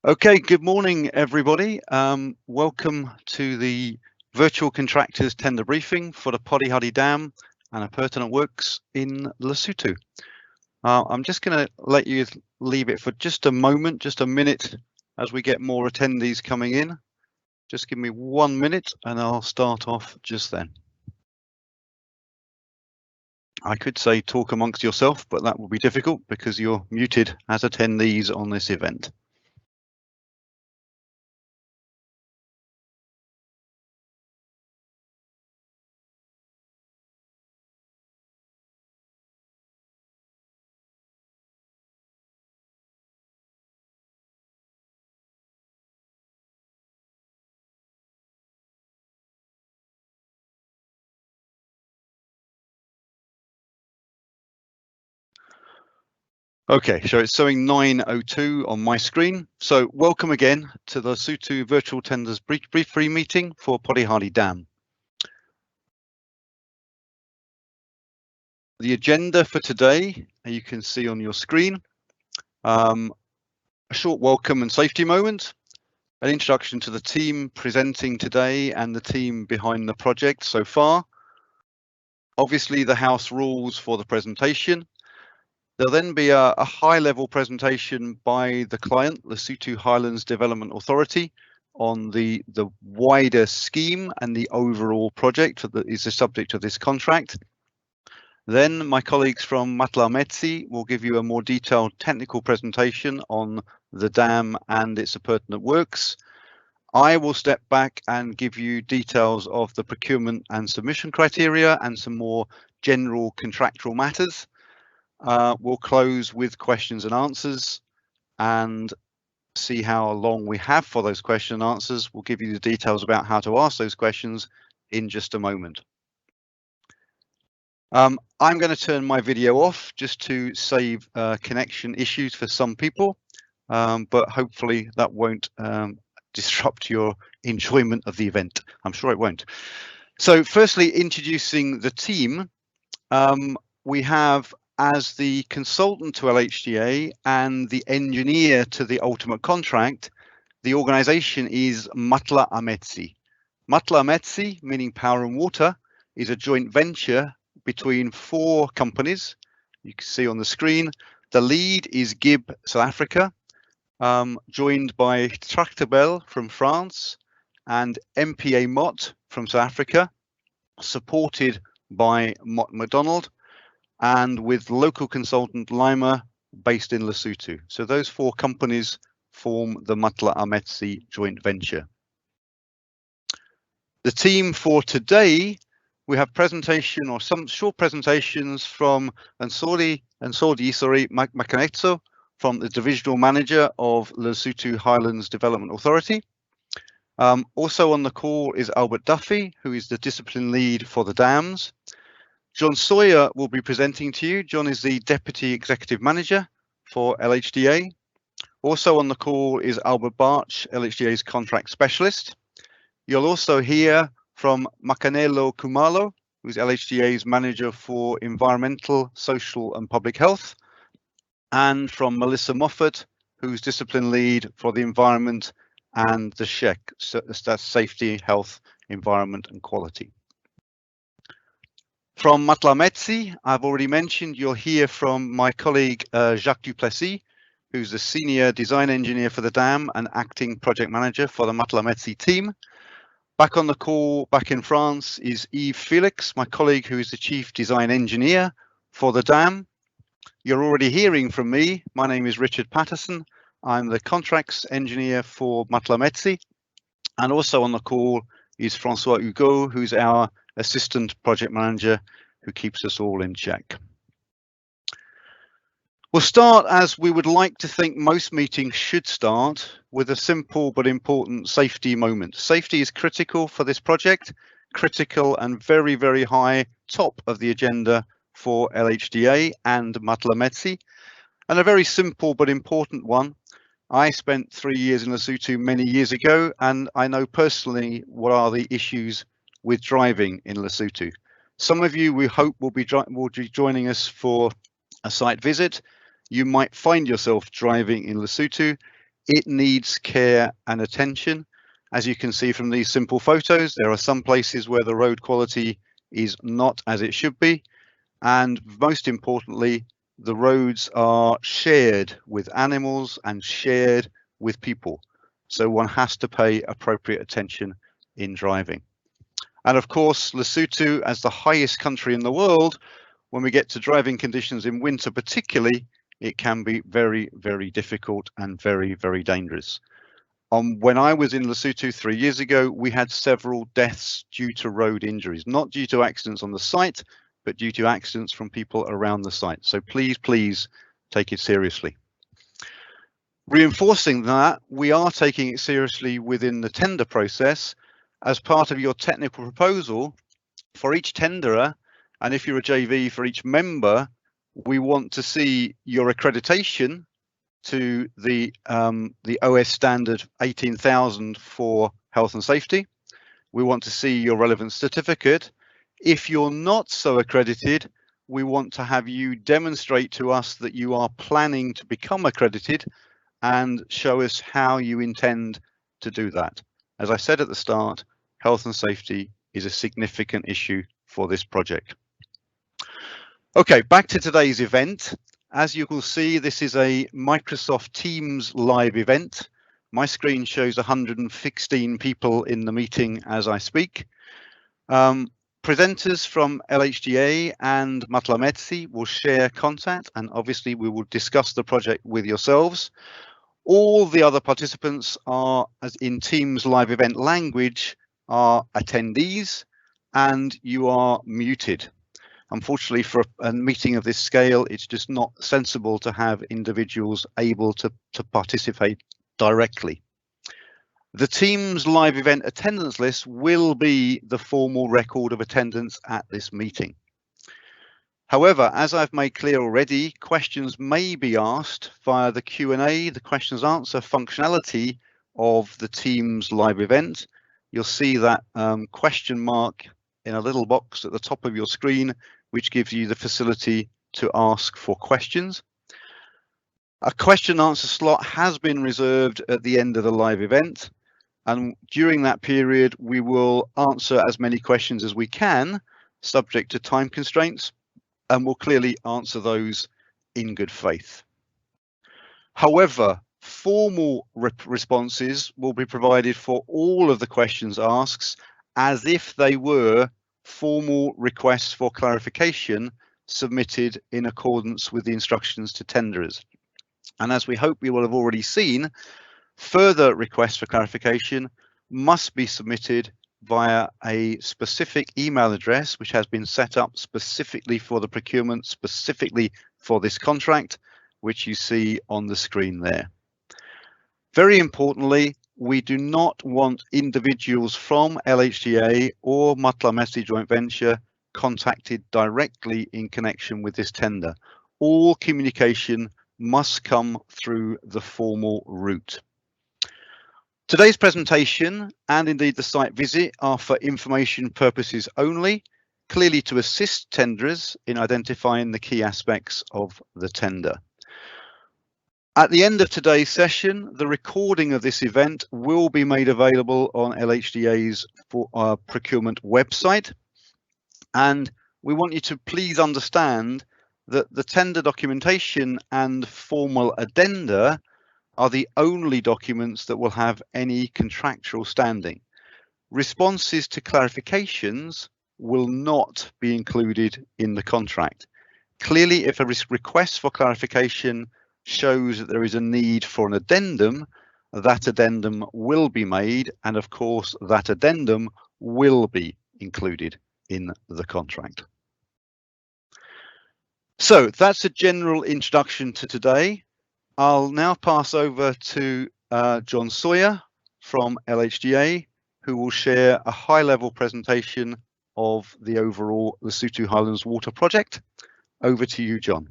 Okay, good morning, everybody. Welcome to the virtual contractors tender briefing for the Polihali Dam and Appurtenant works in Lesotho. I'm just going to let you leave it for just a moment, just a minute, as we get more attendees coming in. Just give me 1 minute and I'll start off just then. I could say talk amongst yourself, but that will be difficult because you're muted as attendees on this event. Okay, so it's showing 9:02 on my screen. So welcome again to the Lesotho Virtual Tenders Brief meeting for Polihali Dam. The agenda for today, you can see on your screen, a short welcome and safety moment, an introduction to the team presenting today and the team behind the project so far. Obviously, the house rules for the presentation. There'll then be a high-level presentation by the client, Lesotho Highlands Development Authority, on the wider scheme and the overall project that is the subject of this contract. Then my colleagues from Matlametsi will give you a more detailed technical presentation on the dam and its appurtenant works. I will step back and give you details of the procurement and submission criteria and some more general contractual matters. We'll close with questions and answers and see how long we have for those question and answers. We'll give you the details about how to ask those questions in just a moment. I'm going to turn my video off just to save connection issues for some people, but hopefully that won't disrupt your enjoyment of the event. I'm sure it won't. So firstly, introducing the team, we have as the consultant to LHDA and the engineer to the ultimate contract, the organization is Matlametsi. Matlametsi, meaning power and water, is a joint venture between 4 companies. You can see on the screen, the lead is GIB South Africa, joined by Tractebel from France and MPA Mott from South Africa, supported by Mott MacDonald, and with local consultant Lima based in Lesotho. So those 4 companies form the Matlametsi joint venture. The team for today, we have presentation or some short presentations from Ansori Makanetso, from the divisional manager of Lesotho Highlands Development Authority. Also on the call is Albert Duffy, who is the discipline lead for the dams. John Sawyer will be presenting to you. John is the Deputy Executive Manager for LHDA. Also on the call is Albert Barch, LHDA's Contract Specialist. You'll also hear from Makanelo Kumalo, who's LHDA's Manager for Environmental, Social and Public Health, and from Melissa Moffat, who's Discipline Lead for the Environment and the SHEC, so that's Safety, Health, Environment and Quality. From Matlametsi, I've already mentioned, you'll hear from my colleague Jacques Duplessis, who's the Senior Design Engineer for the dam and Acting Project Manager for the Matlametsi team. Back on the call, back in France, is Yves Felix, my colleague who is the Chief Design Engineer for the dam. You're already hearing from me. My name is Richard Patterson. I'm the Contracts Engineer for Matlametsi. And also on the call is Francois Hugo, who's our Assistant Project Manager, who keeps us all in check. We'll start as we would like to think most meetings should start, with a simple but important safety moment. Safety is critical for this project, critical and very, very high top of the agenda for LHDA and Matlametsi, and a very simple but important one. I spent 3 years in Lesotho many years ago, and I know personally what are the issues with driving in Lesotho. Some of you, we hope, will be joining us for a site visit. You might find yourself driving in Lesotho. It needs care and attention. As you can see from these simple photos, there are some places where the road quality is not as it should be. And most importantly, the roads are shared with animals and shared with people. So one has to pay appropriate attention in driving. And of course, Lesotho, as the highest country in the world, when we get to driving conditions in winter particularly, it can be very, very difficult and very, very dangerous. When I was in Lesotho 3 years ago, we had several deaths due to road injuries, not due to accidents on the site, but due to accidents from people around the site. So please, please take it seriously. Reinforcing that, we are taking it seriously within the tender process. As part of your technical proposal, for each tenderer, and if you're a JV, for each member, we want to see your accreditation to the OS standard 18,000 for health and safety. We want to see your relevant certificate. If you're not so accredited, we want to have you demonstrate to us that you are planning to become accredited and show us how you intend to do that. As I said at the start, health and safety is a significant issue for this project. Okay, back to today's event. As you will see, this is a Microsoft Teams live event. My screen shows 116 people in the meeting as I speak. Presenters from LHDA and Matlametsi will share content, and obviously we will discuss the project with yourselves. All the other participants are, as in Teams live event language, are attendees, and you are muted. Unfortunately, for a meeting of this scale, it's just not sensible to have individuals able to participate directly. The Teams live event attendance list will be the formal record of attendance at this meeting. However, as I've made clear already, questions may be asked via the Q&A, the questions answer functionality of the Teams live event. You'll see that question mark in a little box at the top of your screen, which gives you the facility to ask for questions. A question and answer slot has been reserved at the end of the live event, and during that period we will answer as many questions as we can, subject to time constraints, and we'll clearly answer those in good faith. However, formal responses will be provided for all of the questions asked as if they were formal requests for clarification submitted in accordance with the instructions to tenderers. And as we hope you will have already seen, further requests for clarification must be submitted via a specific email address which has been set up specifically for the procurement, specifically for this contract, which you see on the screen there. Very importantly, we do not want individuals from LHDA or Matlametsi joint venture contacted directly in connection with this tender. All communication must come through the formal route. Today's presentation and indeed the site visit are for information purposes only, clearly to assist tenderers in identifying the key aspects of the tender. At the end of today's session, the recording of this event will be made available on LHDA's procurement website. And we want you to please understand that the tender documentation and formal addenda are the only documents that will have any contractual standing. Responses to clarifications will not be included in the contract. Clearly, if a request for clarification shows that there is a need for an addendum, that addendum will be made, and of course that addendum will be included in the contract. So that's a general introduction to today. I'll now pass over to John Sawyer from LHDA, who will share a high-level presentation of the overall Lesotho Highlands Water Project. Over to you, John.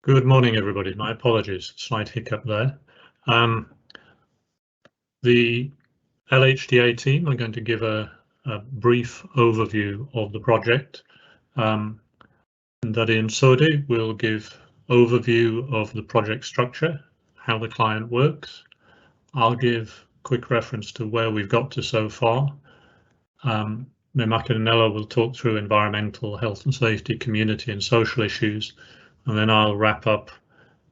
Good morning, everybody. My apologies, slight hiccup there. The LHDA team are going to give a brief overview of the project. Ndadi and Sodi will give overview of the project structure, how the client works. I'll give quick reference to where we've got to so far. Memakanela will talk through environmental, health and safety, community and social issues, and then I'll wrap up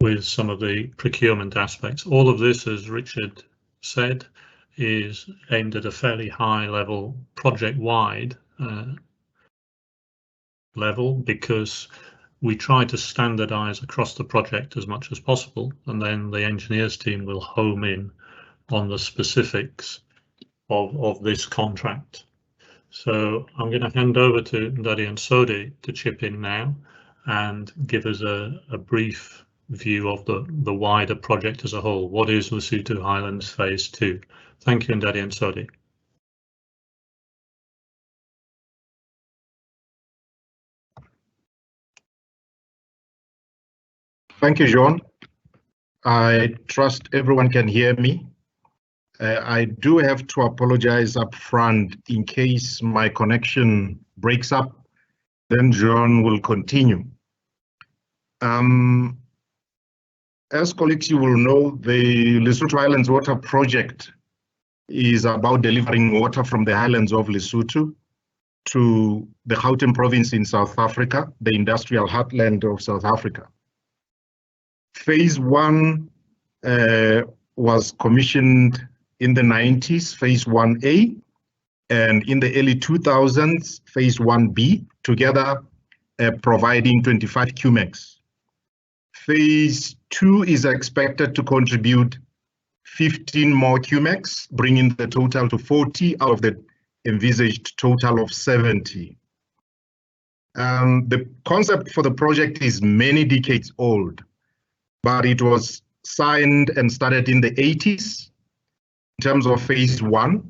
with some of the procurement aspects. All of this, as Richard said, is aimed at a fairly high level, project-wide level, because we try to standardize across the project as much as possible, and then the engineers team will home in on the specifics of this contract. So I'm going to hand over to Ndadi and Sodi to chip in now and give us a brief view of the wider project as a whole. What is Lesotho Highlands Phase 2? Thank you, Ndadi and Sodi. Thank you, John. I trust everyone can hear me. I do have to apologize up front in case my connection breaks up, then John will continue. As colleagues, you will know, the Lesotho Highlands Water Project is about delivering water from the highlands of Lesotho to the Gauteng province in South Africa, the industrial heartland of South Africa. Phase 1 was commissioned in the 90s, Phase 1A, and in the early 2000s, Phase 1B, together providing 25 QMEX. Phase 2 is expected to contribute 15 more QMEX, bringing the total to 40 out of the envisaged total of 70. The concept for the project is many decades old, but it was signed and started in the 80s in terms of Phase 1.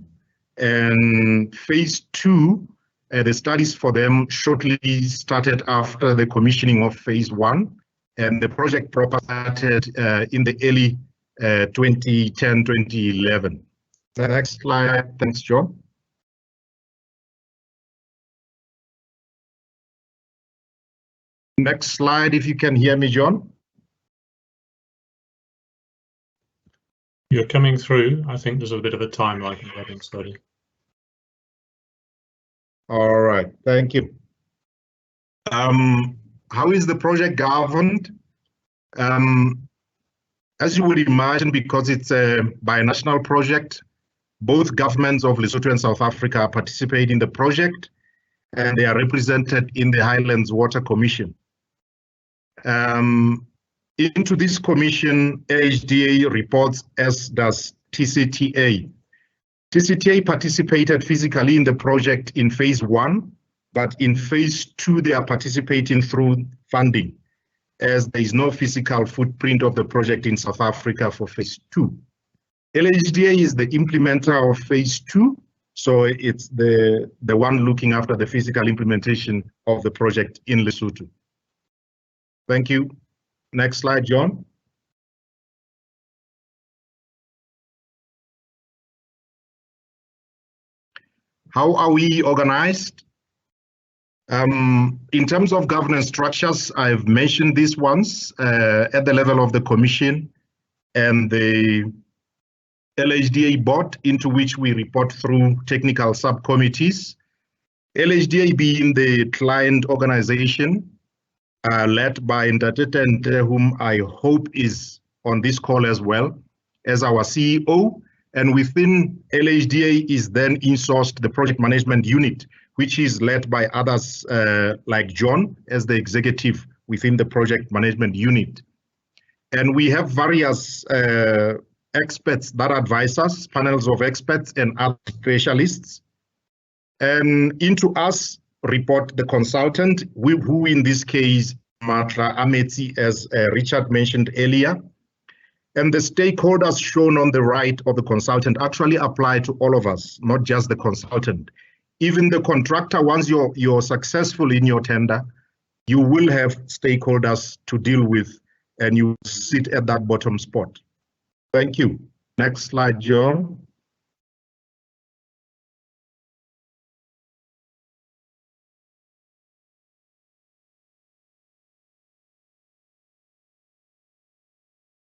And Phase 2, the studies for them shortly started after the commissioning of Phase 1. And the project proper started in the early 2010, 2011. The next slide, thanks, John. Next slide, if you can hear me, John. You're coming through. I think there's a bit of a time lag in getting started. All right, thank you. How is the project governed? As you would imagine, because it's a binational project, both governments of Lesotho and South Africa participate in the project, and they are represented in the Highlands Water Commission. Into this commission, LHDA reports, as does TCTA. TCTA participated physically in the project in Phase 1, but in Phase 2, they are participating through funding, as there is no physical footprint of the project in South Africa for Phase 2. LHDA is the implementer of Phase 2, so it's the one looking after the physical implementation of the project in Lesotho. Thank you. Next slide, John. How are we organized? In terms of governance structures, I've mentioned these ones at the level of the commission and the LHDA board, into which we report through technical subcommittees. LHDA being the client organization led by Ntatete, whom I hope is on this call as well, as our CEO. And within LHDA is then insourced the project management unit, which is led by others like John as the executive within the project management unit. And we have various experts that advise us, panels of experts and other specialists. And into us report the consultant, who in this case, Matra Ametsi, as Richard mentioned earlier. And the stakeholders shown on the right of the consultant actually apply to all of us, not just the consultant. Even the contractor, once you're successful in your tender, you will have stakeholders to deal with and you sit at that bottom spot. Thank you. Next slide, John.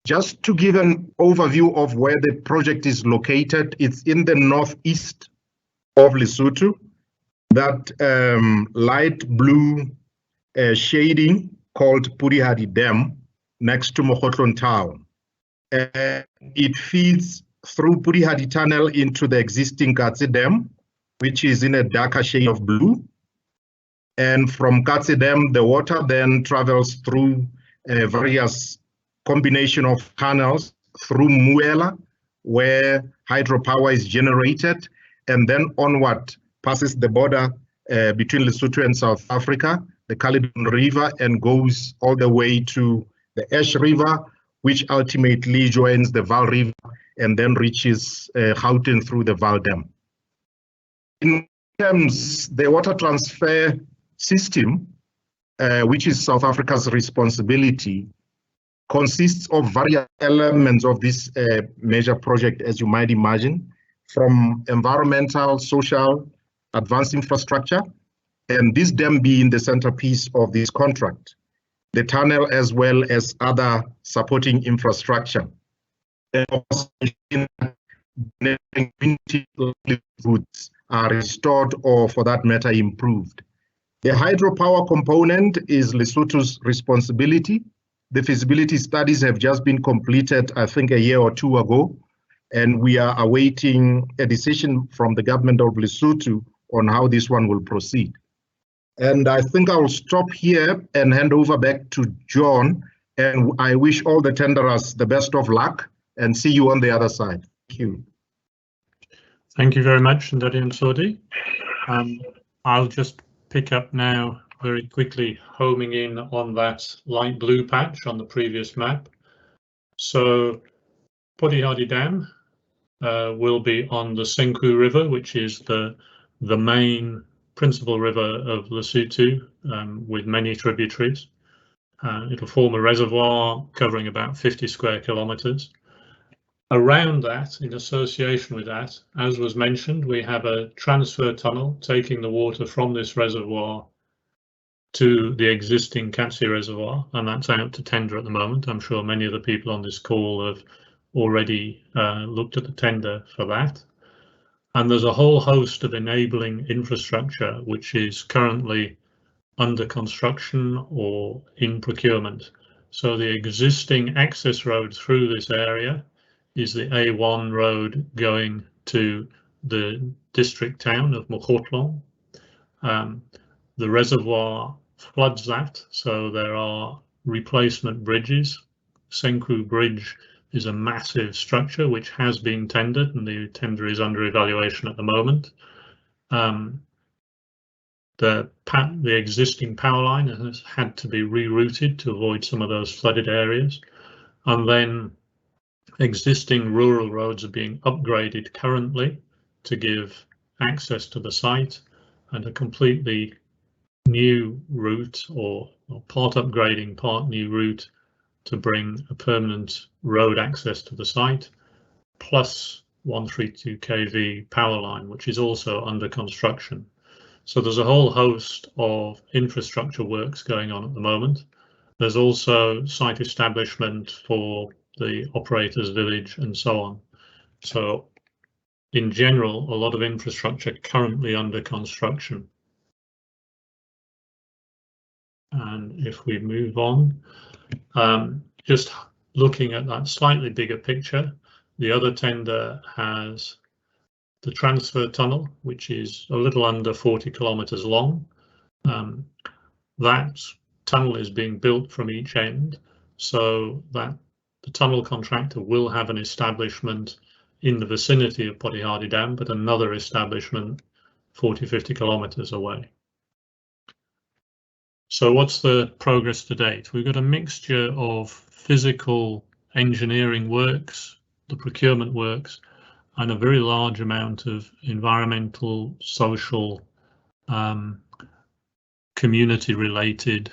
Just to give an overview of where the project is located, it's in the northeast of Lesotho. That light blue shading called Polihali Dam next to Mokhotlong town. It feeds through Polihali Tunnel into the existing Katse Dam, which is in a darker shade of blue. And from Katse Dam, the water then travels through various combination of canals through Muela, where hydropower is generated, and then onward passes the border between Lesotho and South Africa, the Caledon River, and goes all the way to the Ash River, which ultimately joins the Vaal River and then reaches Gauteng through the Vaal Dam. In terms, the water transfer system, which is South Africa's responsibility, consists of various elements of this major project, as you might imagine, from environmental, social, advanced infrastructure, and this dam being the centerpiece of this contract, the tunnel as well as other supporting infrastructure. Routes are restored or, for that matter, improved. The hydropower component is Lesotho's responsibility. The feasibility studies have just been completed, I think, a year or two ago, and we are awaiting a decision from the government of Lesotho on how this one will proceed. And I think I will stop here and hand over back to John, and I wish all the tenderers the best of luck and see you on the other side. Thank you. Thank you very much, Ndari and Sodi. I'll just pick up now very quickly, homing in on that light blue patch on the previous map. So Polihali Dam will be on the Senku River, which is the main principal river of Lesotho, with many tributaries. It'll form a reservoir covering about 50 square kilometers. Around that, in association with that, as was mentioned, we have a transfer tunnel taking the water from this reservoir to the existing Katse Reservoir, and that's out to tender at the moment. I'm sure many of the people on this call have already looked at the tender for that. And there's a whole host of enabling infrastructure which is currently under construction or in procurement. So the existing access road through this area is the A1 road going to the district town of Mokhotlong. The reservoir floods that, so there are replacement bridges. Senku Bridge is a massive structure which has been tendered, and the tender is under evaluation at the moment. The existing power line has had to be rerouted to avoid some of those flooded areas, and then existing rural roads are being upgraded currently to give access to the site, and a completely new route or part upgrading, part new route to bring a permanent road access to the site, plus 132 kV power line, which is also under construction. So there's a whole host of infrastructure works going on at the moment. There's also site establishment for the operator's village and so on. So in general, a lot of infrastructure currently under construction. And if we move on, just looking at that slightly bigger picture, the other tender has the transfer tunnel, which is a little under 40 kilometers long. That tunnel is being built from each end, so that the tunnel contractor will have an establishment in the vicinity of Polihali Dam, but another establishment 40-50 kilometers away. So what's the progress to date? We've got a mixture of physical engineering works, the procurement works, and a very large amount of environmental, social, community-related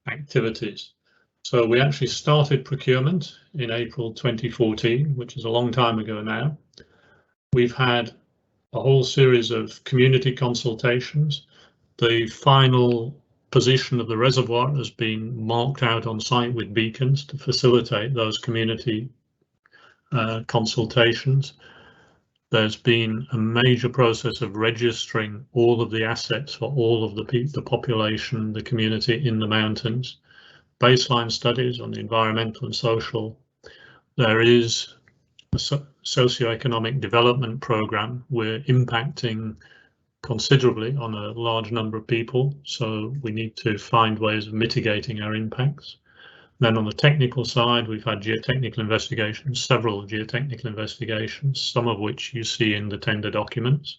activities. So we actually started procurement in April 2014, which is a long time ago now. We've had a whole series of community consultations. The final position of the reservoir has been marked out on site with beacons to facilitate those community consultations. There's been a major process of registering all of the assets for all of the population, the community in the mountains. Baseline studies on the environmental and social. There is a socioeconomic development program. We're impacting considerably on a large number of people, so we need to find ways of mitigating our impacts. Then on the technical side, we've had geotechnical investigations, several geotechnical investigations, some of which you see in the tender documents.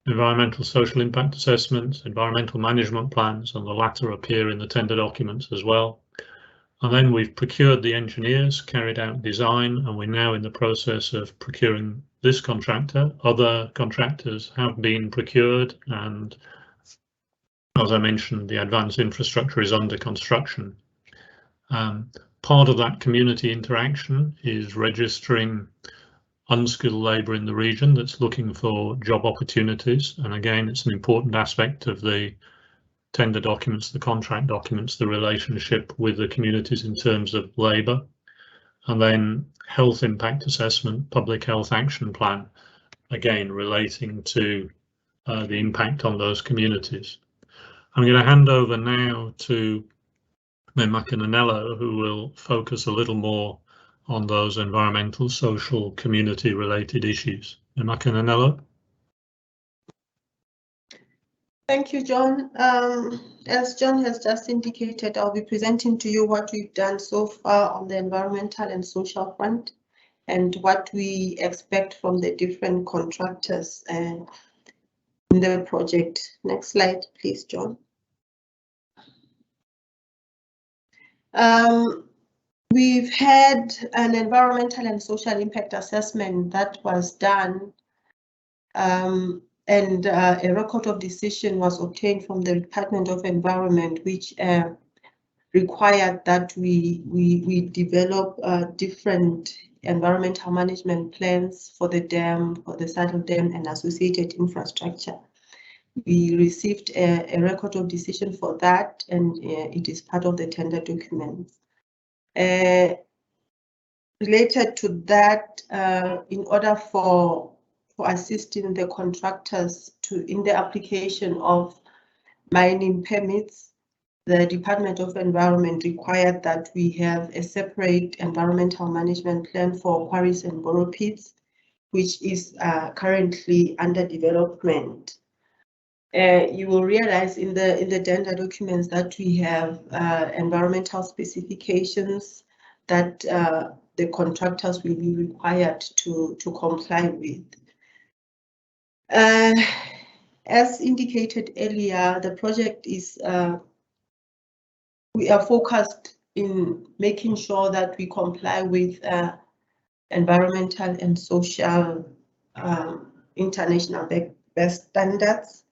Environmental social impact assessments, environmental management plans, and the latter appear in the tender documents as well. And then we've procured the engineers, carried out design, and we're now in the process of procuring this contractor. Other contractors have been procured, and as I mentioned, the advanced infrastructure is under construction. Part of that community interaction is registering unskilled labour in the region that's looking for job opportunities. And again, it's an important aspect of the tender documents, the contract documents, the relationship with the communities in terms of labour. And then health impact assessment, public health action plan, again, relating to the impact on those communities. I'm going to hand over now to Makananello, who will focus a little more on those environmental, social, community related issues. Makananello. Thank you, John. As John has just indicated, I'll be presenting to you what we've done so far on the environmental and social front and what we expect from the different contractors in the project. Next slide, please, John. We've had an environmental and social impact assessment that was done, and a record of decision was obtained from the Department of Environment, which required that we develop different environmental management plans for the dam, for the saddle dam and associated infrastructure. We received a record of decision for that, and it is part of the tender documents. Related to that, in order for assisting the contractors in the application of mining permits, the Department of Environment required that we have a separate environmental management plan for quarries and borrow pits, which is currently under development. You will realize in the tender documents that we have environmental specifications that the contractors will be required to comply with. As indicated earlier, the project is, we are focused in making sure that we comply with environmental and social international best standards.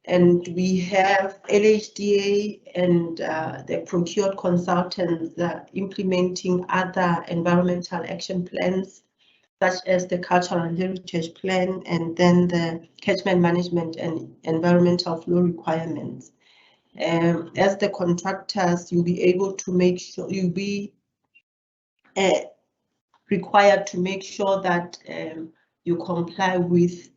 And we have LHDA and the procured consultants implementing other environmental action plans, such as the Cultural Heritage Plan and then the Catchment Management and Environmental Flow Requirements. As the contractors, you'll be able to make sure, you'll be required to make sure that you comply with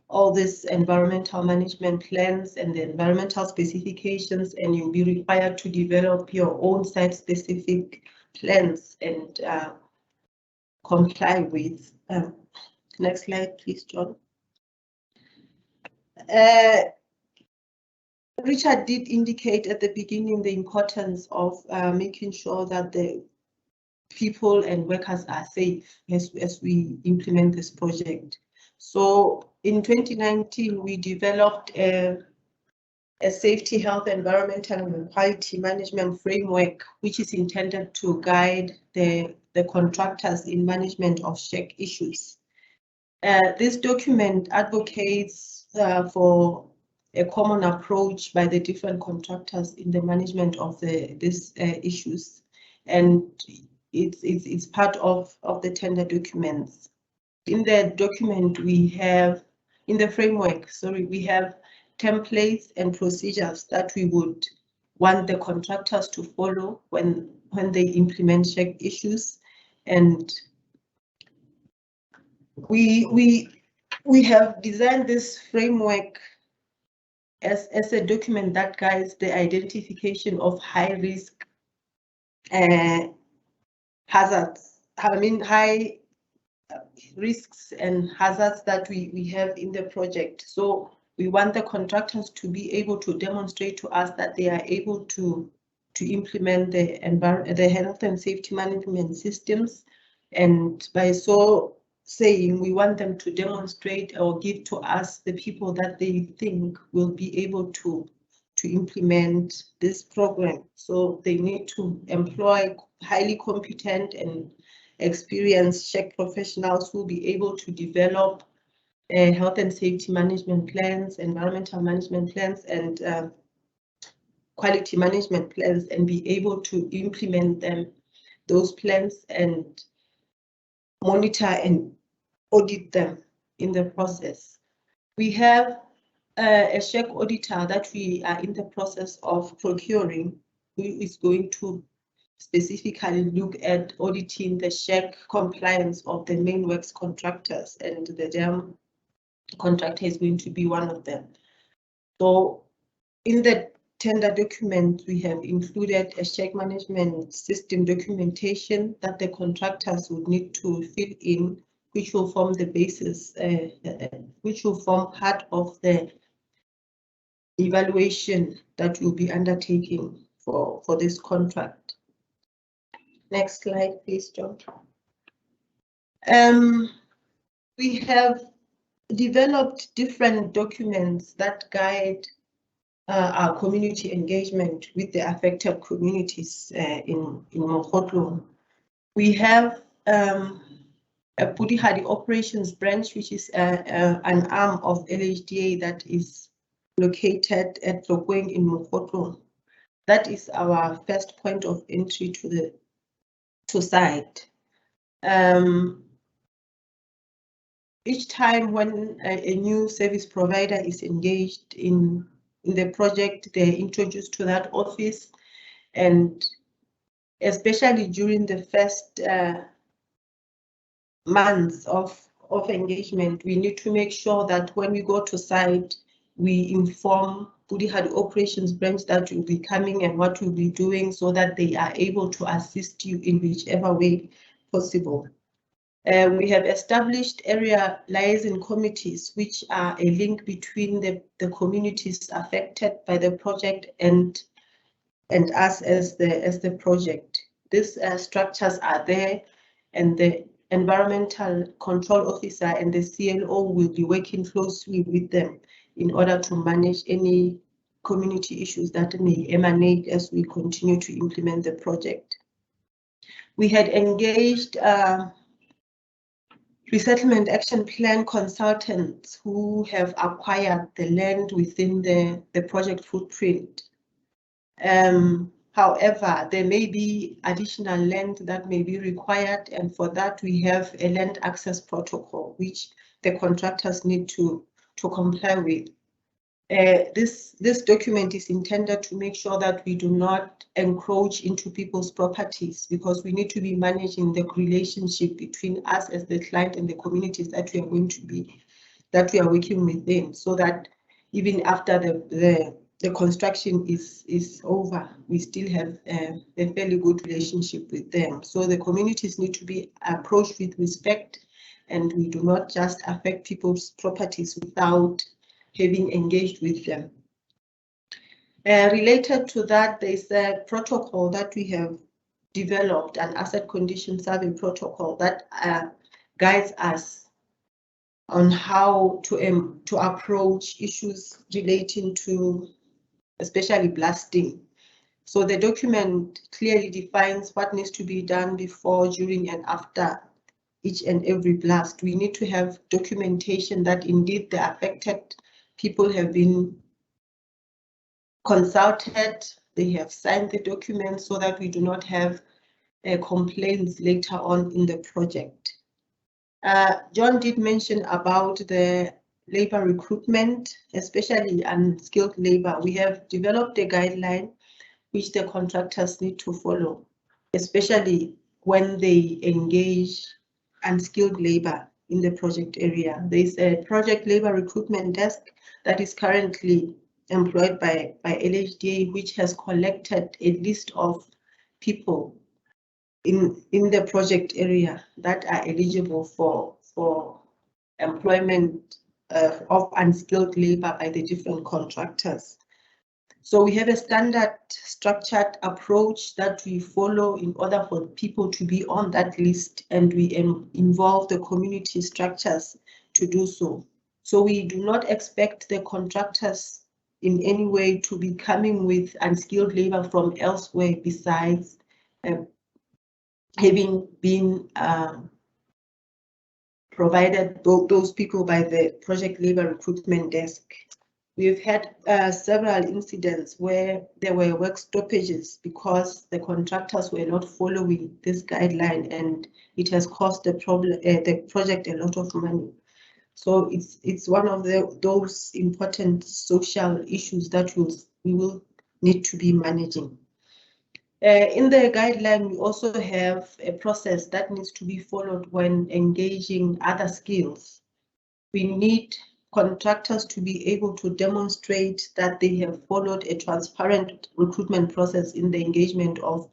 all these environmental management plans and the environmental specifications, and you'll be required to develop your own site-specific plans and comply with. Next slide, please, John. Richard did indicate at the beginning the importance of making sure that the people and workers are safe as we implement this project. So in 2019, we developed a safety, health, environmental, and quality management framework, which is intended to guide the contractors in management of SHEC issues. This document advocates for a common approach by the different contractors in the management of these issues, and it's part of the tender documents. In the document we have, in the framework, sorry, we have templates and procedures that we would want the contractors to follow when they implement check issues, and we have designed this framework as a document that guides the identification of high risk hazards. I mean, high risks and hazards that we have in the project. So we want the contractors to be able to demonstrate to us that they are able to implement the health and safety management systems, and by so saying, we want them to demonstrate or give to us the people that they think will be able to implement this program. So they need to employ highly competent and experienced check professionals who will be able to develop health and safety management plans, environmental management plans, and quality management plans, and be able to implement those plans, and monitor and audit them in the process. We have a check auditor that we are in the process of procuring, who is going to specifically look at auditing the check compliance of the main works contractors, and the dam contractor is going to be one of them. So in the tender document, we have included a check management system documentation that the contractors would need to fill in, which will form the basis, which will form part of the evaluation that we'll be undertaking for this contract. Next slide, please, John. We have developed different documents that guide our community engagement with the affected communities in Mokotlo. We have a Polihali operations branch, which is an arm of LHDA that is located at Lokweng in Mokotlo. That is our first point of entry to site. Each time when a new service provider is engaged in the project, they're introduced to that office, and especially during the first months of engagement, we need to make sure that when we go to site, we inform Polihali operations branch that will be coming and what we'll be doing, so that they are able to assist you in whichever way possible. We have established area liaison committees, which are a link between the communities affected by the project and us as the project. These structures are there, and the environmental control officer and the CLO will be working closely with them in order to manage any community issues that may emanate as we continue to implement the project. We had engaged resettlement action plan consultants who have acquired the land within the project footprint. However, there may be additional land that may be required, and for that we have a land access protocol which the contractors need to comply with. This document is intended to make sure that we do not encroach into people's properties, because we need to be managing the relationship between us as the client and the communities that we are working within, so that even after the construction is over, we still have a fairly good relationship with them. So the communities need to be approached with respect, and we do not just affect people's properties without having engaged with them. Related to that, there's a protocol that we have developed, an asset condition survey protocol that guides us on how to approach issues relating to especially blasting. So the document clearly defines what needs to be done before, during, and after each and every blast. We need to have documentation that indeed the affected people have been consulted, they have signed the document so that we do not have complaints later on in the project. John did mention about the labor recruitment, especially unskilled labor. We have developed a guideline which the contractors need to follow, especially when they engage unskilled labor in the project area. There is a project labor recruitment desk that is currently employed by LHDA, which has collected a list of people in the project area that are eligible for employment of unskilled labor by the different contractors. So we have a standard structured approach that we follow in order for people to be on that list, and we involve the community structures to do so. So we do not expect the contractors in any way to be coming with unskilled labor from elsewhere besides having been provided those people by the project labor recruitment desk. We've had several incidents where there were work stoppages because the contractors were not following this guideline, and it has cost the project a lot of money. So it's one of those important social issues that we will need to be managing. In the guideline, we also have a process that needs to be followed when engaging other skills. We need contractors to be able to demonstrate that they have followed a transparent recruitment process in the engagement of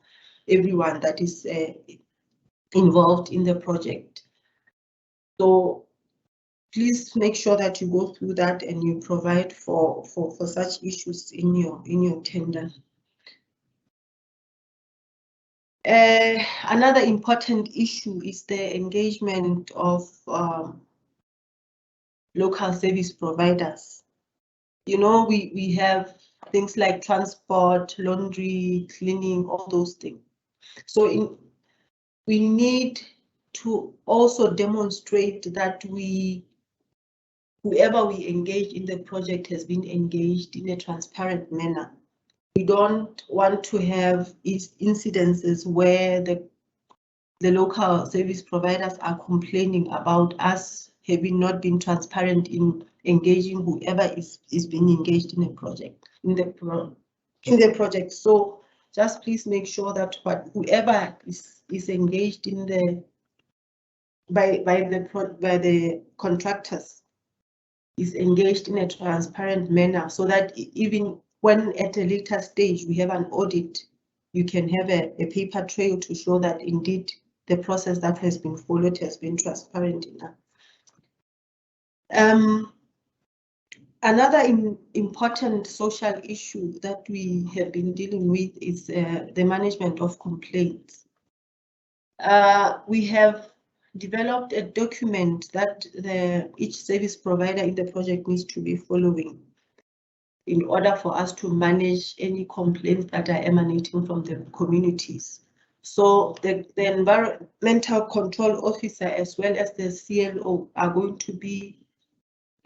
everyone that is involved in the project. So please make sure that you go through that and you provide for such issues in your tender. Another important issue is the engagement of local service providers. You know, we have things like transport, laundry, cleaning, all those things. So we need to also demonstrate that whoever we engage in the project has been engaged in a transparent manner. We don't want to have incidences where the local service providers are complaining about us having not been transparent in engaging whoever is being engaged in a project, in the project. So just please make sure that whoever is engaged in by the contractors is engaged in a transparent manner, so that even when at a later stage we have an audit, you can have a paper trail to show that indeed the process that has been followed has been transparent enough. Another important social issue that we have been dealing with is the management of complaints. We have developed a document that each service provider in the project needs to be following in order for us to manage any complaints that are emanating from the communities. So the environmental control officer as well as the CLO are going to be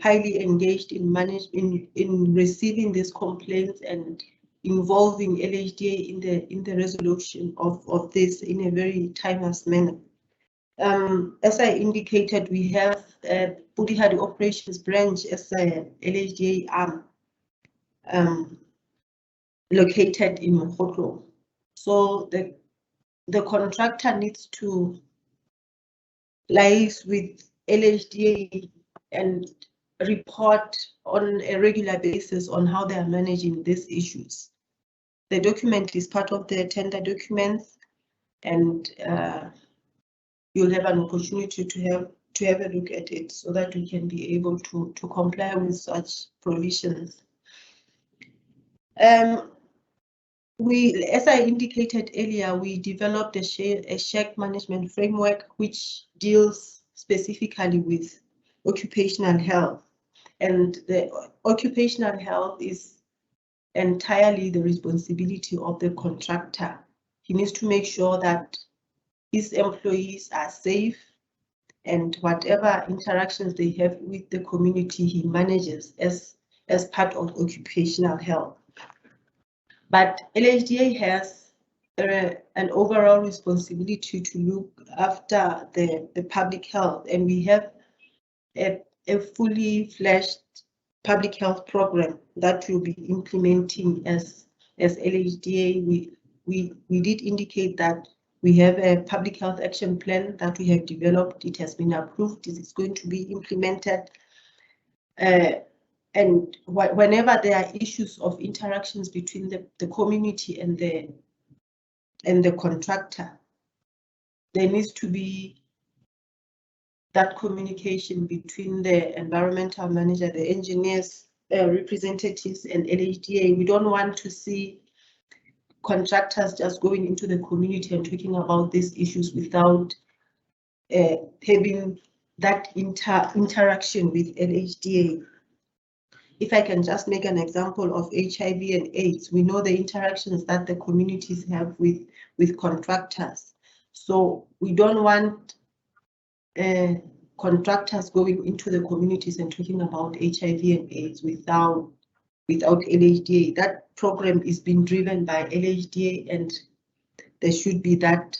highly engaged in receiving these complaints and involving LHDA in the resolution of this in a very timeless manner. As I indicated, we have Polihali operations branch as a LHDA arm located in Mokotlo. So the contractor needs to liaise with LHDA and report on a regular basis on how they are managing these issues. The document is part of the tender documents, and you'll have an opportunity to have a look at it so that we can be able to comply with such provisions. As I indicated earlier, we developed a shared management framework which deals specifically with occupational health, and the occupational health is entirely the responsibility of the contractor. He needs to make sure that his employees are safe, and whatever interactions they have with the community, he manages as part of occupational health. But LHDA has an overall responsibility to look after the public health, and we have a fully fledged public health program that we'll be implementing as LHDA. We did indicate that we have a public health action plan that we have developed. It has been approved. It is going to be implemented. And whenever there are issues of interactions between the community and the contractor, there needs to be that communication between the environmental manager, the engineers, representatives, and LHDA. We don't want to see contractors just going into the community and talking about these issues without having that interaction with LHDA. If I can just make an example of HIV and AIDS, we know the interactions that the communities have with contractors. So we don't want contractors going into the communities and talking about HIV and AIDS without LHDA. That program is being driven by LHDA, and there should be that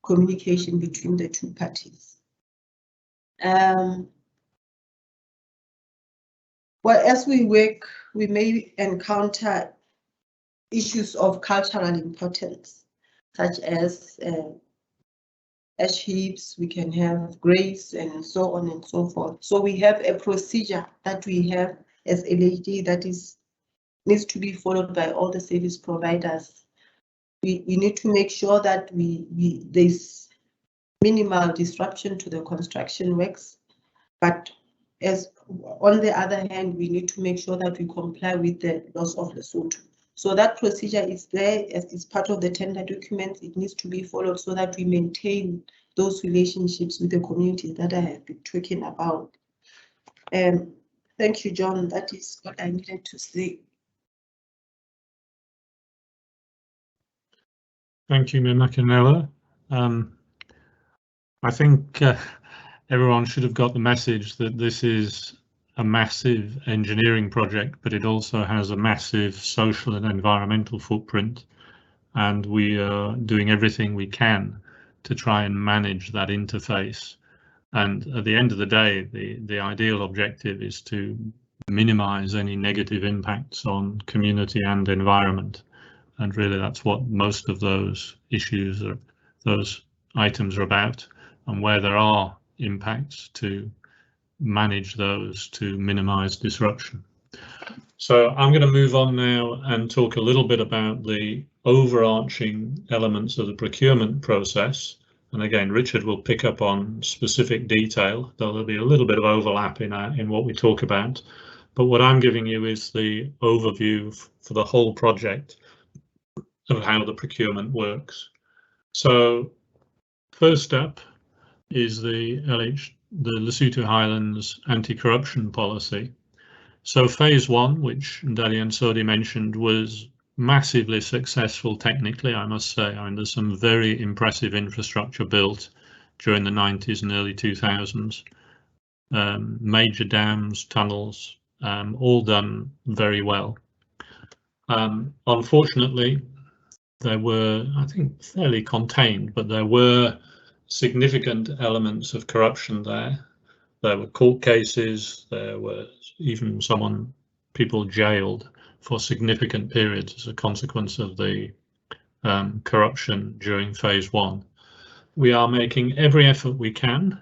communication between the two parties. Well, as we work, we may encounter issues of cultural importance, such as ash heaps, we can have graves, and so on and so forth. So we have a procedure that we have as LHD that needs to be followed by all the service providers. We need to make sure that there's minimal disruption to the construction works, but on the other hand, we need to make sure that we comply with the laws of Lesotho. So that procedure is there as it's part of the tender documents. It needs to be followed so that we maintain those relationships with the communities that I have been talking about. Thank you, John. That is what I needed to say. Thank you, Makanela. I think everyone should have got the message that this is a massive engineering project, but it also has a massive social and environmental footprint, and we are doing everything we can to try and manage that interface. And at the end of the day, the ideal objective is to minimize any negative impacts on community and environment. And really that's what most of those issues, those items are about, and where there are impacts to manage those to minimize disruption. So I'm going to move on now and talk a little bit about the overarching elements of the procurement process. And again, Richard will pick up on specific detail, though there'll be a little bit of overlap in what we talk about. But what I'm giving you is the overview for the whole project of how the procurement works. So first up is the Lesotho Highlands anti-corruption policy. So phase one, which Ndali and Sodi mentioned, was massively successful technically, I must say. I mean, there's some very impressive infrastructure built during the 90s and early 2000s. Major dams, tunnels, all done very well. Unfortunately, they were, I think, fairly contained, but there were significant elements of corruption there. There were court cases, there were even people jailed for significant periods as a consequence of the corruption during phase one. We are making every effort we can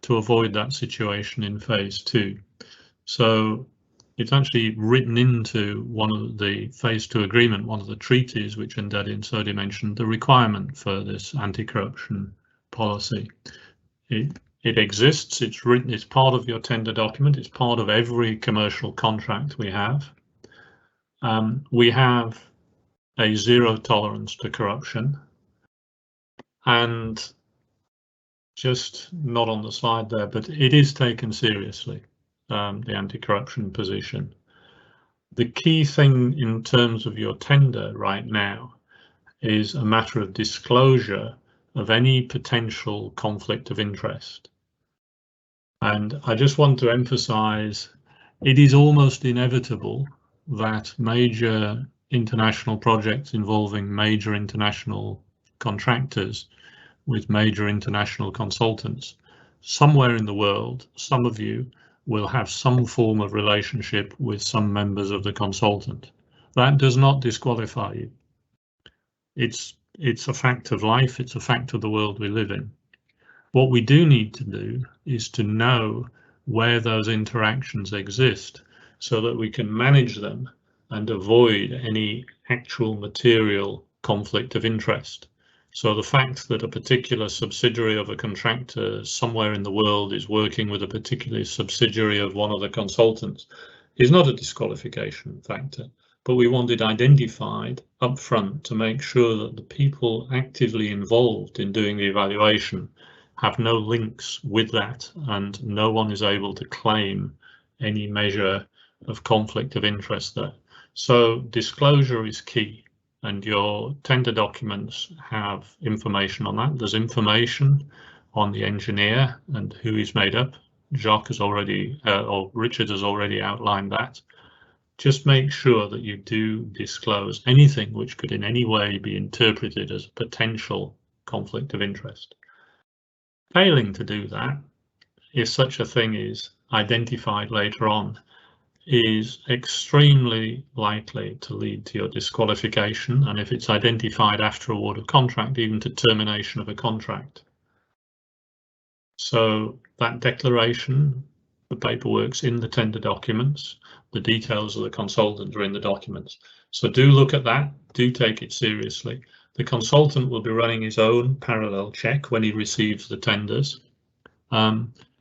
to avoid that situation in phase two. So it's actually written into one of the phase two agreement, one of the treaties, which Ndali and Sodi mentioned, the requirement for this anti-corruption policy. It exists, it's written, it's part of your tender document, it's part of every commercial contract we have. We have a zero tolerance to corruption, and just not on the slide there, but it is taken seriously, the anti-corruption position. The key thing in terms of your tender right now is a matter of disclosure of any potential conflict of interest. And I just want to emphasize, it is almost inevitable that major international projects involving major international contractors with major international consultants, somewhere in the world, some of you will have some form of relationship with some members of the consultant. That does not disqualify you. It's a fact of life, it's a fact of the world we live in. What we do need to do is to know where those interactions exist so that we can manage them and avoid any actual material conflict of interest. So the fact that a particular subsidiary of a contractor somewhere in the world is working with a particular subsidiary of one of the consultants is not a disqualification factor, but we want it identified up front to make sure that the people actively involved in doing the evaluation have no links with that and no one is able to claim any measure of conflict of interest there. So disclosure is key, and your tender documents have information on that. There's information on the engineer and who he's made up. Jacques has already, or Richard has already outlined that. Just make sure that you do disclose anything which could in any way be interpreted as a potential conflict of interest. Failing to do that, if such a thing is identified later on, is extremely likely to lead to your disqualification, and if it's identified after award of contract, even to termination of a contract. So that declaration, the paperwork's in the tender documents, the details of the consultant are in the documents. So do look at that, do take it seriously. The consultant will be running his own parallel check when he receives the tenders.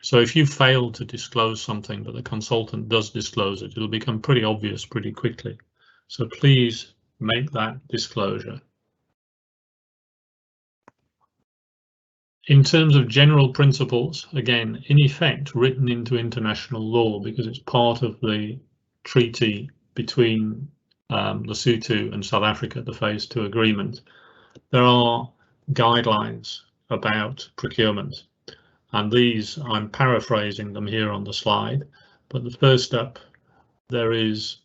So if you fail to disclose something, but the consultant does disclose it, it'll become pretty obvious pretty quickly. So please make that disclosure. In terms of general principles, again, in effect, written into international law because it's part of the treaty between Lesotho and South Africa, the Phase 2 agreement, there are guidelines about procurement. And these, I'm paraphrasing them here on the slide, but the first up, there is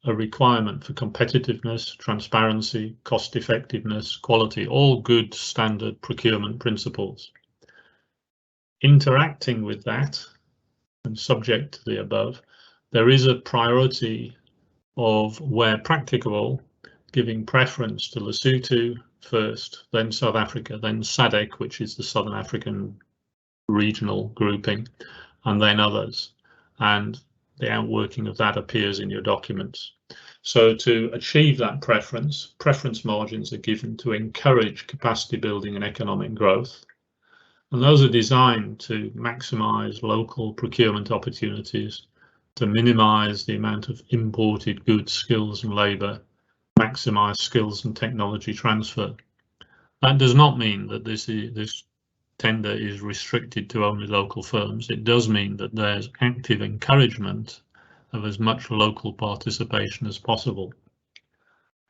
a requirement for competitiveness, transparency, cost effectiveness, quality, all good standard procurement principles. Interacting with that and subject to the above, there is a priority of, where practicable, giving preference to Lesotho first, then South Africa, then SADC, which is the Southern African regional grouping, and then others, and the outworking of that appears in your documents. So to achieve that preference margins are given to encourage capacity building and economic growth, and those are designed to maximize local procurement opportunities, to minimize the amount of imported goods, skills and labor, maximize skills and technology transfer. That does not mean that this tender is restricted to only local firms. It does mean that there's active encouragement of as much local participation as possible.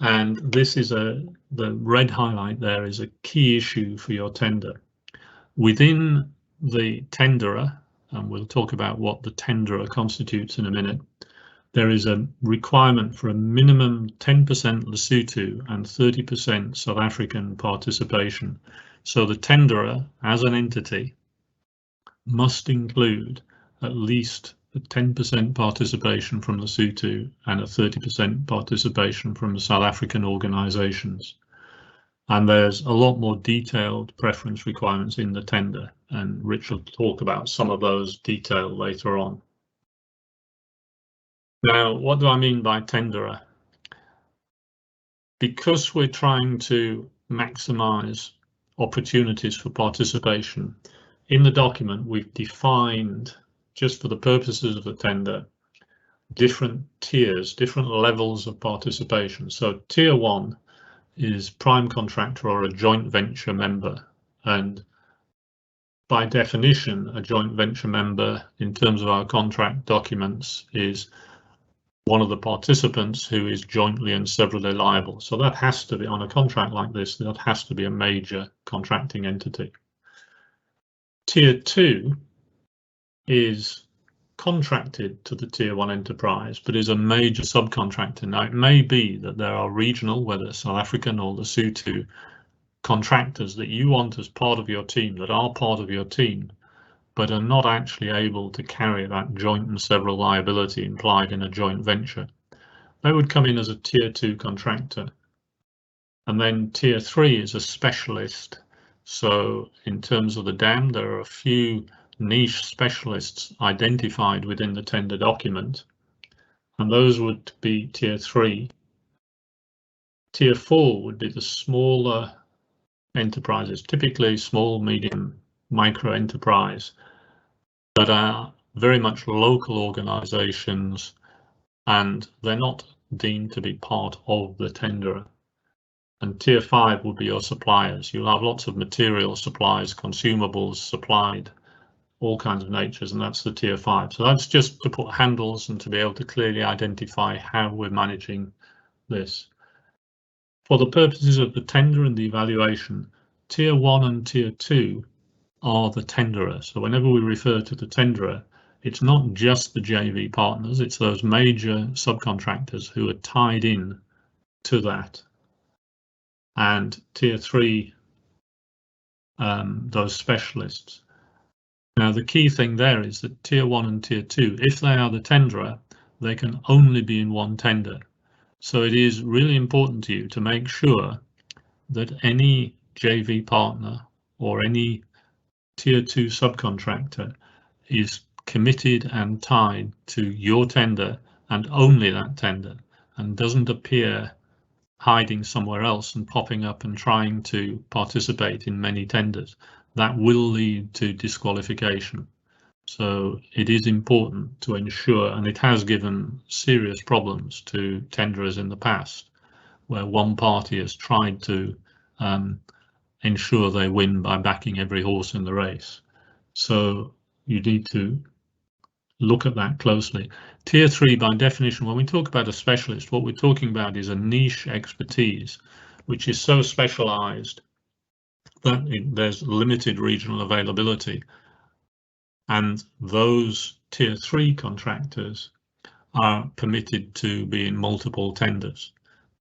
And this is the red highlight there is a key issue for your tender. Within the tenderer, and we'll talk about what the tenderer constitutes in a minute, there is a requirement for a minimum 10% Lesotho and 30% South African participation. So the tenderer, as an entity, must include at least a 10% participation from Lesotho and a 30% participation from the South African organisations. And there's a lot more detailed preference requirements in the tender, and Rich will talk about some of those detail later on. Now, what do I mean by tenderer? Because we're trying to maximise opportunities for participation, in the document we've defined, just for the purposes of the tender, different tiers, different levels of participation. So tier 1 is prime contractor or a joint venture member, and by definition a joint venture member in terms of our contract documents is one of the participants who is jointly and severally liable. So that has to be, on a contract like this, that has to be a major contracting entity. Tier 2 is contracted to the Tier 1 enterprise, but is a major subcontractor. Now, it may be that there are regional, whether South African or Lesotho, contractors that you want as part of your team, that are part of your team, but are not actually able to carry that joint and several liability implied in a joint venture. They would come in as a Tier 2 contractor. And then Tier 3 is a specialist. So in terms of the dam, there are a few niche specialists identified within the tender document, and those would be Tier 3. Tier 4 would be the smaller enterprises, typically small, medium, micro enterprise, that are very much local organizations, and they're not deemed to be part of the tenderer. And Tier 5 would be your suppliers. You'll have lots of material supplies, consumables supplied, all kinds of natures, and that's the Tier 5. So that's just to put handles and to be able to clearly identify how we're managing this. For the purposes of the tender and the evaluation, Tier 1 and Tier 2 are the tenderer. So whenever we refer to the tenderer, it's not just the JV partners, it's those major subcontractors who are tied in to that. And Tier 3, those specialists. Now, the key thing there is that Tier 1 and Tier 2, if they are the tenderer, they can only be in one tender. So it is really important to you to make sure that any JV partner or any Tier 2 subcontractor is committed and tied to your tender and only that tender, and doesn't appear hiding somewhere else and popping up and trying to participate in many tenders. That will lead to disqualification. So it is important to ensure, and it has given serious problems to tenderers in the past, where one party has tried to ensure they win by backing every horse in the race. So you need to look at that closely. Tier 3, by definition, when we talk about a specialist, what we're talking about is a niche expertise, which is so specialized that there's limited regional availability. And those Tier 3 contractors are permitted to be in multiple tenders.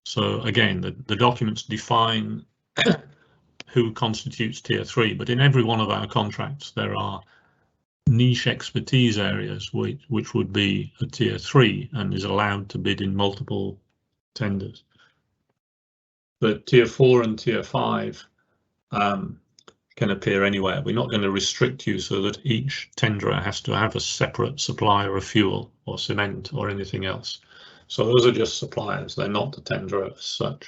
So again, the documents define who constitutes Tier 3, but in every one of our contracts, there are niche expertise areas which would be a Tier 3 and is allowed to bid in multiple tenders. But Tier 4 and Tier 5 can appear anywhere. We're not going to restrict you so that each tenderer has to have a separate supplier of fuel or cement or anything else. So those are just suppliers, they're not the tenderer as such.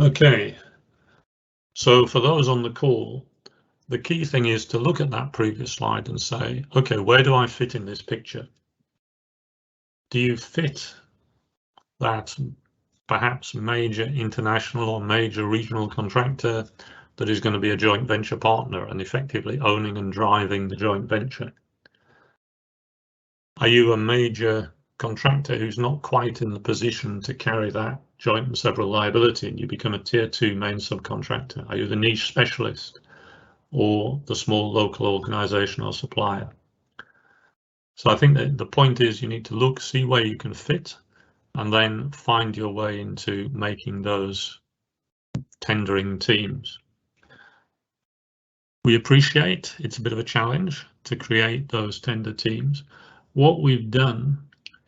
Okay, so for those on the call, the key thing is to look at that previous slide and say, okay, where do I fit in this picture? Do you fit that perhaps major international or major regional contractor that is going to be a joint venture partner and effectively owning and driving the joint venture? Are you a major contractor who's not quite in the position to carry that joint and several liability and you become a Tier 2 main subcontractor? Are you the niche specialist or the small local organisation or supplier? So I think that the point is you need to look, see where you can fit, and then find your way into making those tendering teams. We appreciate it's a bit of a challenge to create those tender teams. What we've done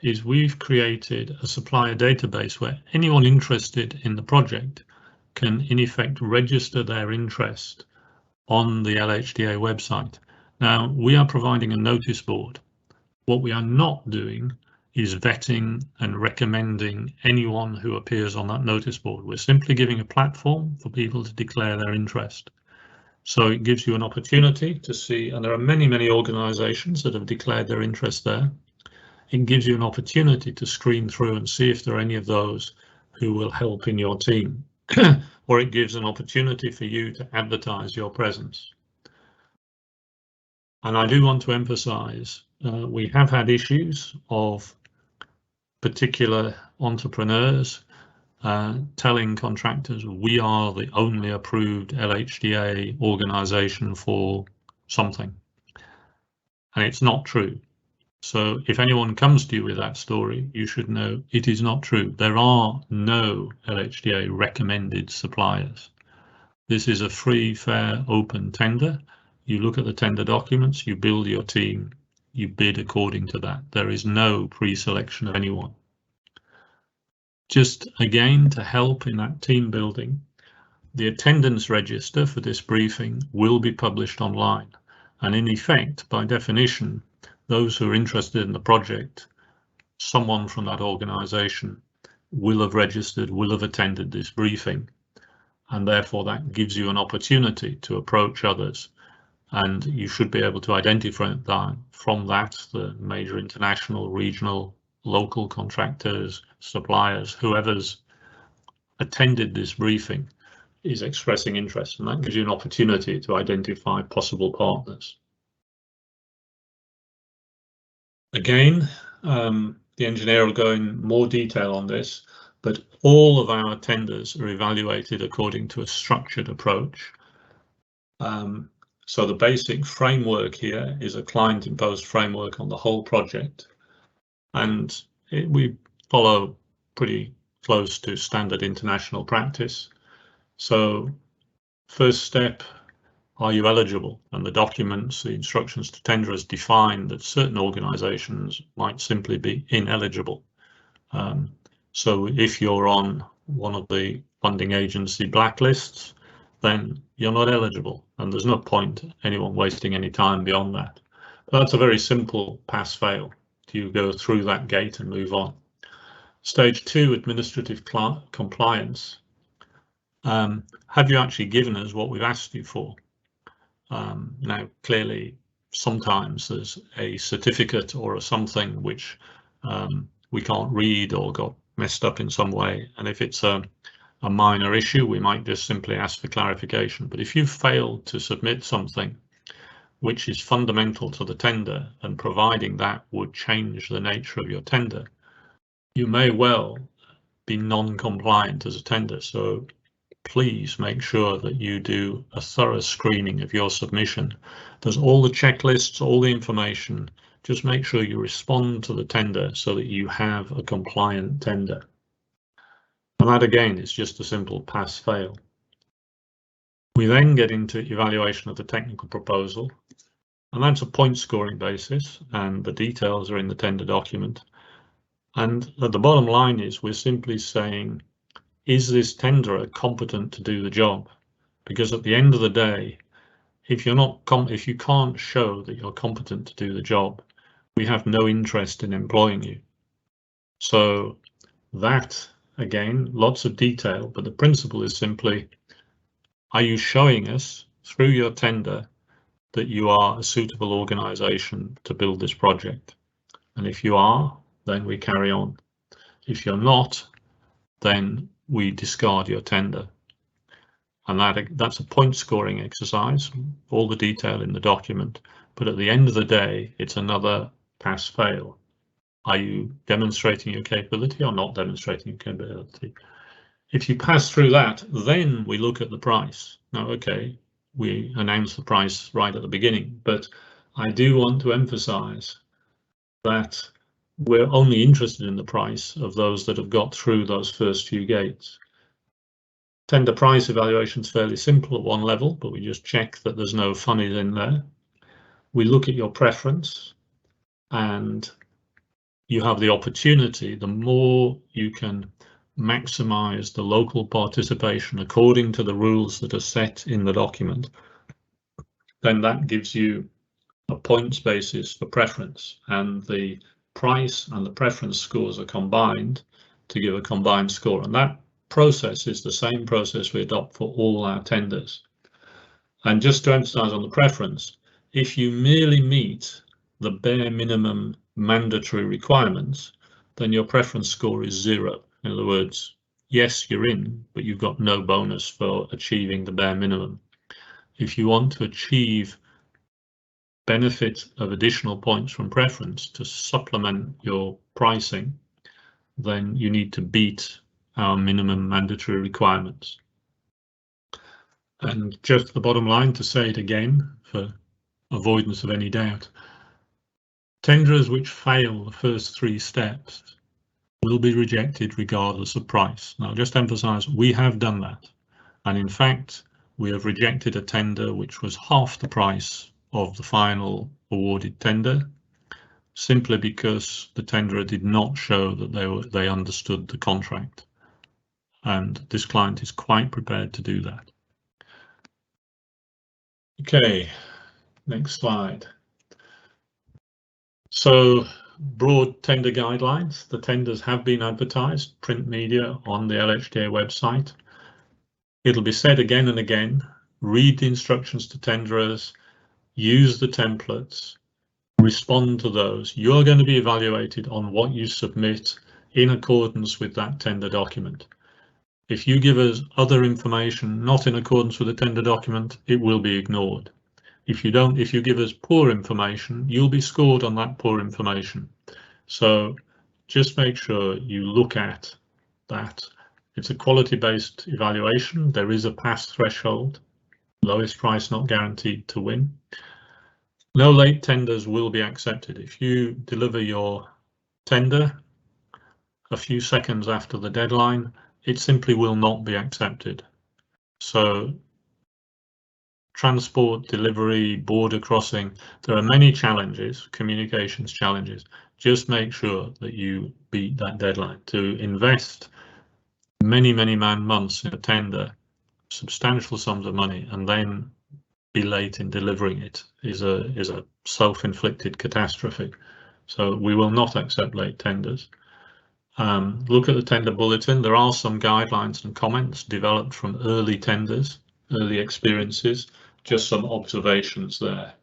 is we've created a supplier database where anyone interested in the project can in effect register their interest on the LHDA website. Now, we are providing a notice board. What we are not doing is vetting and recommending anyone who appears on that notice board. We're simply giving a platform for people to declare their interest. So it gives you an opportunity to see, and there are many, many organisations that have declared their interest there. It gives you an opportunity to screen through and see if there are any of those who will help in your team. Or it gives an opportunity for you to advertise your presence. And I do want to emphasise, we have had issues of particular entrepreneurs telling contractors we are the only approved LHDA organisation for something. and it's not true. So if anyone comes to you with that story, you should know it is not true. There are no LHDA recommended suppliers. This is a free, fair, open tender. You look at the tender documents, you build your team, you bid according to that. There is no pre-selection of anyone. Just again, to help in that team building, the attendance register for this briefing will be published online. And in effect, by definition, those who are interested in the project, someone from that organisation will have registered, will have attended this briefing. And therefore that gives you an opportunity to approach others. And you should be able to identify that from that, the major international, regional, local contractors, suppliers, whoever's attended this briefing is expressing interest, and that gives you an opportunity to identify possible partners. Again, the engineer will go in more detail on this, but all of our tenders are evaluated according to a structured approach. So the basic framework here is a client-imposed framework on the whole project, and we follow pretty close to standard international practice. So first step, are you eligible? And the documents, the instructions to tenderers define that certain organisations might simply be ineligible. So if you're on one of the funding agency blacklists, then you're not eligible, and there's no point anyone wasting any time beyond that. But that's a very simple pass-fail. You go through that gate and move on. Stage 2, administrative compliance. Have you actually given us what we've asked you for? Now, clearly, sometimes there's a certificate or something which we can't read or got messed up in some way. And if it's a minor issue, we might just simply ask for clarification. But if you fail to submit something which is fundamental to the tender, and providing that would change the nature of your tender, you may well be non-compliant as a tender. So please make sure that you do a thorough screening of your submission. There's all the checklists, all the information. Just make sure you respond to the tender so that you have a compliant tender. And that again is just a simple pass-fail. We then get into evaluation of the technical proposal, and that's a point scoring basis, and the details are in the tender document. And at the bottom line is we're simply saying, is this tenderer competent to do the job? Because at the end of the day, if you can't show that you're competent to do the job, we have no interest in employing you. So that, again, lots of detail, but the principle is simply, are you showing us through your tender that you are a suitable organisation to build this project? And if you are, then we carry on. If you're not, then we discard your tender. And that's a point scoring exercise, all the detail in the document. But at the end of the day, it's another pass-fail. Are you demonstrating your capability or not demonstrating your capability? If you pass through that, then we look at the price. Now, okay, we announce the price right at the beginning, but I do want to emphasize that we're only interested in the price of those that have got through those first few gates. Tender price evaluation is fairly simple at one level, but we just check that there's no funnies in there. We look at your preference, and you have the opportunity, the more you can maximize the local participation according to the rules that are set in the document, then that gives you a points basis for preference, and the price and the preference scores are combined to give a combined score. And that process is the same process we adopt for all our tenders. And just to emphasize on the preference, if you merely meet the bare minimum mandatory requirements, then your preference score is 0. In other words, yes, you're in, but you've got no bonus for achieving the bare minimum. If you want to achieve benefit of additional points from preference to supplement your pricing, then you need to beat our minimum mandatory requirements. And just the bottom line, to say it again for avoidance of any doubt, Tenderers which fail the first 3 steps will be rejected regardless of price. Now, just emphasize, we have done that. And in fact, we have rejected a tender which was half the price of the final awarded tender, simply because the tenderer did not show that they understood the contract. And this client is quite prepared to do that. Okay, next slide. So, broad tender guidelines. The tenders have been advertised, print media, on the LHDA website. It'll be said again and again, read the instructions to tenderers, use the templates, respond to those. You're going to be evaluated on what you submit in accordance with that tender document. If you give us other information not in accordance with the tender document, it will be ignored. If you give us poor information, you'll be scored on that poor information. So just make sure you look at that. It's a quality-based evaluation. There is a pass threshold. Lowest price not guaranteed to win. No late tenders will be accepted. If you deliver your tender a few seconds after the deadline, it simply will not be accepted. So transport, delivery, border crossing, there are many challenges, communications challenges. Just make sure that you beat that deadline. To invest many man-months in a tender, substantial sums of money, and then be late in delivering it is a self-inflicted catastrophe. So we will not accept late tenders. Look at the tender bulletin. There are some guidelines and comments developed from early tenders, early experiences, just some observations there.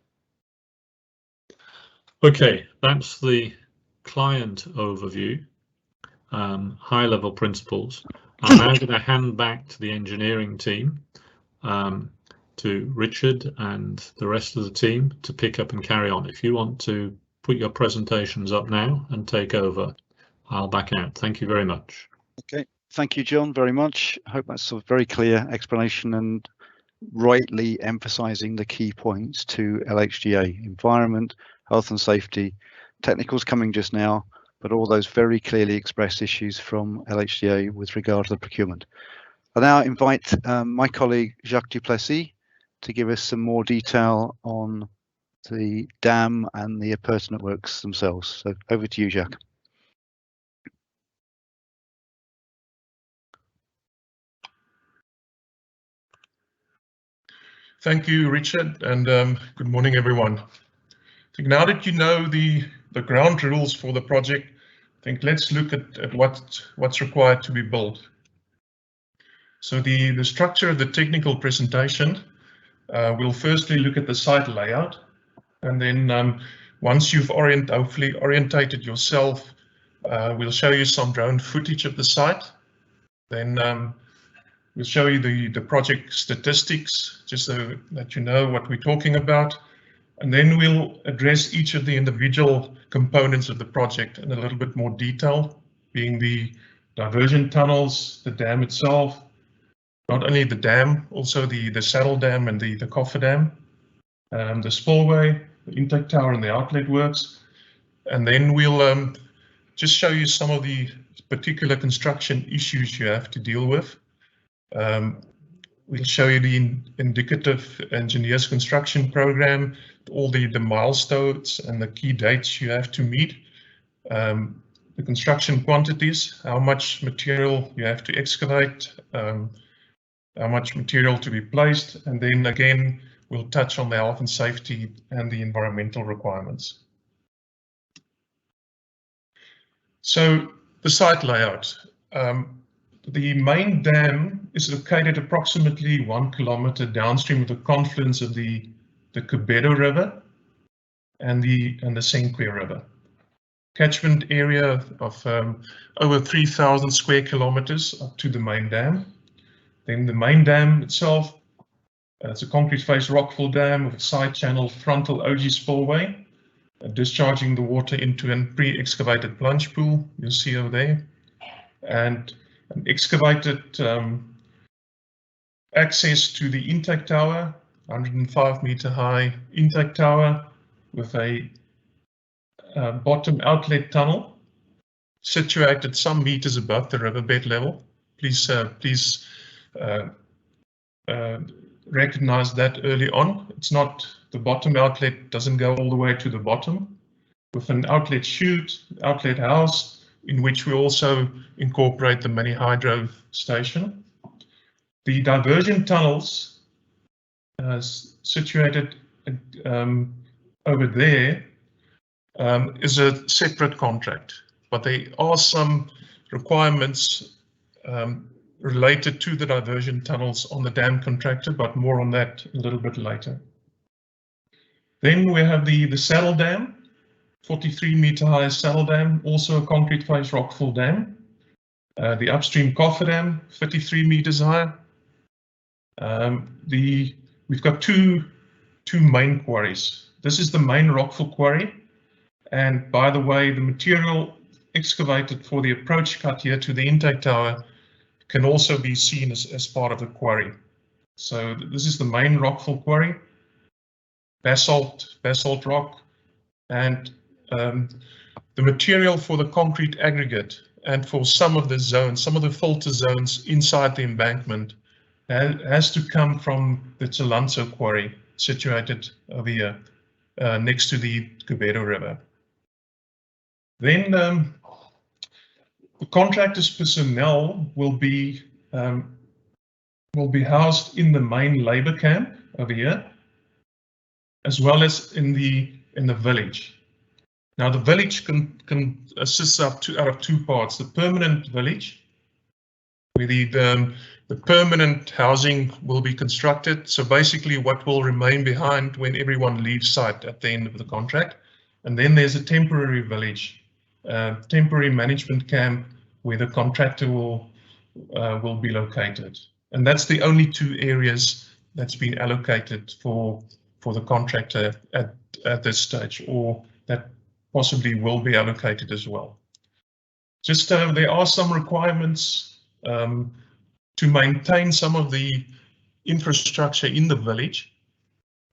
Okay, that's the client overview, high-level principles. I'm now going to hand back to the engineering team, to Richard and the rest of the team to pick up and carry on. If you want to put your presentations up now and take over, I'll back out. Thank you very much. Okay, thank you, John, very much. I hope that's a very clear explanation and rightly emphasising the key points to LHDA: environment, health and safety, technicals coming just now, but all those very clearly expressed issues from LHDA with regard to the procurement. I now invite my colleague Jacques Duplessis to give us some more detail on the dam and the appurtenant works themselves. So over to you, Jacques. Thank you, Richard, and good morning, everyone. I think now that you know the ground rules for the project, I think let's look at what's required to be built. So the structure of the technical presentation, we'll firstly look at the site layout, and then once you've hopefully orientated yourself, we'll show you some drone footage of the site. Then we'll show you the project statistics, just so that you know what we're talking about. And then we'll address each of the individual components of the project in a little bit more detail, being the diversion tunnels, the dam itself, not only the dam, also the saddle dam and the cofferdam, the spillway, the intake tower and the outlet works. And then we'll just show you some of the particular construction issues you have to deal with. We'll show you the indicative engineer's construction program, all the milestones and the key dates you have to meet, the construction quantities, how much material you have to excavate, how much material to be placed, and then again we'll touch on the health and safety and the environmental requirements. So the site layout. The main dam is located approximately 1 kilometer downstream of the confluence of the Kubedo River and the Senqu River. Catchment area of over 3,000 square kilometers up to the main dam. Then the main dam itself, it's a concrete face rockfall dam with a side channel frontal OG spillway, discharging the water into a pre-excavated plunge pool, you'll see over there, and an excavated access to the intake tower, 105 meter high intake tower with a bottom outlet tunnel situated some meters above the riverbed level. Please recognize that early on. It's not, the bottom outlet doesn't go all the way to the bottom, with an outlet chute, outlet house, in which we also incorporate the mini hydro station. The diversion tunnels situated over there is a separate contract, but there are some requirements related to the diversion tunnels on the dam contractor, but more on that a little bit later. Then we have the saddle dam, 43-meter high saddle dam, also a concrete face rockfall dam. The Upstream Cofferdam, 33 meters high. We've got two main quarries. This is the main rockfall quarry, and by the way, the material excavated for the approach cut here to the intake tower can also be seen as part of the quarry. So this is the main rockfall quarry, basalt rock, and the material for the concrete aggregate and for some of the zones, some of the filter zones inside the embankment has to come from the Tsalanso quarry situated over here next to the Kubedo River. Then the contractor's personnel will be housed in the main labour camp over here, as well as in the village. Now the village can assist out of two parts: the permanent village, where the permanent housing will be constructed. So basically, what will remain behind when everyone leaves site at the end of the contract, and then there's a temporary village, temporary management camp, where the contractor will be located, and that's the only two areas that's been allocated for the contractor at this stage, or that possibly will be allocated as well. Just there are some requirements to maintain some of the infrastructure in the village,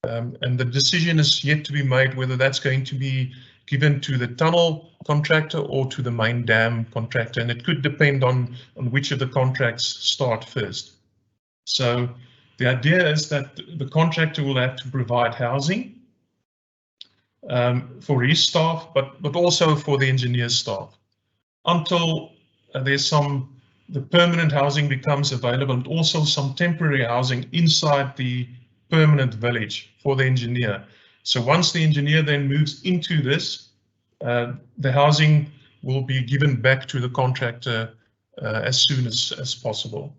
and the decision is yet to be made whether that's going to be given to the tunnel contractor or to the main dam contractor, and it could depend on which of the contracts start first. So the idea is that the contractor will have to provide housing for his staff, but also for the engineer's staff, until the permanent housing becomes available, and also some temporary housing inside the permanent village for the engineer. So once the engineer then moves into this, the housing will be given back to the contractor as soon as possible.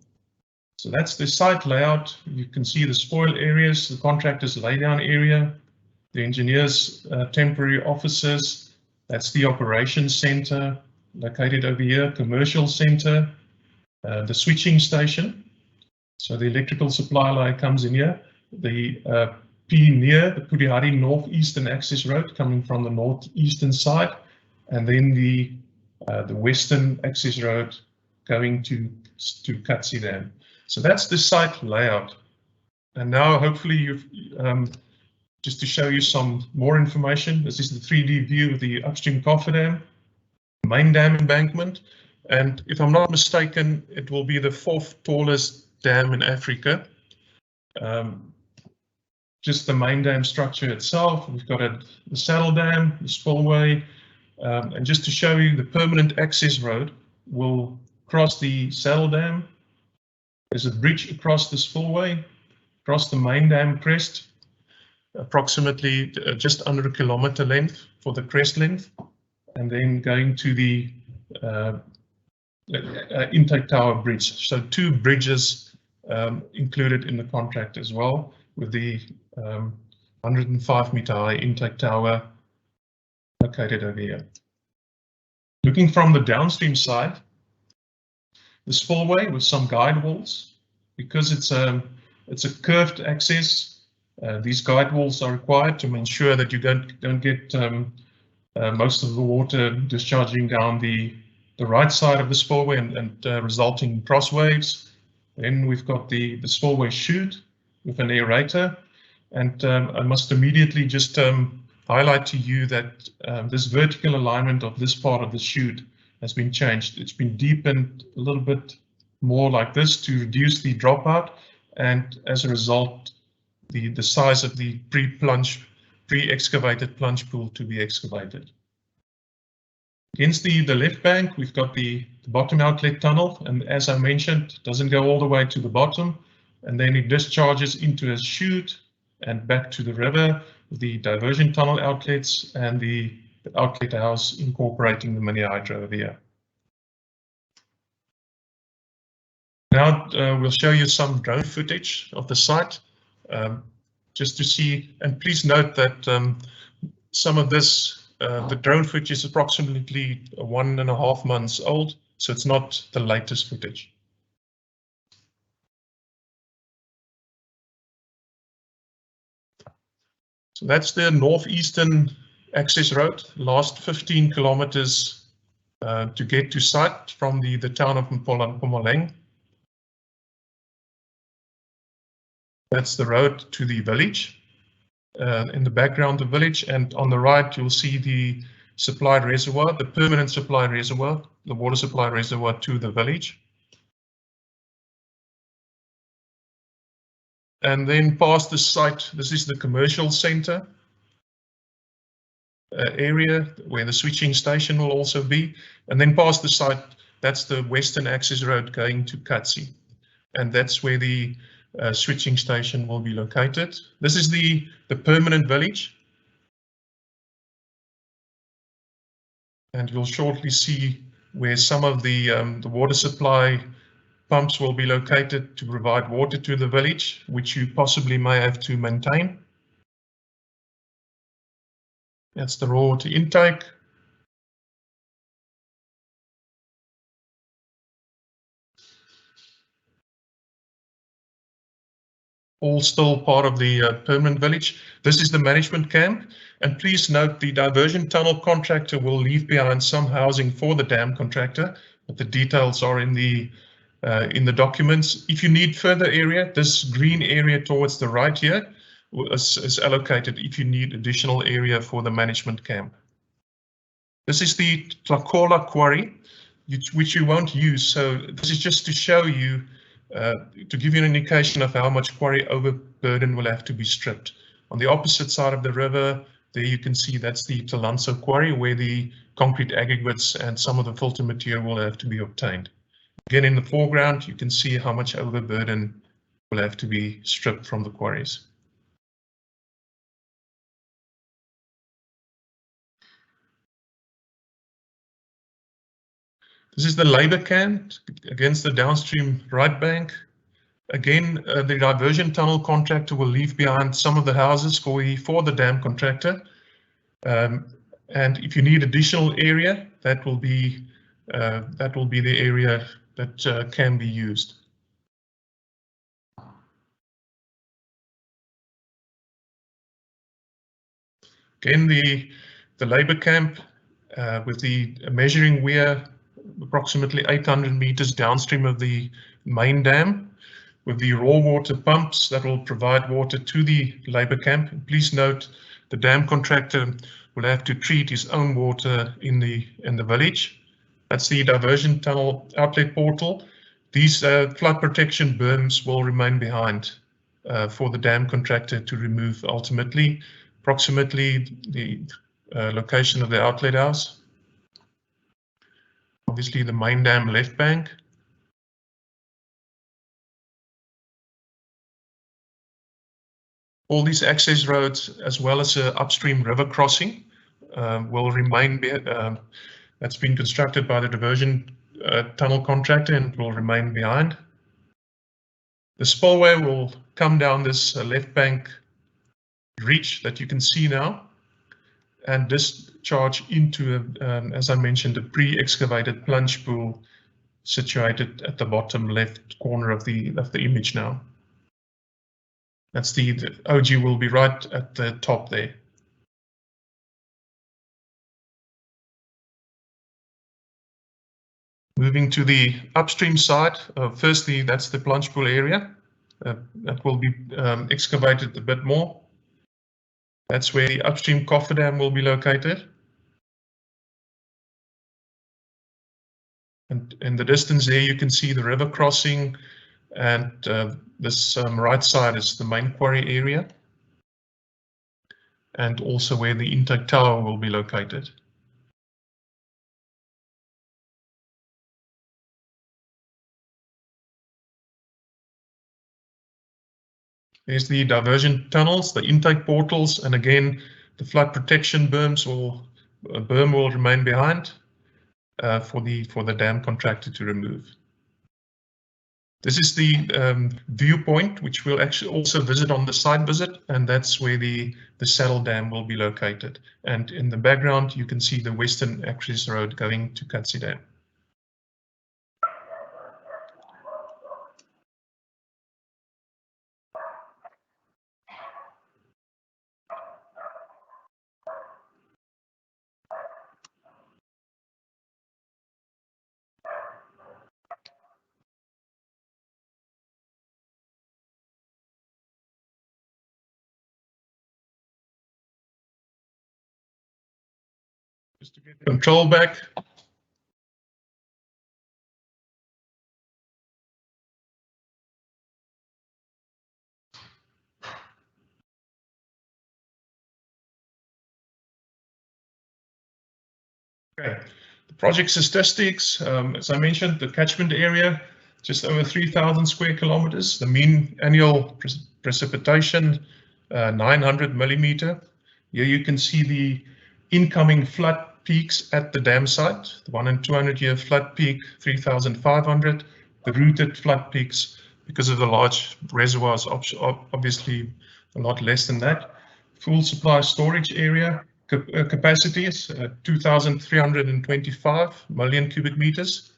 So that's the site layout. You can see the spoil areas, the contractor's laydown area, the engineer's temporary offices. That's the operations center located over here, commercial center, the switching station. So the electrical supply line comes in here. The P near the Polihali northeastern access road coming from the northeastern side, and then the western access road going to Katsi Dam. So that's the site layout. And now hopefully you've just to show you some more information. This is the 3D view of the Upstream Cofferdam, main dam embankment, and if I'm not mistaken, it will be the 4th tallest dam in Africa. Just the main dam structure itself, we've got the saddle dam, the spillway, and just to show you, the permanent access road will cross the saddle dam. There's a bridge across the spillway, across the main dam crest, approximately just under a kilometer length for the crest length, and then going to the intake tower bridge. So 2 bridges included in the contract as well, with the 105-meter high intake tower located over here. Looking from the downstream side, the spillway with some guide walls, because it's a curved access. These guide walls are required to ensure that you don't get most of the water discharging down the right side of the spillway and resulting cross waves. Then we've got the spillway chute with an aerator, and I must immediately just highlight to you that this vertical alignment of this part of the chute has been changed. It's been deepened a little bit more like this to reduce the dropout, and as a result, the size of the pre-excavated plunge pool to be excavated. Against the left bank, we've got the bottom outlet tunnel, and as I mentioned, it doesn't go all the way to the bottom, and then it discharges into a chute and back to the river, the diversion tunnel outlets and the outlet house incorporating the mini hydro over here. Now we'll show you some drone footage of the site, just to see, and please note that some of this, the drone footage is approximately 1.5 months old, so it's not the latest footage. So that's the northeastern access road, last 15 kilometers to get to site from the town of Mpumalanga. That's the road to the village. In the background, the village, and on the right, you'll see the supply reservoir, the permanent supply reservoir, the water supply reservoir to the village. And then past the site, this is the commercial center area where the switching station will also be. And then past the site, that's the western access road going to Katsi. And that's where the switching station will be located. This is the permanent village. And you'll shortly see where some of the water supply pumps will be located to provide water to the village, which you possibly may have to maintain. That's the raw water intake. All still part of the permanent village. This is the management camp. And please note the diversion tunnel contractor will leave behind some housing for the dam contractor, but the details are in the documents. If you need further area, this green area towards the right here is allocated if you need additional area for the management camp. This is the Tlakola quarry, which you won't use. So this is just to show you, to give you an indication of how much quarry overburden will have to be stripped. On the opposite side of the river, there you can see that's the Talanso quarry, where the concrete aggregates and some of the filter material will have to be obtained. Again, in the foreground, you can see how much overburden will have to be stripped from the quarries. This is the labour camp against the downstream right bank. Again, the diversion tunnel contractor will leave behind some of the houses for the dam contractor. And if you need additional area, that will be the area that can be used. Again, the labour camp with the measuring weir approximately 800 meters downstream of the main dam, with the raw water pumps that will provide water to the labour camp. Please note the dam contractor will have to treat his own water in the village. That's the diversion tunnel outlet portal. These flood protection berms will remain behind for the dam contractor to remove ultimately, approximately the location of the outlet house. Obviously the main dam left bank. All these access roads, as well as an upstream river crossing, will remain, that's been constructed by the diversion tunnel contractor and will remain behind. The spillway will come down this left bank reach that you can see now and discharge into, as I mentioned, a pre-excavated plunge pool situated at the bottom left corner of the image now. That's the OG will be right at the top there. Moving to the upstream side, firstly, that's the plunge pool area that will be excavated a bit more. That's where the Upstream Cofferdam will be located. And in the distance there, you can see the river crossing, and this right side is the main quarry area, and also where the intake tower will be located. There's the diversion tunnels, the intake portals, and again, the flood protection berm will remain behind for the dam contractor to remove. This is the viewpoint, which we'll actually also visit on the site visit, and that's where the saddle dam will be located. And in the background, you can see the western access road going to Katsi Dam. Just to get control back. Okay, the project statistics, as I mentioned, the catchment area, just over 3,000 square kilometers, the mean annual precipitation, 900 millimeter. Here you can see the incoming flood peaks at the dam site, the 1 in 200-year flood peak, 3,500. The routed flood peaks, because of the large reservoirs, obviously a lot less than that. Full supply storage area capacity is 2,325 million cubic meters.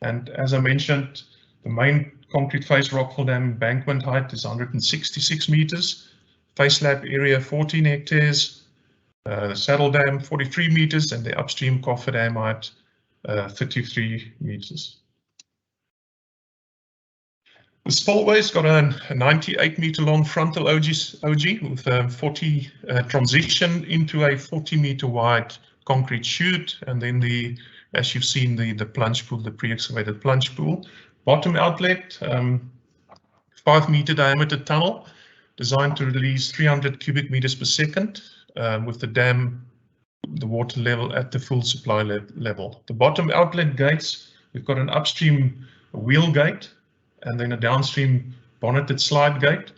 And as I mentioned, the main concrete face Rockford Dam embankment height is 166 meters. Face slab area 14 hectares. The saddle dam 43 meters, and the upstream cofferdam height 33 meters. The spillway's got a 98 meter long frontal OG with a 40 transition into a 40 meter wide concrete chute, and then as you've seen, the plunge pool, the pre-excavated plunge pool. Bottom outlet, 5 meter diameter tunnel designed to release 300 cubic meters per second. With the dam, the water level at the full supply level. The bottom outlet gates, we've got an upstream wheel gate, and then a downstream bonneted slide gate,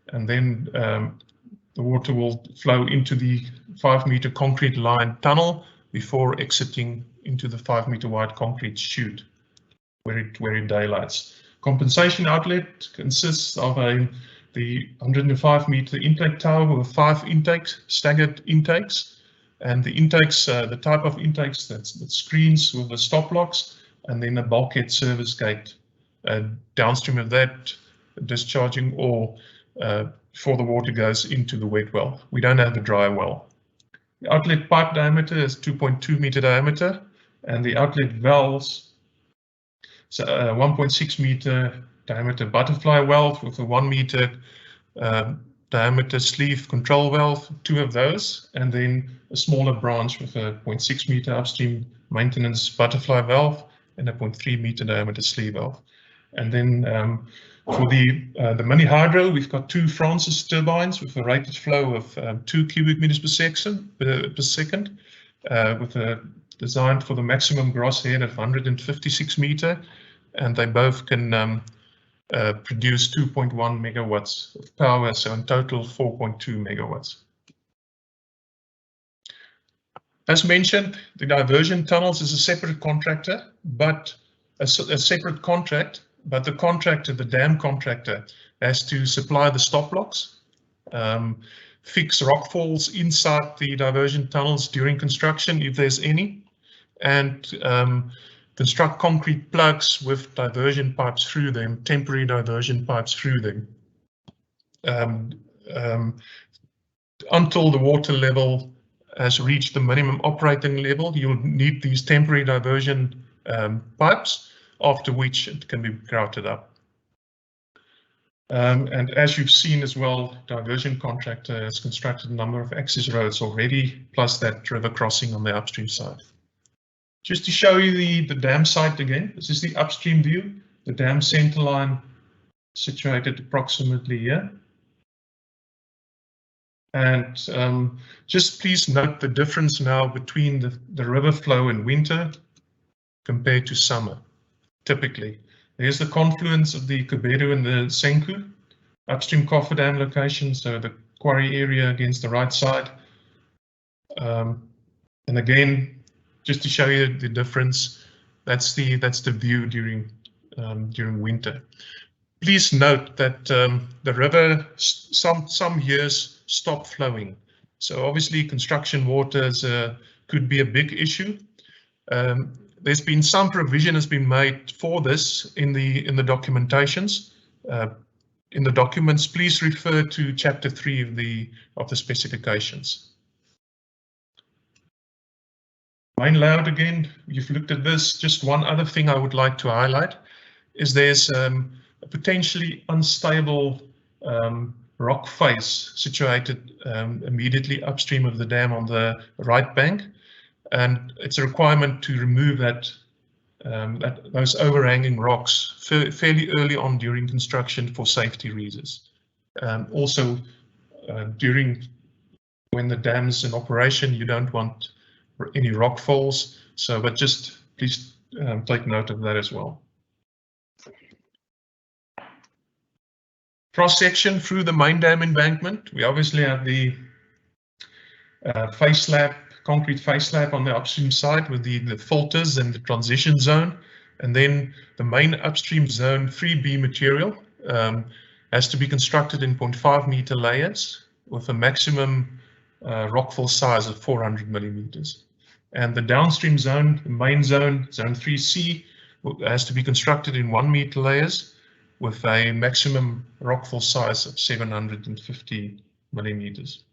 and then the water will flow into the 5 meter concrete lined tunnel before exiting into the 5 meter wide concrete chute where it daylights. Compensation outlet consists of the 105 meter intake tower with 5 intakes, staggered intakes, and the intakes, the type of intakes that screens with the stop locks, and then a bulkhead service gate downstream of that, discharging ore before the water goes into the wet well. We don't have a dry well. The outlet pipe diameter is 2.2 meter diameter, and the outlet valves, so 1.6 meter diameter butterfly valve with a 1 meter diameter sleeve control valve, 2 of those, and then a smaller branch with a 0.6 meter upstream maintenance butterfly valve and a 0.3 meter diameter sleeve valve. And then for the mini hydro, we've got 2 Francis turbines with a rated flow of 2 cubic meters per second, with a designed for the maximum gross head of 156 meter, and they both can produce 2.1 megawatts of power, so in total 4.2 megawatts. As mentioned, the diversion tunnels is a separate contractor, but a separate contract, but the contractor, the dam contractor, has to supply the stop blocks, fix rock falls inside the diversion tunnels during construction, if there's any, and construct concrete plugs with diversion pipes through them, temporary diversion pipes through them. Until the water level has reached the minimum operating level, you'll need these temporary diversion pipes, after which it can be grouted up. And as you've seen as well, Diversion Contractor has constructed a number of access roads already, plus that river crossing on the upstream side. Just to show you the dam site again, this is the upstream view, the dam center line situated approximately here. And just please note the difference now between the river flow in winter compared to summer, typically. There's the confluence of the Kubedu and the Senku, Upstream Cofferdam location, so the Quarry area against the right side. And again, just to show you the difference, that's the view during winter. Please note that the river some years stop flowing, so obviously construction waters could be a big issue. There's been some provision has been made for this in the documentations. In the documents, please refer to Chapter 3 of the specifications. Main layout again, you've looked at this. Just one other thing I would like to highlight is there's a potentially unstable rock face situated immediately upstream of the dam on the right bank, and it's a requirement to remove those overhanging rocks fairly early on during construction for safety reasons. Also, when the dam's in operation, you don't want any rock falls. So, but just please take note of that as well. Cross section through the main dam embankment. We obviously have the face slab, concrete face slab on the upstream side with the filters and the transition zone, and then the main upstream zone 3B material has to be constructed in 0.5 meter layers with a maximum rockfill size of 400 millimeters. And the downstream zone, the main zone, zone 3C, has to be constructed in 1 meter layers with a maximum rockfill size of 750 millimeters.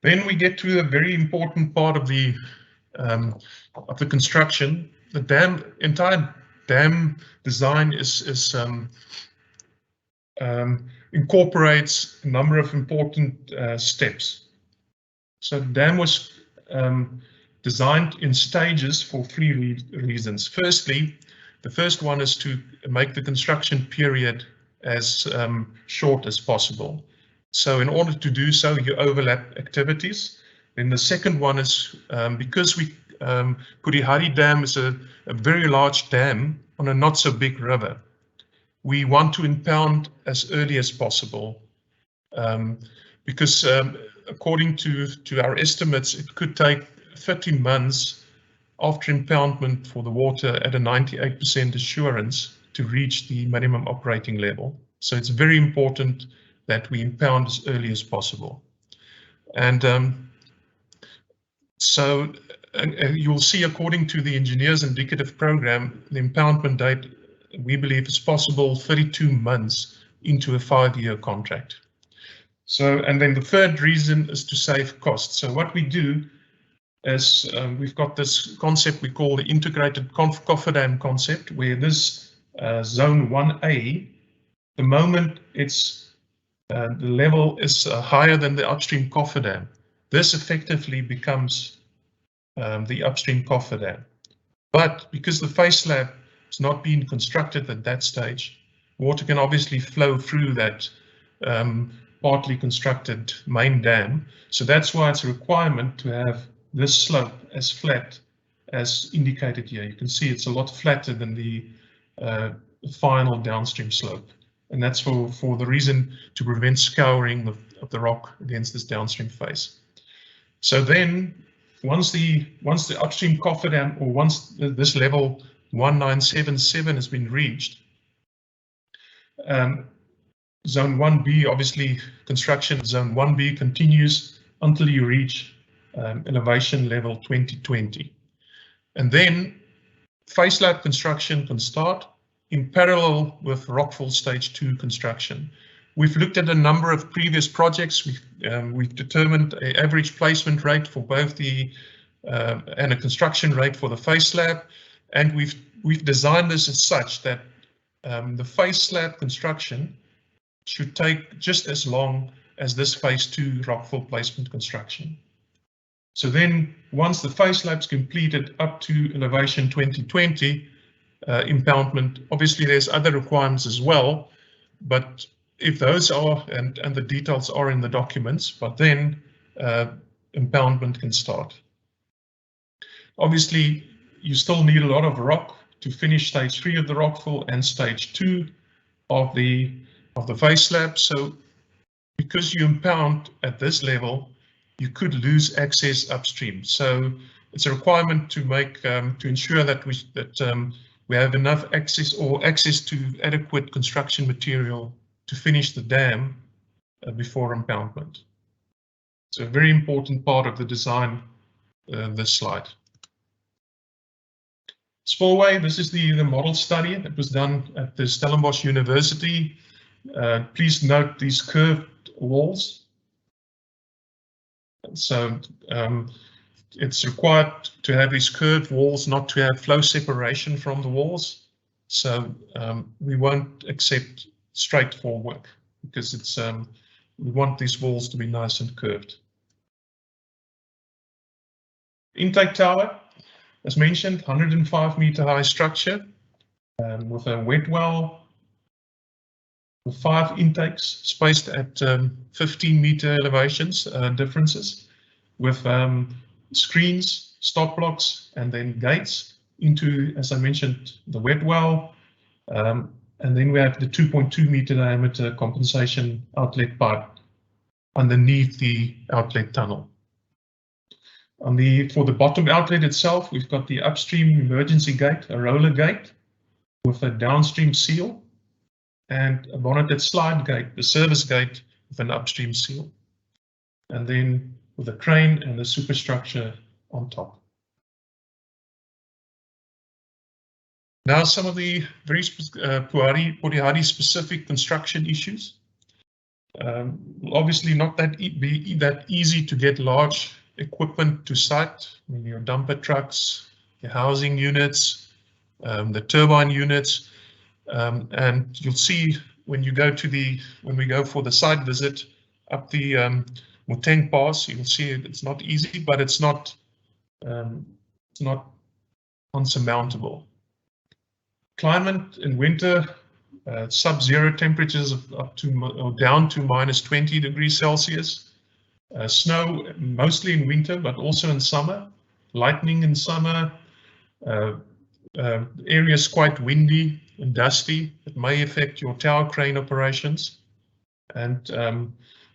Then we get to a very important part of the construction. The entire dam design incorporates a number of important steps. So the dam was designed in stages for 3 reasons. Firstly, the first one is to make the construction period as short as possible. So in order to do so, you overlap activities. Then the second one is because Polihali Dam is a very large dam on a not so big river. We want to impound as early as possible because according to our estimates, it could take 30 months after impoundment for the water at a 98% assurance to reach the minimum operating level. So it's very important that we impound as early as possible. And so you'll see, according to the engineer's indicative program, the impoundment date, we believe, is possible 32 months into a 5-year contract. So, and then the third reason is to save costs. So what we do is we've got this concept we call the integrated cofferdam concept, where this zone 1A, the moment it's the level is higher than the upstream cofferdam, this effectively becomes the upstream cofferdam. But because the face slab is not being constructed at that stage, water can obviously flow through that partly constructed main dam. So that's why it's a requirement to have this slope as flat as indicated here. You can see it's a lot flatter than the final downstream slope. And that's for the reason to prevent scouring of the rock against this downstream face. So then once the upstream cofferdam, or once this level 1977 has been reached, zone 1B, obviously construction of zone 1B continues until you reach elevation level 2020. And then face slab construction can start in parallel with rockfill stage 2 construction. We've looked at a number of previous projects. We've determined an average placement rate for both the and a construction rate for the face slab, and we've designed this as such that the face slab construction should take just as long as this phase 2 rockfill placement construction. So then once the face slab's completed up to elevation 2020 impoundment, obviously there's other requirements as well, but if those are, and the details are in the documents, but then impoundment can start. Obviously, you still need a lot of rock to finish stage 3 of the rockfill and stage 2 of the face slab. So because you impound at this level, you could lose access upstream. So it's a requirement to make to ensure that we have enough access or access to adequate construction material to finish the dam before impoundment. So a very important part of the design, this slide. Spillway, this is the model study that was done at the Stellenbosch University. Please note these curved walls. So it's required to have these curved walls, not to have flow separation from the walls. So we won't accept straight for work because it's we want these walls to be nice and curved. Intake tower, as mentioned, 105-meter high structure with a wet well, with 5 intakes spaced at 15-meter elevations differences, with screens, stop blocks, and then gates into, as I mentioned, the wet well. And then we have the 2.2-meter diameter compensation outlet pipe underneath the outlet tunnel. For the bottom outlet itself, we've got the upstream emergency gate, a roller gate with a downstream seal, and a bonneted slide gate, the service gate with an upstream seal, and then with a crane and the superstructure on top. Now some of the very Polihali specific construction issues. Obviously not be that easy to get large equipment to site. I mean, your dumper trucks, your housing units, the turbine units, and you'll see when you go when we go for the site visit up the Muteng Pass, you'll see it's not easy, but it's not unsurmountable. Climate in winter, sub-zero temperatures up to or down to -20 degrees Celsius. Snow mostly in winter, but also in summer. Lightning in summer. Areas quite windy and dusty. It may affect your tower crane operations. And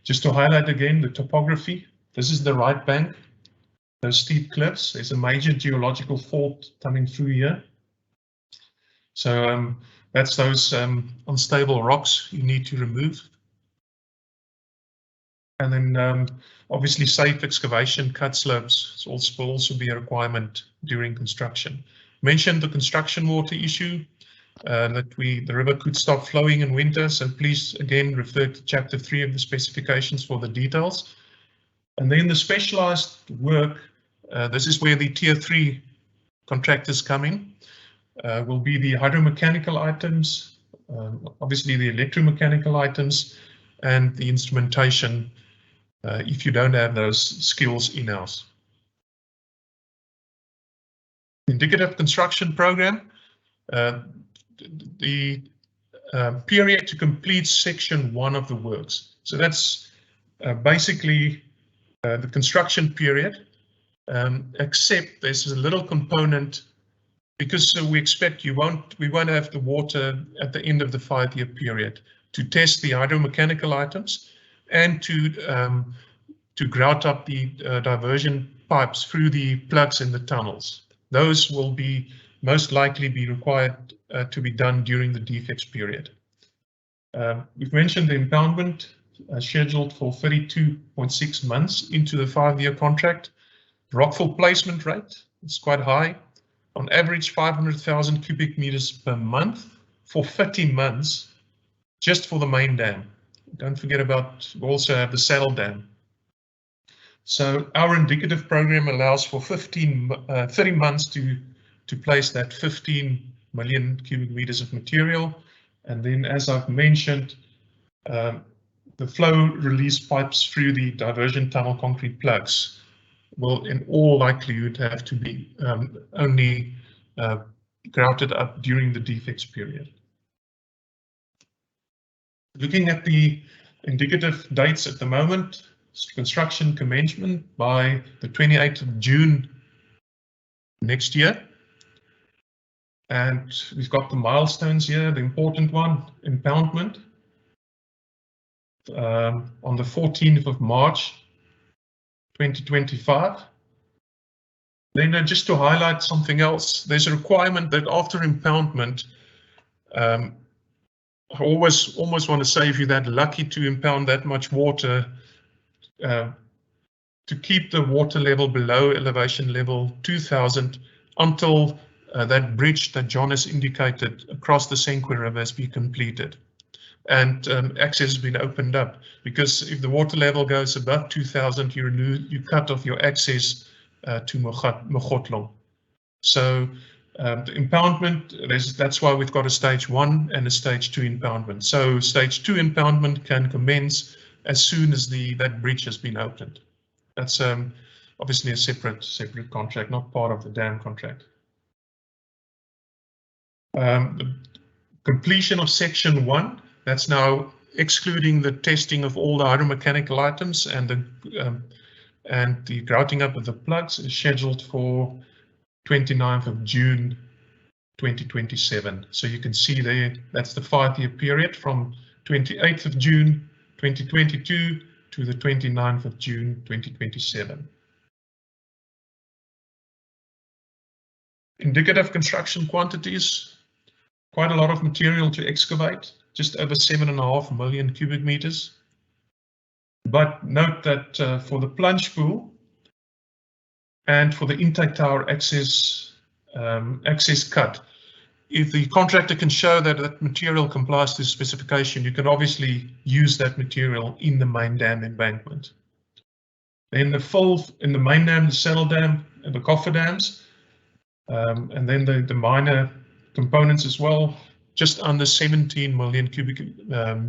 just to highlight again the topography, this is the right bank. Those steep cliffs. There's a major geological fault coming through here. So that's those unstable rocks you need to remove. And then obviously safe excavation, cut slopes will also be a requirement during construction. Mentioned the construction water issue, that the river could stop flowing in winter, so please again refer to chapter 3 of the specifications for the details. And then the specialized work, this is where the tier 3 contractors come in, will be the hydromechanical items, obviously the electromechanical items, and the instrumentation if you don't have those skills in-house. Indicative construction program, the period to complete section 1 of the works. So that's basically the construction period, except there's a little component because we expect we won't have the water at the end of the 5-year period to test the hydromechanical items and to grout up the diversion pipes through the plugs in the tunnels. Those will most likely be required to be done during the defects period. We've mentioned the impoundment scheduled for 32.6 months into the 5-year contract. Rockfill placement rate is quite high. On average, 500,000 cubic meters per month for 30 months, just for the main dam. Don't forget we also have the saddle dam. So our indicative program allows for 30 months to place that 15 million cubic meters of material. And then, as I've mentioned, the flow release pipes through the diversion tunnel concrete plugs will in all likelihood have to be only grouted up during the defects period. Looking at the indicative dates at the moment, construction commencement by the 28th of June next year. And we've got the milestones here, the important one, impoundment. On the 14th of March 2025. Then just to highlight something else, there's a requirement that after impoundment, I almost want to say if you're that lucky to impound that much water, to keep the water level below elevation level 2000 until that bridge that John has indicated across the Senqu River has been completed. And access has been opened up, because if the water level goes above 2000, you cut off your access to Mogotlong. So the impoundment, that's why we've got a stage 1 and a stage 2 impoundment. So stage 2 impoundment can commence as soon as that bridge has been opened. That's obviously a separate contract, not part of the dam contract. The completion of section 1. That's now excluding the testing of all the hydromechanical items and the grouting up of the plugs, is scheduled for 29th of June 2027. So you can see there, that's the 5-year period from 28th of June 2022 to the 29th of June 2027. Indicative construction quantities, quite a lot of material to excavate. Just over 7.5 million cubic meters. But note that for the plunge pool and for the intake tower access cut, if the contractor can show that that material complies to specification, you can obviously use that material in the main dam embankment. Then the fill in the main dam, the saddle dam, and the cofferdams, and then the minor components as well. Just under 17 million cubic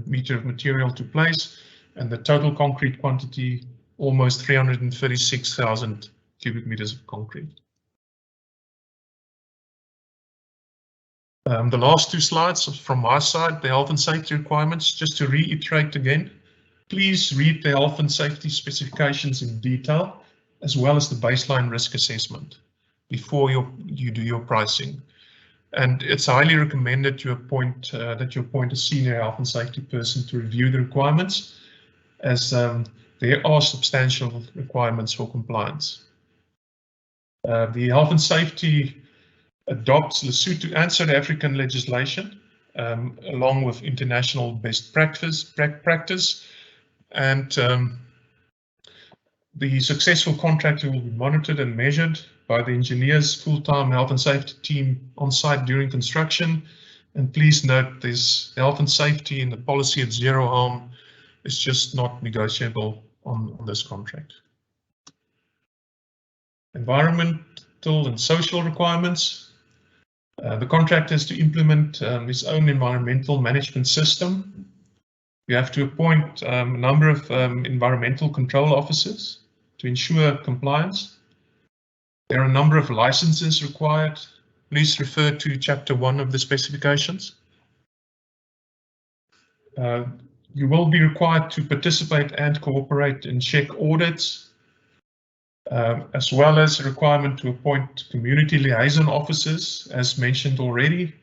meter of material to place, and the total concrete quantity almost 336,000 cubic meters of concrete. The last 2 slides from my side, the health and safety requirements. Just to reiterate again, please read the health and safety specifications in detail, as well as the baseline risk assessment before you do your pricing. And it's highly recommended you appoint a senior health and safety person to review the requirements, as there are substantial requirements for compliance. The health and safety adopts Lesotho and South African legislation, along with international best practice, and the successful contractor will be monitored and measured by the engineers' full-time health and safety team on site during construction. And please note, there's health and safety and the policy of zero harm is just not negotiable on this contract. Environmental and social requirements. The contractor has to implement his own environmental management system. You have to appoint a number of environmental control officers to ensure compliance. There are a number of licenses required. Please refer to Chapter 1 of the specifications. You will be required to participate and cooperate in check audits, as well as a requirement to appoint community liaison officers, as mentioned already,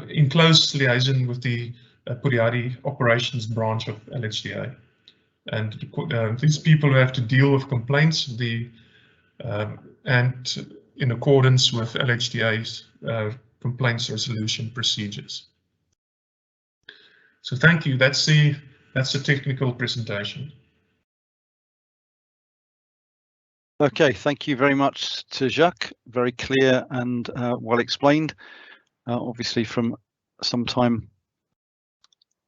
in close liaison with the Polihali operations branch of LHDA. And these people who have to deal with complaints, and in accordance with LHDA's complaints resolution procedures. So thank you. That's the technical presentation. Okay, thank you very much to Jacques. Very clear and well explained. Obviously, from some time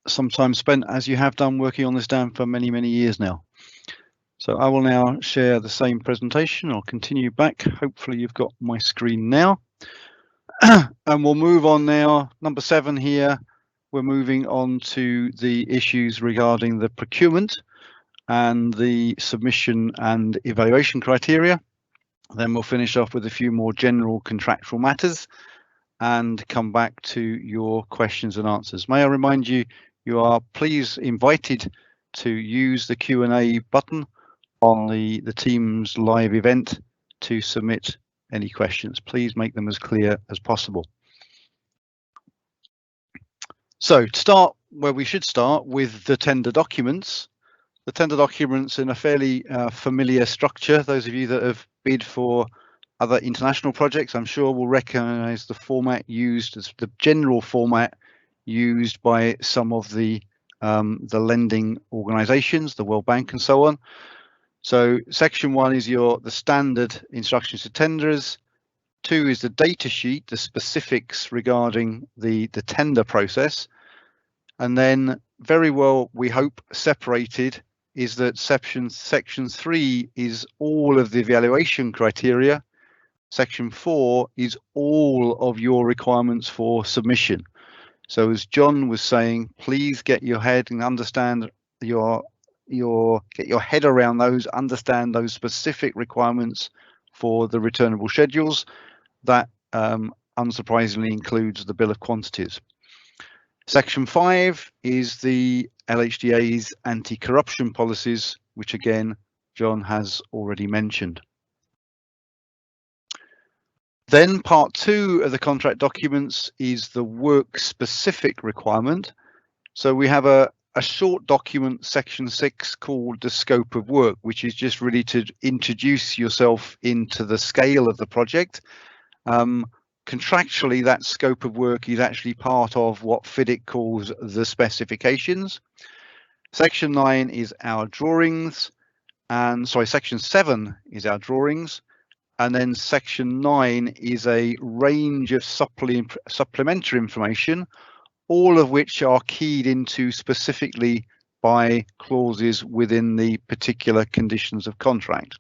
spent, as you have done, working on this dam for many, many years now. So I will now share the same presentation. I'll continue back. Hopefully you've got my screen now. And we'll move on now. Number 7 here, we're moving on to the issues regarding the procurement and the submission and evaluation criteria. Then we'll finish off with a few more general contractual matters and come back to your questions and answers. May I remind you, you are please invited to use the Q&A button on the Teams live event to submit any questions. Please make them as clear as possible. So to start where we should start, with the tender documents. The tender documents in a fairly familiar structure. Those of you that have bid for other international projects, I'm sure will recognize the format used as the general format used by some of the lending organizations, the World Bank and so on. So section 1 is the standard instructions to tenderers. 2 is the data sheet, the specifics regarding the tender process. And then very well, we hope, separated is that section 3 is all of the evaluation criteria. Section 4 is all of your requirements for submission. So as John was saying, please get your head and understand get your head around those, understand those specific requirements for the returnable schedules. That unsurprisingly includes the bill of quantities. Section 5 is the LHDA's anti-corruption policies, which again, John has already mentioned. Then part 2 of the contract documents is the work specific requirement. So we have a short document, section 6, called the scope of work, which is just really to introduce yourself into the scale of the project. Contractually, that scope of work is actually part of what FIDIC calls the specifications. Section 9 is our drawings, and section 7 is our drawings. And then section 9 is a range of supplementary information, all of which are keyed into specifically by clauses within the particular conditions of contract.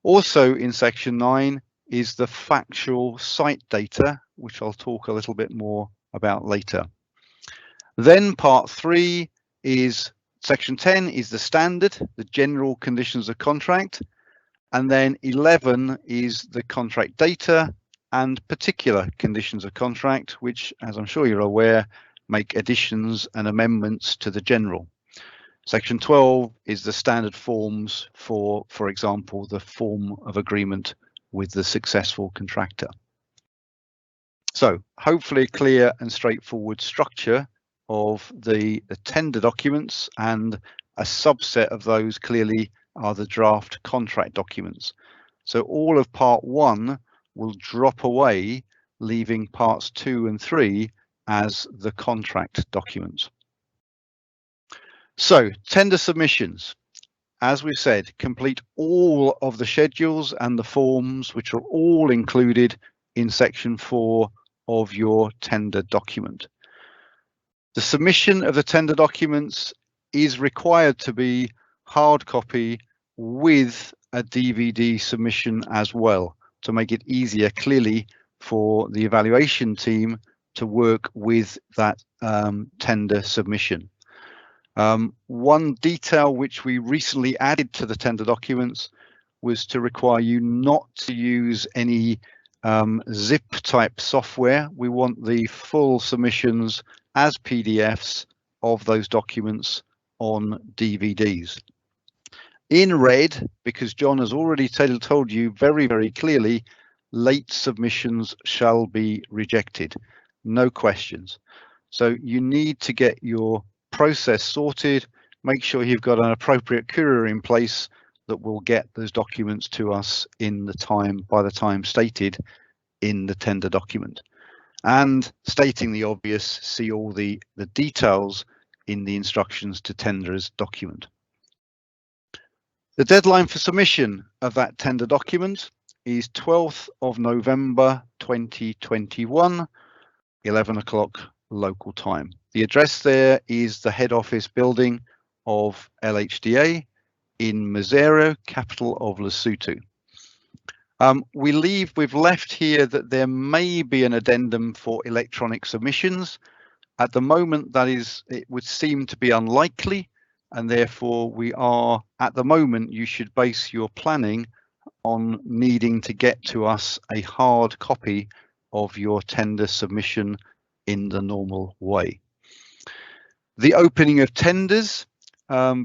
Also in section 9 is the factual site data, which I'll talk a little bit more about later. Then part 3 is section 10 is the standard, the general conditions of contract. And then 11 is the contract data and particular conditions of contract, which, as I'm sure you're aware, make additions and amendments to the general. Section 12 is the standard forms for example, the form of agreement with the successful contractor. So hopefully a clear and straightforward structure of the tender documents, and a subset of those clearly are the draft contract documents. So all of part 1 will drop away, leaving parts 2 and 3 as the contract documents. So tender submissions, as we've said, complete all of the schedules and the forms, which are all included in section 4 of your tender document. The submission of the tender documents is required to be hard copy with a DVD submission as well, to make it easier clearly for the evaluation team to work with that tender submission. One detail which we recently added to the tender documents was to require you not to use any zip type software. We want the full submissions as PDFs of those documents on DVDs. In red, because John has already told you very, very clearly, late submissions shall be rejected. No questions. So you need to get your process sorted, make sure you've got an appropriate courier in place that will get those documents to us in the time, by the time stated in the tender document. And stating the obvious, see all the details in the instructions to tenderers document. The deadline for submission of that tender document is 12th of November 2021, 11 o'clock local time. The address there is the head office building of LHDA in Maseru, capital of Lesotho. We've left here that there may be an addendum for electronic submissions. At the moment, it would seem to be unlikely, and therefore we are, at the moment, you should base your planning on needing to get to us a hard copy of your tender submission in the normal way. The opening of tenders,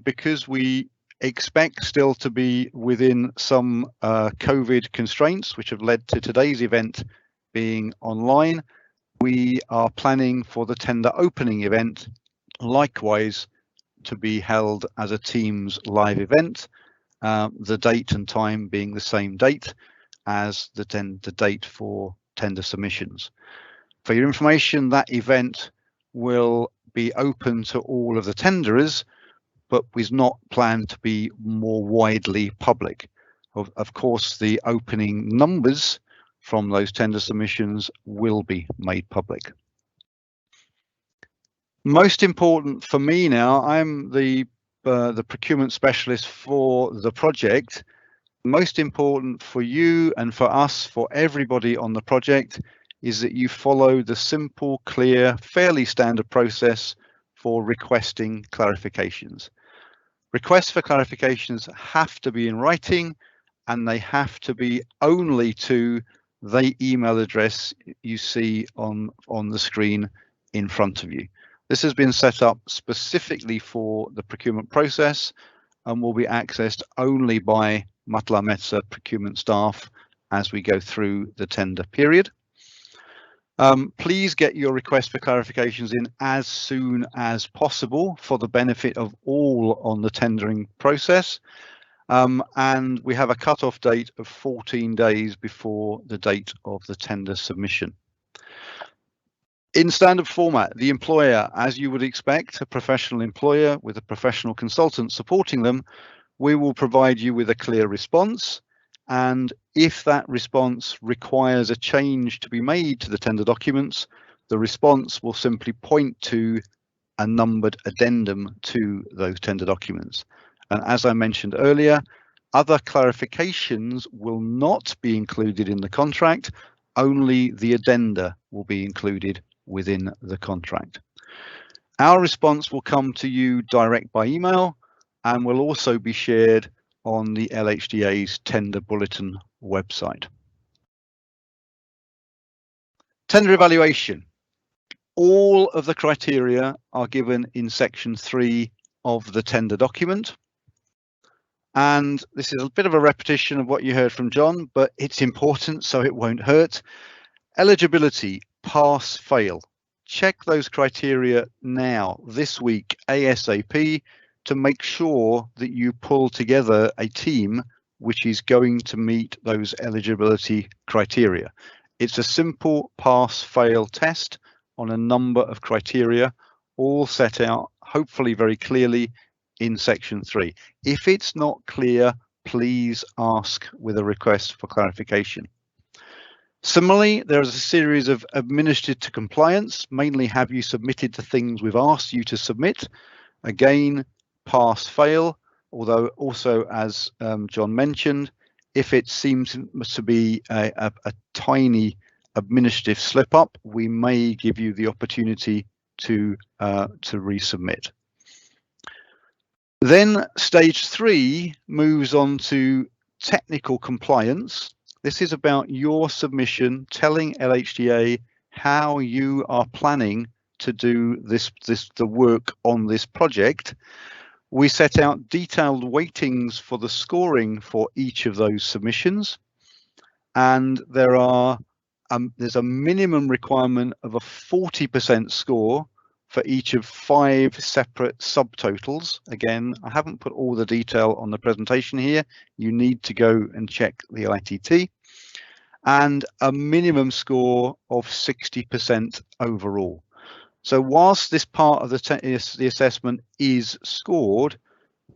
because we expect still to be within some COVID constraints, which have led to today's event being online, we are planning for the tender opening event likewise to be held as a Teams live event, the date and time being the same date as the date for tender submissions. For your information, that event will be open to all of the tenderers, but is not planned to be more widely public. Of course, the opening numbers from those tender submissions will be made public. Most important for me now, I'm the procurement specialist for the project. Most important for you and for us, for everybody on the project, is that you follow the simple, clear, fairly standard process for requesting clarifications. Requests for clarifications have to be in writing, and they have to be only to the email address you see on the screen in front of you. This has been set up specifically for the procurement process and will be accessed only by Matla Metsa procurement staff as we go through the tender period. Please get your request for clarifications in as soon as possible for the benefit of all on the tendering process. And we have a cut-off date of 14 days before the date of the tender submission. In standard format, the employer, as you would expect, a professional employer with a professional consultant supporting them, we will provide you with a clear response. And if that response requires a change to be made to the tender documents, the response will simply point to a numbered addendum to those tender documents. And as I mentioned earlier, other clarifications will not be included in the contract, only the addenda will be included within the contract. Our response will come to you direct by email and will also be shared on the LHDA's tender bulletin website. Tender evaluation. All of the criteria are given in section 3 of the tender document. And this is a bit of a repetition of what you heard from John, but it's important so it won't hurt. Eligibility, pass, fail. Check those criteria now, this week, ASAP, to make sure that you pull together a team which is going to meet those eligibility criteria. It's a simple pass-fail test on a number of criteria, all set out, hopefully very clearly, in section 3. If it's not clear, please ask with a request for clarification. Similarly, there is a series of administered to compliance, mainly have you submitted the things we've asked you to submit. Again, pass, fail, although also, as John mentioned, if it seems to be a tiny administrative slip up, we may give you the opportunity to resubmit. Then stage 3 moves on to technical compliance. This is about your submission telling LHDA how you are planning to do the work on this project. We set out detailed weightings for the scoring for each of those submissions, and there's a minimum requirement of a 40% score for each of 5 separate subtotals. Again, I haven't put all the detail on the presentation here. You need to go and check the ITT. And a minimum score of 60% overall. So whilst this part of the assessment is scored,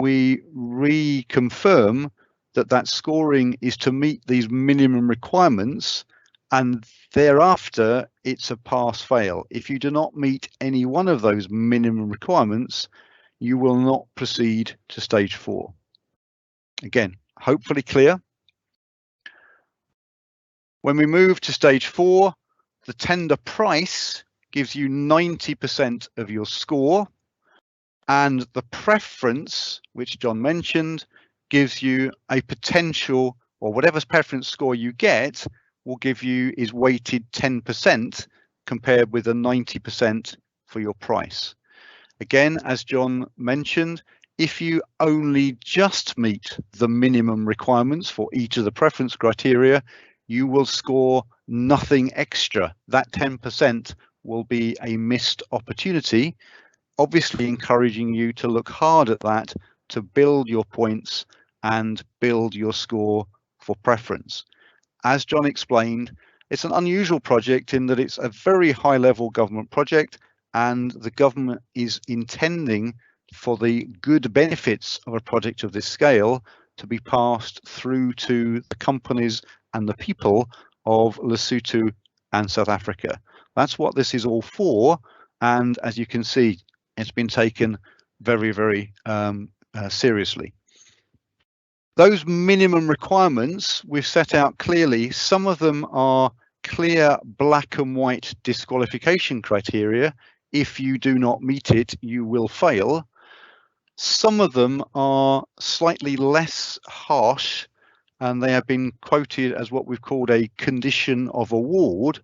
we reconfirm that scoring is to meet these minimum requirements, and thereafter it's a pass-fail. If you do not meet any one of those minimum requirements, you will not proceed to stage 4. Again, hopefully clear. When we move to stage 4, the tender price gives you 90% of your score, and the preference, which John mentioned, gives you a potential, or whatever preference score you get will give you is weighted 10% compared with a 90% for your price. Again, as John mentioned, if you only just meet the minimum requirements for each of the preference criteria, you will score nothing extra. That 10% will be a missed opportunity, obviously encouraging you to look hard at that to build your points and build your score for preference. As John explained, it's an unusual project in that it's a very high level government project, and the government is intending for the good benefits of a project of this scale to be passed through to the companies and the people of Lesotho and South Africa. That's what this is all for, and as you can see, it's been taken very, very seriously. Those minimum requirements we've set out clearly. Some of them are clear black and white disqualification criteria. If you do not meet it, you will fail. Some of them are slightly less harsh, and they have been quoted as what we've called a condition of award,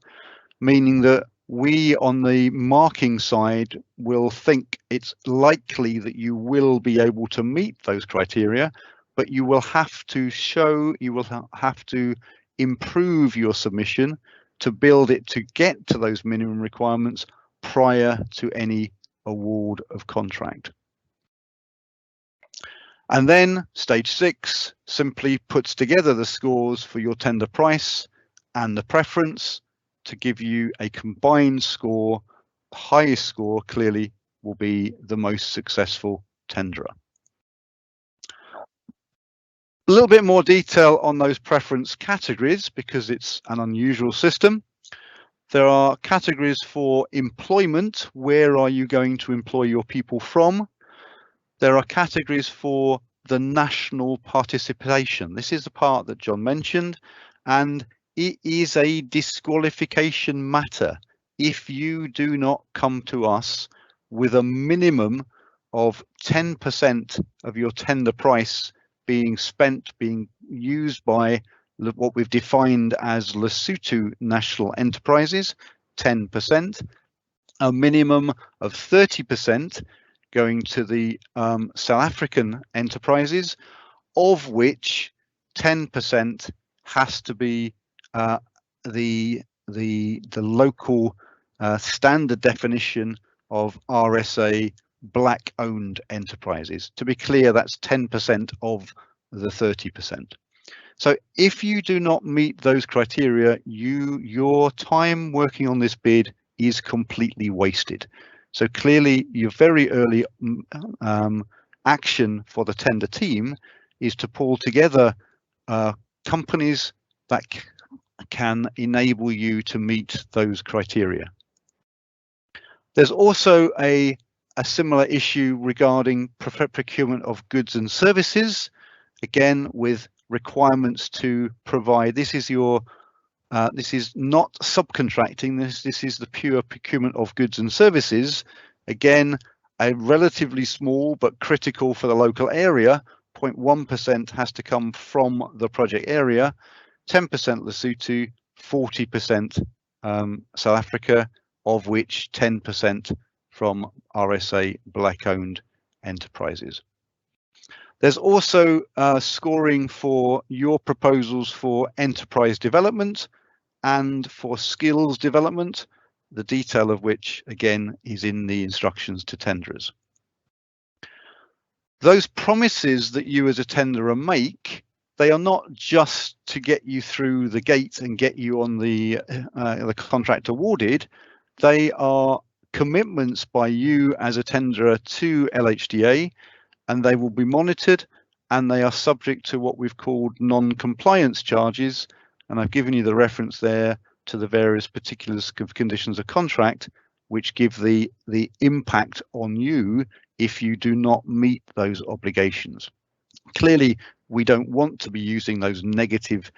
meaning that we on the marking side will think it's likely that you will be able to meet those criteria, but you will have to show, you will have to improve your submission to build it to get to those minimum requirements prior to any award of contract. And then stage 6 simply puts together the scores for your tender price and the preference to give you a combined score. The highest score clearly will be the most successful tenderer. A little bit more detail on those preference categories because it's an unusual system. There are categories for employment. Where are you going to employ your people from? There are categories for the national participation. This is the part that John mentioned, and it is a disqualification matter. If you do not come to us with a minimum of 10% of your tender price being used by what we've defined as Lesotho national enterprises, 10%, a minimum of 30% going to the South African enterprises, of which 10% has to be the local standard definition of RSA black owned enterprises. To be clear, that's 10% of the 30%. So if you do not meet those criteria, your time working on this bid is completely wasted. So clearly your very early action for the tender team is to pull together companies that can enable you to meet those criteria. There's also a similar issue regarding procurement of goods and services, again with requirements to provide. This is your this is not subcontracting. This is the pure procurement of goods and services. Again, a relatively small but critical for the local area. 0.1% has to come from the project area, 10% Lesotho, 40% South Africa, of which 10% from RSA black-owned enterprises. There's also scoring for your proposals for enterprise development and for skills development, the detail of which again is in the instructions to tenderers. Those promises that you as a tenderer make, they are not just to get you through the gate and get you on the contract awarded. They are commitments by you as a tenderer to LHDA, and they will be monitored, and they are subject to what we've called non-compliance charges. And I've given you the reference there to the various particulars of conditions of contract, which give the impact on you if you do not meet those obligations. Clearly, we don't want to be using those negative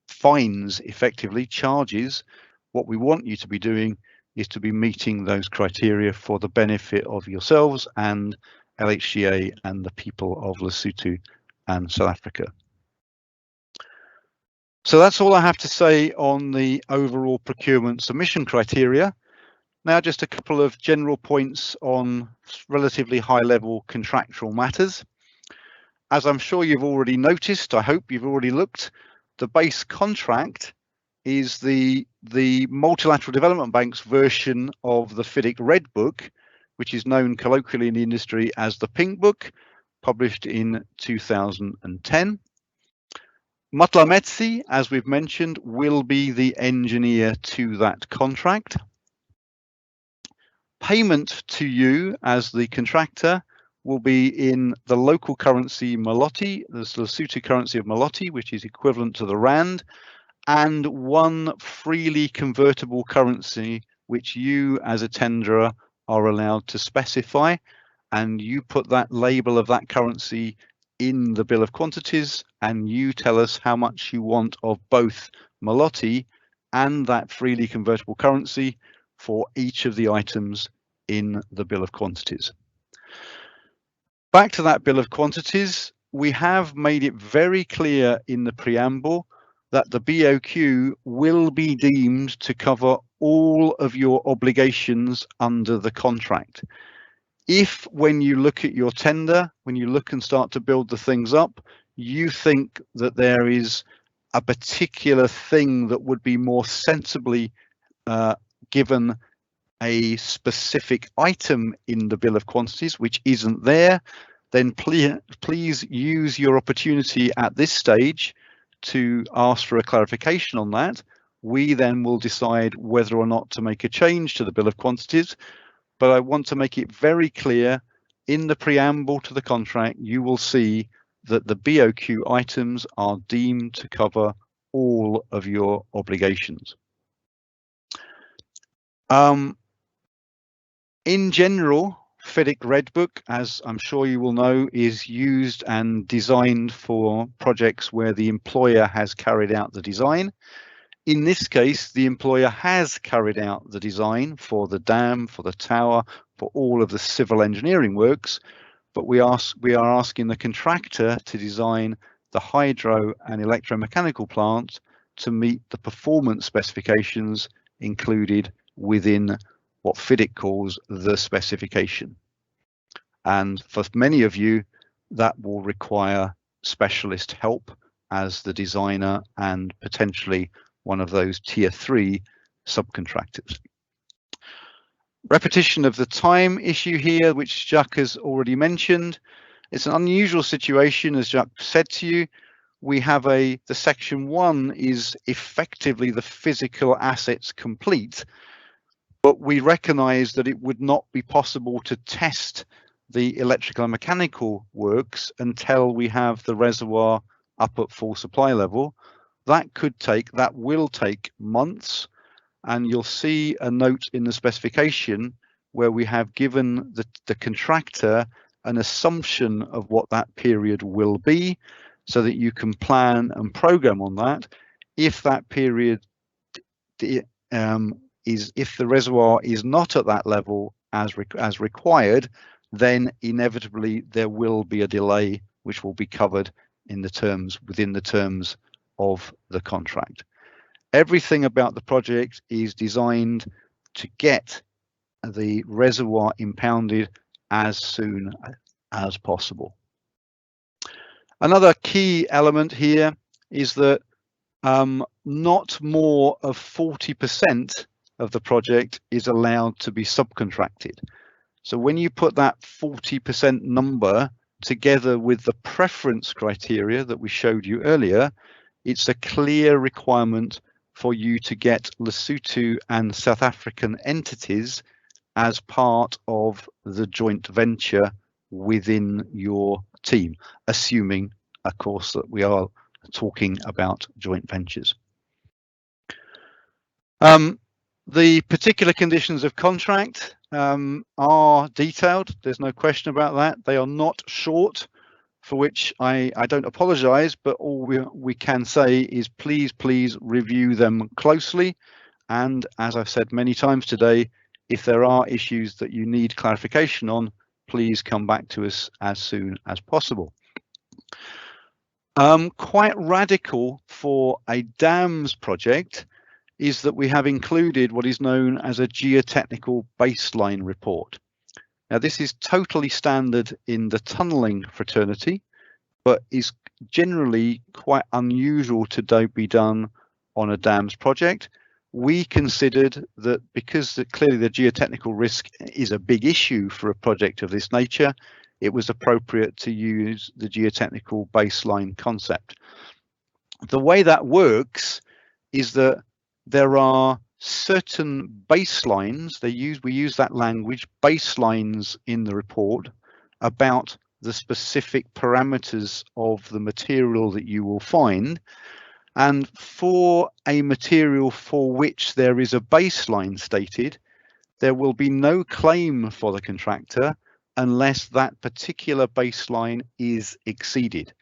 fines, effectively charges. What we want you to be doing is to be meeting those criteria for the benefit of yourselves and LHCA and the people of Lesotho and South Africa. So that's all I have to say on the overall procurement submission criteria. Now just a couple of general points on relatively high-level contractual matters. As I'm sure you've already noticed, I hope you've already looked, the base contract is the Multilateral Development Bank's version of the FIDIC Red Book, which is known colloquially in the industry as the Pink Book, published in 2010. Matlametsi, as we've mentioned, will be the engineer to that contract. Payment to you as the contractor will be in the local currency Maloti, the Lesotho currency of Maloti, which is equivalent to the Rand, and one freely convertible currency which you as a tenderer are allowed to specify, and you put that label of that currency in the bill of quantities and you tell us how much you want of both Maloti and that freely convertible currency for each of the items in the bill of quantities. Back to that bill of quantities, we have made it very clear in the preamble that the BOQ will be deemed to cover all of your obligations under the contract. If when you look at your tender, when you look and start to build the things up, you think that there is a particular thing that would be more sensibly given a specific item in the bill of quantities which isn't there, then please use your opportunity at this stage to ask for a clarification on that. We then will decide whether or not to make a change to the bill of quantities, but I want to make it very clear in the preamble to the contract, you will see that the BOQ items are deemed to cover all of your obligations. In general, FIDIC Red Book, as I'm sure you will know, is used and designed for projects where the employer has carried out the design. In this case, the employer has carried out the design for the dam, for the tower, for all of the civil engineering works, but we are asking the contractor to design the hydro and electromechanical plant to meet the performance specifications included within what FIDIC calls the specification. And for many of you, that will require specialist help as the designer and potentially one of those tier 3 subcontractors. Repetition of the time issue here, which Jacques has already mentioned. It's an unusual situation, as Jacques said to you. We have the section 1 is effectively the physical assets complete, but we recognize that it would not be possible to test the electrical and mechanical works until we have the reservoir up at full supply level. That will take months, and you'll see a note in the specification where we have given the contractor an assumption of what that period will be so that you can plan and program on that. If that period if the reservoir is not at that level as required, then inevitably there will be a delay which will be covered in within the terms of the contract. Everything about the project is designed to get the reservoir impounded as soon as possible. Another key element here is that not more of 40% of the project is allowed to be subcontracted. So when you put that 40% number together with the preference criteria that we showed you earlier, it's a clear requirement for you to get Lesotho and South African entities as part of the joint venture within your team, assuming, of course, that we are talking about joint ventures. The particular conditions of contract are detailed. There's no question about that. They are not short, for which I don't apologize, but all we can say is please review them closely And as I've said many times today, if there are issues that you need clarification on, please come back to us as soon as possible. Quite radical for a dams project is that we have included what is known as a geotechnical baseline report. Now, this is totally standard in the tunnelling fraternity, but is generally quite unusual to be done on a dams project. We considered that because clearly the geotechnical risk is a big issue for a project of this nature, it was appropriate to use the geotechnical baseline concept. The way that works is that there are certain baselines, we use that language, baselines in the report about the specific parameters of the material that you will find. And for a material for which there is a baseline stated, there will be no claim for the contractor unless that particular baseline is exceeded.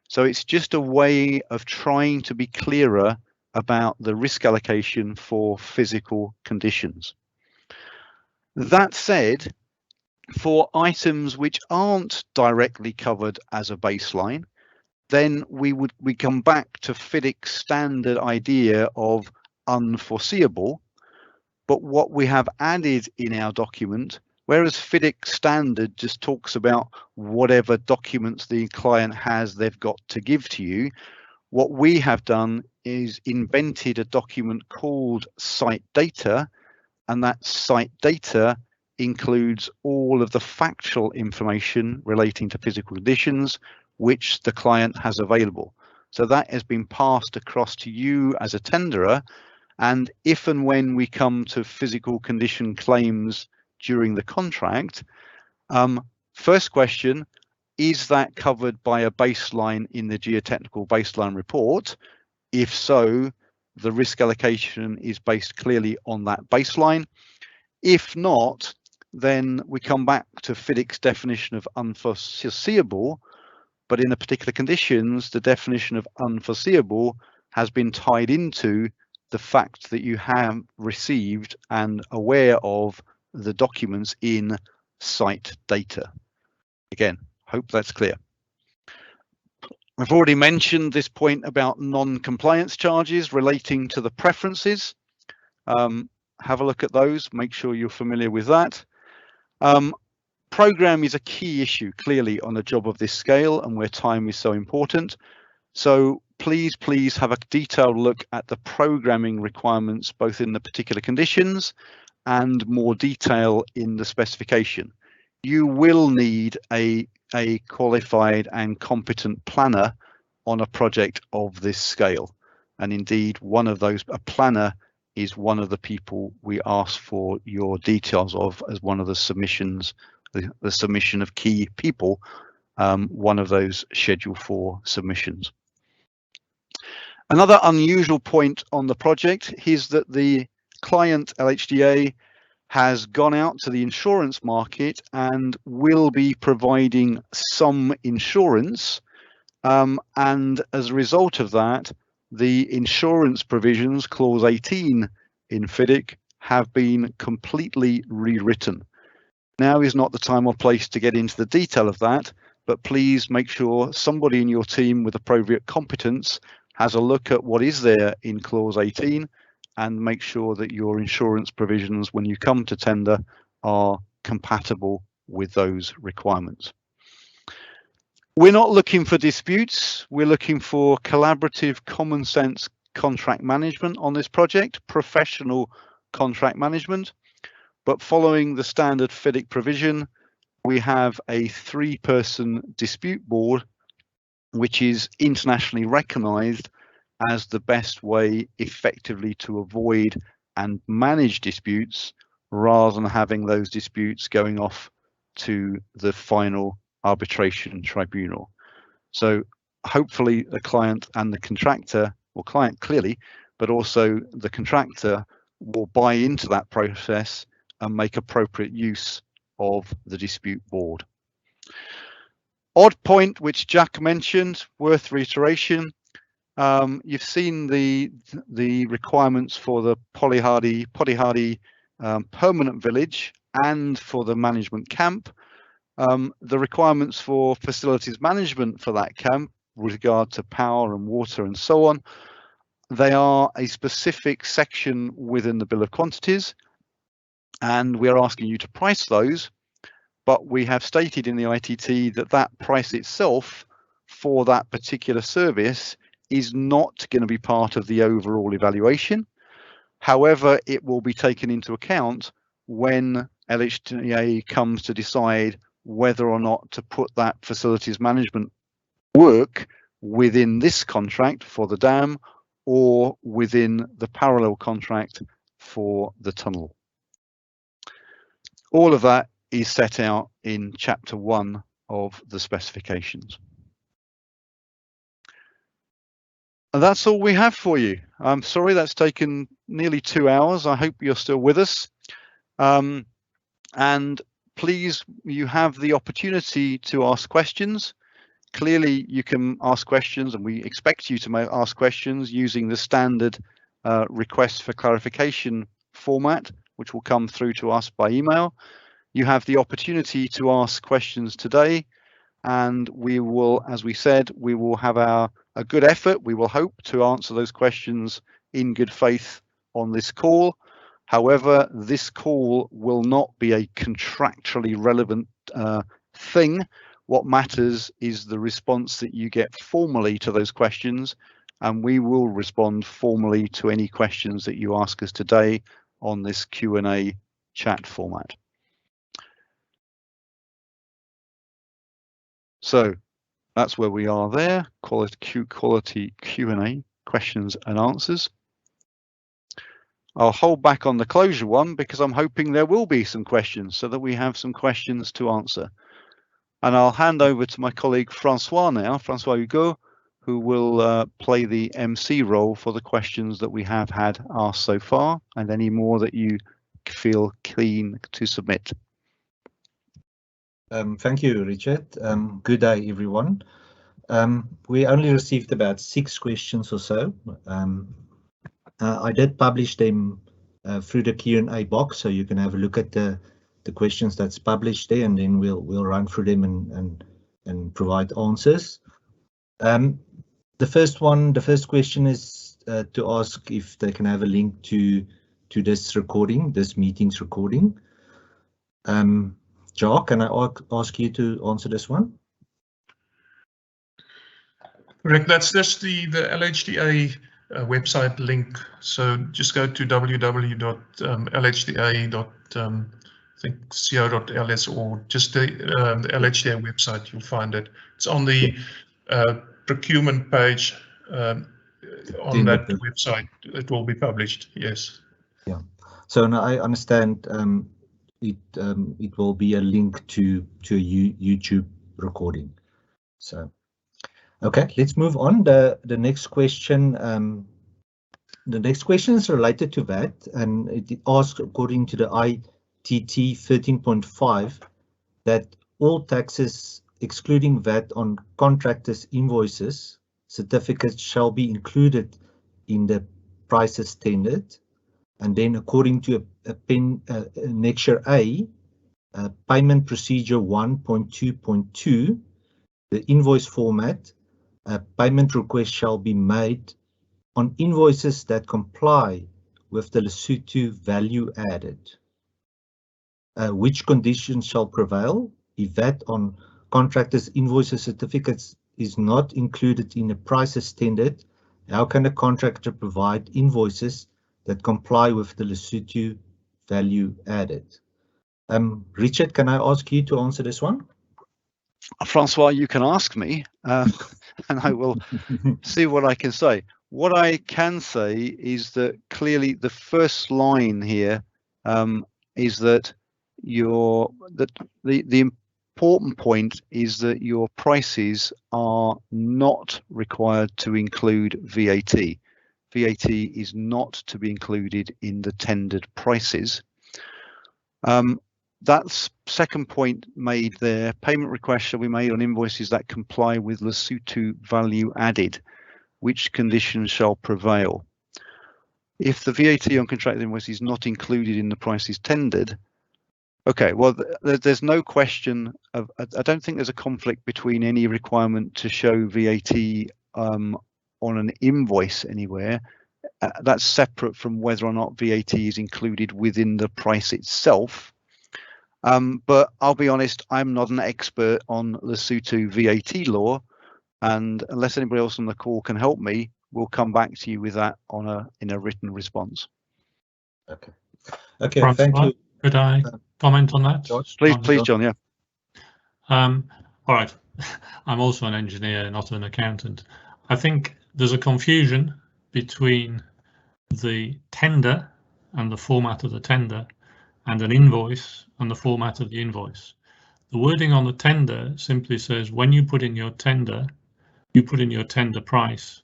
So it's just a way of trying to be clearer about the risk allocation for physical conditions. That said, for items which aren't directly covered as a baseline, then we come back to FIDIC's standard idea of unforeseeable. But what we have added in our document, whereas FIDIC standard just talks about whatever documents the client has they've got to give to you, what we have done is invented a document called site data, and that site data includes all of the factual information relating to physical conditions which the client has available. So that has been passed across to you as a tenderer, and if and when we come to physical condition claims during the contract, first question, is that covered by a baseline in the geotechnical baseline report? If so, the risk allocation is based clearly on that baseline. If not, then we come back to FIDIC's definition of unforeseeable, but in the particular conditions, the definition of unforeseeable has been tied into the fact that you have received and aware of the documents in site data. Again, hope that's clear. I've already mentioned this point about non-compliance charges relating to the preferences. Have a look at those, make sure you're familiar with that. Program is a key issue clearly on a job of this scale and where time is so important. So please have a detailed look at the programming requirements, both in the particular conditions and more detail in the specification. You will need a qualified and competent planner on a project of this scale. And indeed, a planner is one of the people we ask for your details of as one of the submissions, the submission of key people, one of those Schedule 4 submissions. Another unusual point on the project is that the client LHDA has gone out to the insurance market and will be providing some insurance, and as a result of that, the insurance provisions, clause 18 in FIDIC, have been completely rewritten. Now is not the time or place to get into the detail of that, but please make sure somebody in your team with appropriate competence has a look at what is there in clause 18 and make sure that your insurance provisions when you come to tender are compatible with those requirements. We're not looking for disputes, we're looking for collaborative, common sense contract management on this project, professional contract management. But following the standard FIDIC provision, we have a 3-person dispute board, which is internationally recognized as the best way effectively to avoid and manage disputes rather than having those disputes going off to the final arbitration tribunal. So hopefully the client and the contractor, or client clearly, but also the contractor will buy into that process and make appropriate use of the dispute board. Odd point which Jack mentioned, worth reiteration, You've seen the requirements for the Polihali permanent village and for the management camp. The requirements for facilities management for that camp with regard to power and water and so on, they are a specific section within the bill of quantities, and we are asking you to price those, but we have stated in the ITT that that price itself for that particular service is not going to be part of the overall evaluation. However, it will be taken into account when LHDA comes to decide whether or not to put that facilities management work within this contract for the dam or within the parallel contract for the tunnel. All of that is set out in Chapter 1 of the specifications. And that's all we have for you. I'm sorry that's taken nearly 2 hours. I hope you're still with us. And please, you have the opportunity to ask questions. Clearly, you can ask questions, and we expect you to ask questions using the standard request for clarification format, which will come through to us by email. You have the opportunity to ask questions today, and we will, as we said, we will have a good effort, we will hope, to answer those questions in good faith on this call. However, this call will not be a contractually relevant thing. What matters is the response that you get formally to those questions, and we will respond formally to any questions that you ask us today on this Q&A chat format. So that's where we are there, quality Q&A, questions and answers. I'll hold back on the closure one because I'm hoping there will be some questions so that we have some questions to answer. And I'll hand over to my colleague Francois now, Francois Hugo, who will play the MC role for the questions that we have had asked so far and any more that you feel keen to submit. Thank you, Richard. Good day, everyone. We only received about 6 questions or so. I did publish them through the Q&A box, so you can have a look at the questions that's published there, and then we'll run through them and provide answers. The first question is to ask if they can have a link to this recording, this meeting's recording. Jacques, can I ask you to answer this one? Correct. That's just the LHDA website link. So just go to www.lhda.co.ls or just the LHDA website. You'll find it. It's on the procurement page on that website. It will be published. Yes. Yeah. So now I understand. It will be a link to a YouTube recording. So, okay, let's move on. The next question. The next question is related to VAT, and it asks, according to the ITT 13.5, that all taxes excluding VAT on contractors' invoices certificates shall be included in the prices tendered. And then, according to Annexure A, Payment Procedure 1.2.2, the invoice format, a payment request shall be made on invoices that comply with the Lesotho value added. Which conditions shall prevail if VAT on contractors' invoices certificates is not included in the prices tendered? How can a contractor provide invoices that comply with the Lesotho value added? Richard, can I ask you to answer this one? Francois, you can ask me, and I will see what I can say. What I can say is that clearly the first line here is that the important point is that your prices are not required to include VAT. VAT is not to be included in the tendered prices. That's second point made there. Payment requests shall be made on invoices that comply with Lesotho value added. which conditions shall prevail? If the VAT on contracted invoice is not included in the prices tendered, okay, well, there's no question of, I don't think there's a conflict between any requirement to show VAT on an invoice anywhere. That's separate from whether or not VAT is included within the price itself. But I'll be honest, I'm not an expert on Lesotho VAT law, and unless anybody else on the call can help me, we'll come back to you with that in a written response. Okay. Okay. Francois, Thank you. could I comment on that? Please, John. Yeah. All right. I'm also an engineer, not an accountant. I think there's a confusion between the tender and the format of the tender and an invoice and the format of the invoice. The wording on the tender simply says when you put in your tender, you put in your tender price,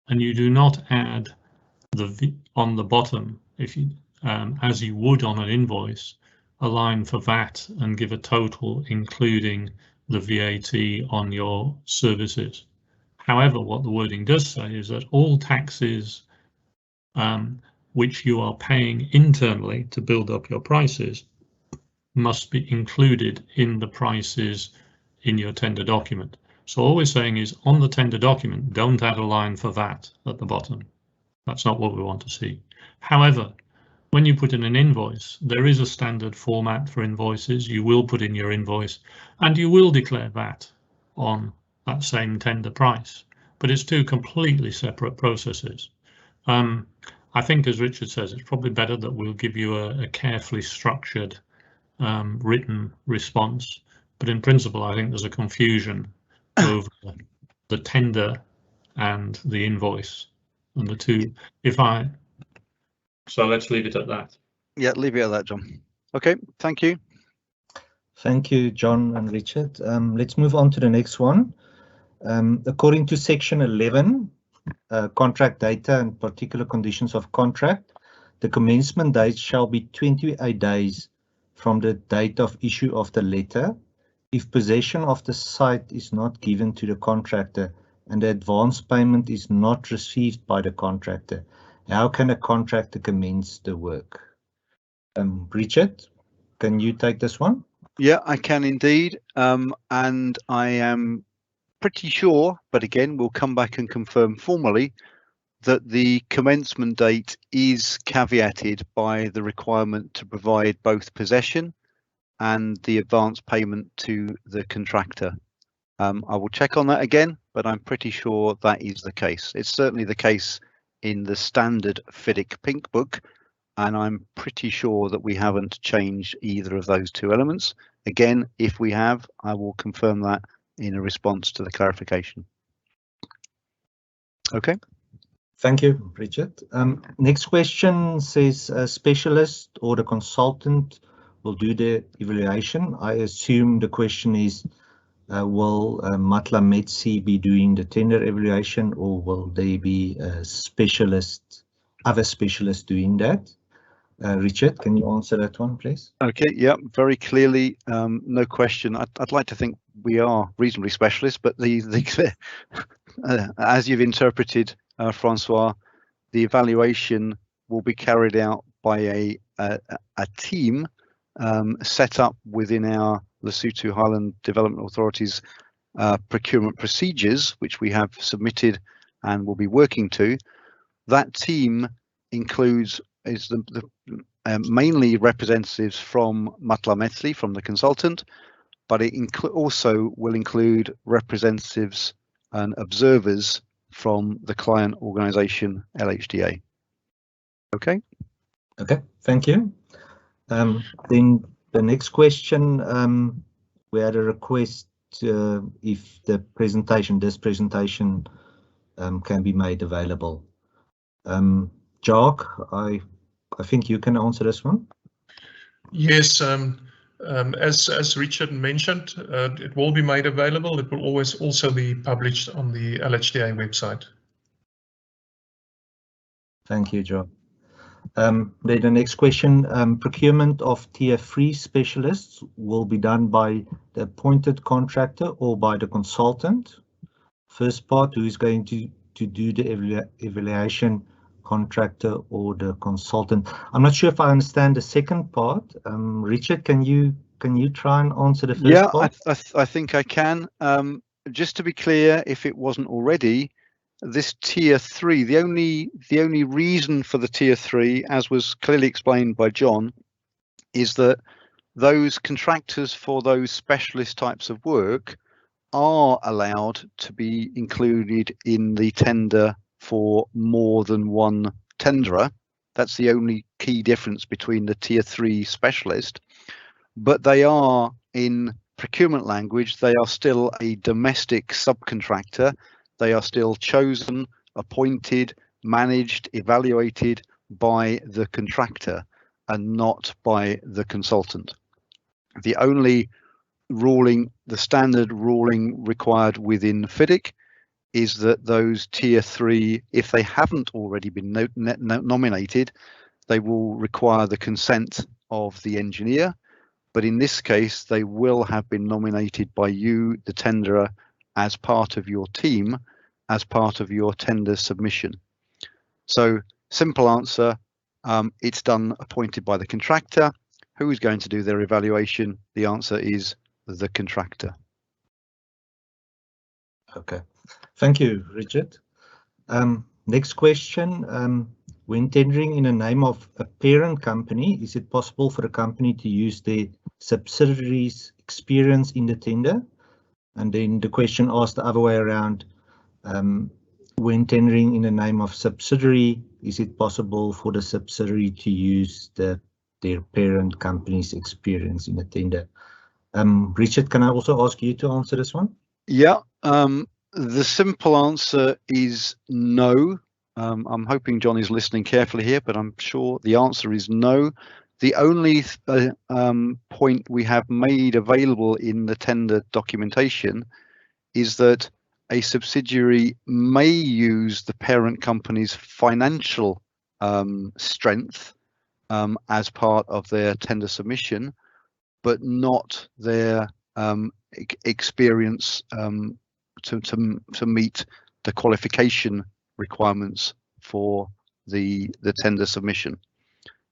and you do not add on the bottom, if you as you would on an invoice, a line for VAT and give a total including the VAT on your services. However, what the wording does say is that all taxes which you are paying internally to build up your prices must be included in the prices in your tender document. So all we're saying is on the tender document, don't add a line for VAT at the bottom. That's not what we want to see. However, when you put in an invoice, there is a standard format for invoices. You will put in your invoice and you will declare VAT on that same tender price, but it's two completely separate processes. I think, as Richard says, it's probably better that we'll give you a carefully structured written response. But in principle, I think there's a confusion over the tender and the invoice and the two. So let's leave it at that. Yeah, leave it at that, John. Okay, thank you. Thank you, John and Richard. Let's move on to the next one. According to section 11, contract data and particular conditions of contract, the commencement date shall be 28 days from the date of issue of the letter if possession of the site is not given to the contractor and the advance payment is not received by the contractor. How can a contractor commence the work? Richard, can you take this one? Yeah, I can indeed. And I am pretty sure, but again, we'll come back and confirm formally that the commencement date is caveated by the requirement to provide both possession and the advance payment to the contractor. I will check on that again, but I'm pretty sure that is the case. It's certainly the case in the standard FIDIC Pink Book, and I'm pretty sure that we haven't changed either of those two elements. Again, if we have, I will confirm that in a response to the clarification. Okay. Thank you, Richard. Next question says a specialist or the consultant will do the evaluation. I assume the question is, will Matla Metsi be doing the tender evaluation, or will they be a specialist, other specialists doing that? Richard, can you answer that one, please? Okay, yeah, very clearly, no question. I'd like to think we are reasonably specialists, but as you've interpreted, Francois, the evaluation will be carried out by a team set up within our Lesotho Highland Development Authority's procurement procedures, which we have submitted and will be working to. That team includes mainly representatives from Matla Metsi, from the consultant, but it also will include representatives and observers from the client organisation LHDA. Okay. Okay, thank you. Then the next question, we had a request if this presentation can be made available. Jacques, I think you can answer this one. Yes, as Richard mentioned, it will be made available. It will always also be published on the LHDA website. Thank you, Jacques. Then the next question, procurement of tier 3 specialists will be done by the appointed contractor or by the consultant. First part, who is going to do the evaluation, contractor or the consultant? I'm not sure if I understand the second part. Richard, can you try and answer the first part? I think I can. Just to be clear, if it wasn't already, this tier 3, the only reason for the tier 3, as was clearly explained by John, is that those contractors for those specialist types of work are allowed to be included in the tender for more than one tenderer. That's the only key difference between the tier 3 specialist, but they are, in procurement language, they are still a domestic subcontractor. They are still chosen, appointed, managed, evaluated by the contractor and not by the consultant. The only ruling, the standard ruling required within FIDIC, is that those tier 3, if they haven't already been nominated, they will require the consent of the engineer. But in this case, they will have been nominated by you, the tenderer, as part of your team, as part of your tender submission. So simple answer, it's done appointed by the contractor. Who is going to do their evaluation? The answer is the contractor. Okay, thank you, Richard. Next question. When tendering in the name of a parent company, is it possible for a company to use their subsidiaries' experience in the tender? And then the question asked the other way around. When tendering in the name of subsidiary, is it possible for the subsidiary to use their parent company's experience in the tender? Richard, can I also ask you to answer this one? Yeah, the simple answer is no. I'm hoping John is listening carefully here, but I'm sure the answer is no. The only point we have made available in the tender documentation is that a subsidiary may use the parent company's financial strength as part of their tender submission, but not their experience to meet the qualification requirements for the tender submission.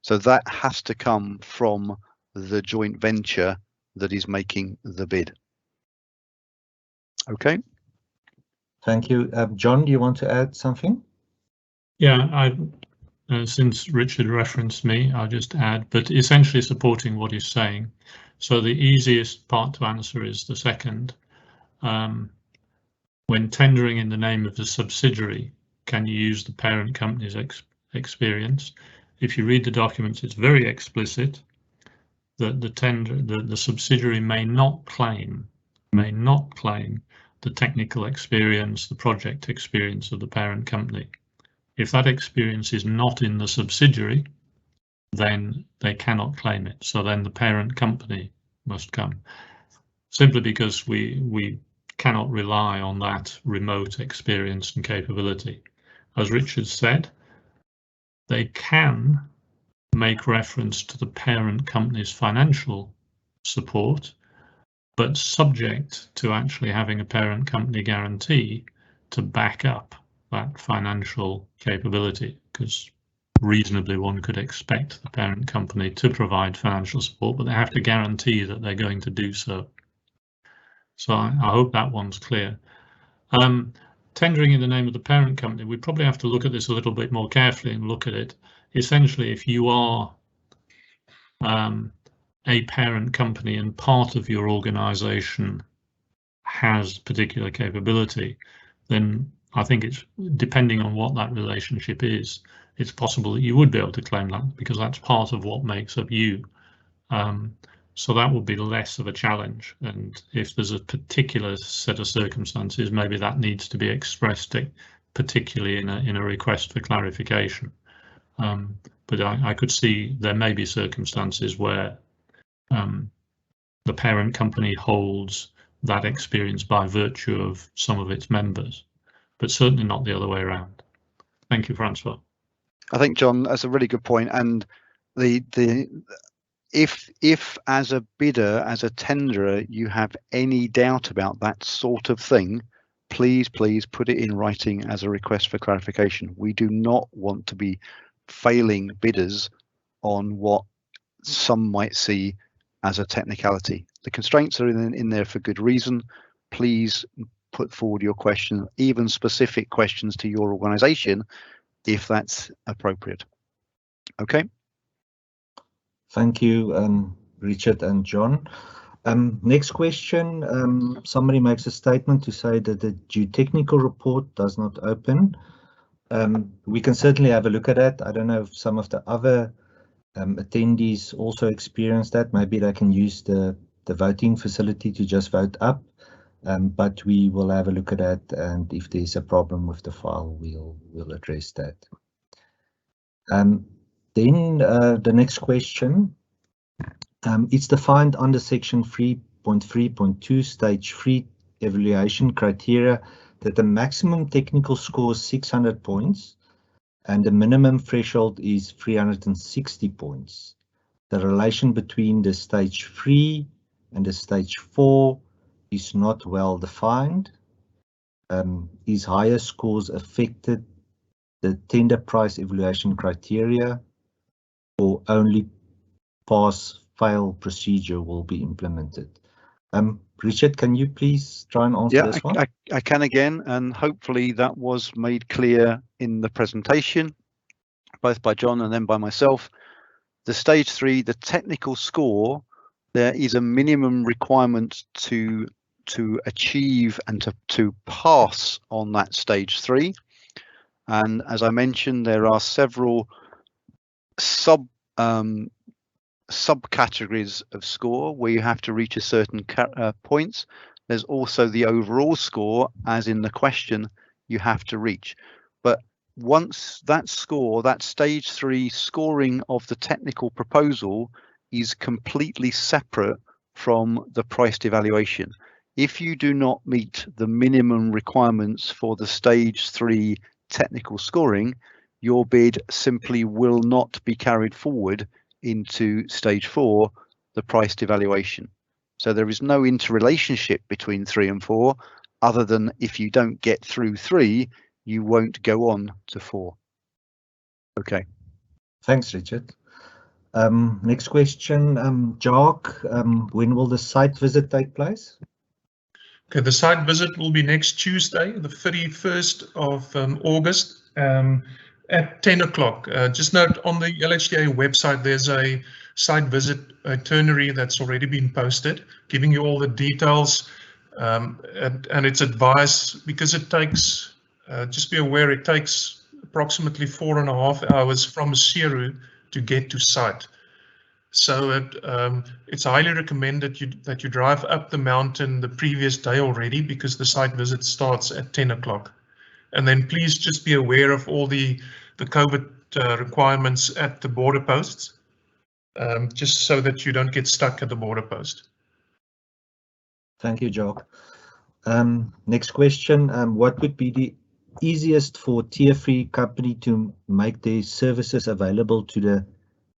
So that has to come from the joint venture that is making the bid. Okay. Thank you. John, do you want to add something? Yeah, since Richard referenced me, I'll just add, but essentially supporting what he's saying. So the easiest part to answer is the second. When tendering in the name of the subsidiary, can you use the parent company's experience? If you read the documents, it's very explicit that the subsidiary may not claim the technical experience, the project experience of the parent company. If that experience is not in the subsidiary, then they cannot claim it. So then the parent company must come, simply because we cannot rely on that remote experience and capability. As Richard said, they can make reference to the parent company's financial support, but subject to actually having a parent company guarantee to back up that financial capability, because reasonably one could expect the parent company to provide financial support, but they have to guarantee that they're going to do so. So I hope that one's clear. Tendering in the name of the parent company, we probably have to look at this a little bit more carefully and look at it. Essentially, if you are a parent company and part of your organization has particular capability, then I think it's, depending on what that relationship is, it's possible that you would be able to claim that, because that's part of what makes up you. So that would be less of a challenge. And if there's a particular set of circumstances, maybe that needs to be expressed, particularly in a request for clarification. But I could see there may be circumstances where the parent company holds that experience by virtue of some of its members, but certainly not the other way around. Thank you, Francois. I think, John, that's a really good point. And if as a bidder, as a tenderer, you have any doubt about that sort of thing, please put it in writing as a request for clarification. We do not want to be failing bidders on what some might see as a technicality. The constraints are in there for good reason. Please put forward your question, even specific questions to your organization, if that's appropriate. Okay. Thank you, Richard and John. Next question, somebody makes a statement to say that the geotechnical report does not open. We can certainly have a look at that. I don't know if some of the other attendees also experience that. Maybe they can use the voting facility to just vote up, but we will have a look at that, and if there's a problem with the file, we'll address that. Then the next question. It's defined under section 3.3.2 stage 3 evaluation criteria that the maximum technical score is 600 points and the minimum threshold is 360 points. The relation between the stage 3 and the stage 4 is not well defined. Is higher scores affected the tender price evaluation criteria, or only pass-fail procedure will be implemented? Richard, can you please try and answer this one? I can again, and hopefully that was made clear in the presentation, both by John and then by myself. The stage 3, the technical score, there is a minimum requirement to achieve and to pass on that stage 3. And as I mentioned, there are several subcategories of score where you have to reach a certain points. There's also the overall score, as in the question, you have to reach. But once that score, that stage 3 scoring of the technical proposal is completely separate from the priced evaluation. If you do not meet the minimum requirements for the stage 3 technical scoring, your bid simply will not be carried forward into stage 4, the priced evaluation. So there is no interrelationship between 3 and 4, other than if you don't get through 3, you won't go on to 4. Okay. Thanks, Richard. Next question, Jacques, when will the site visit take place? Okay, the site visit will be next Tuesday, the 31st of August, at 10 o'clock. Just note, on the LHDA website, there's a site visit itinerary that's already been posted, giving you all the details, and it's advised, because it takes, just be aware, it takes approximately 4.5 hours from Seru to get to site. So it's highly recommended that you drive up the mountain the previous day already, because the site visit starts at 10 o'clock. And then please just be aware of all the COVID requirements at the border posts, just so that you don't get stuck at the border post. Thank you, Jacques. Next question, what would be the easiest for Tier 3 company to make their services available to the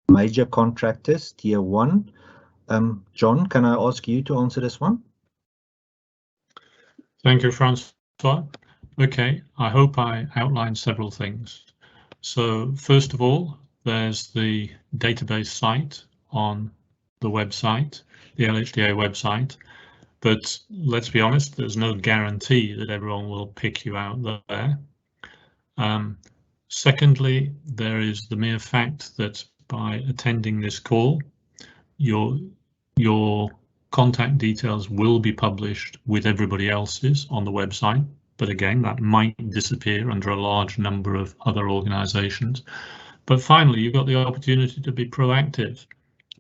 major contractors, Tier 1? John, can I ask you to answer this one? Thank you, Francois. Okay, I hope I outlined several things. So first of all, there's the database site on the website, the LHDA website. But let's be honest, there's no guarantee that everyone will pick you out there. Secondly, there is the mere fact that by attending this call, your contact details will be published with everybody else's on the website. But again, that might disappear under a large number of other organisations. But finally, you've got the opportunity to be proactive,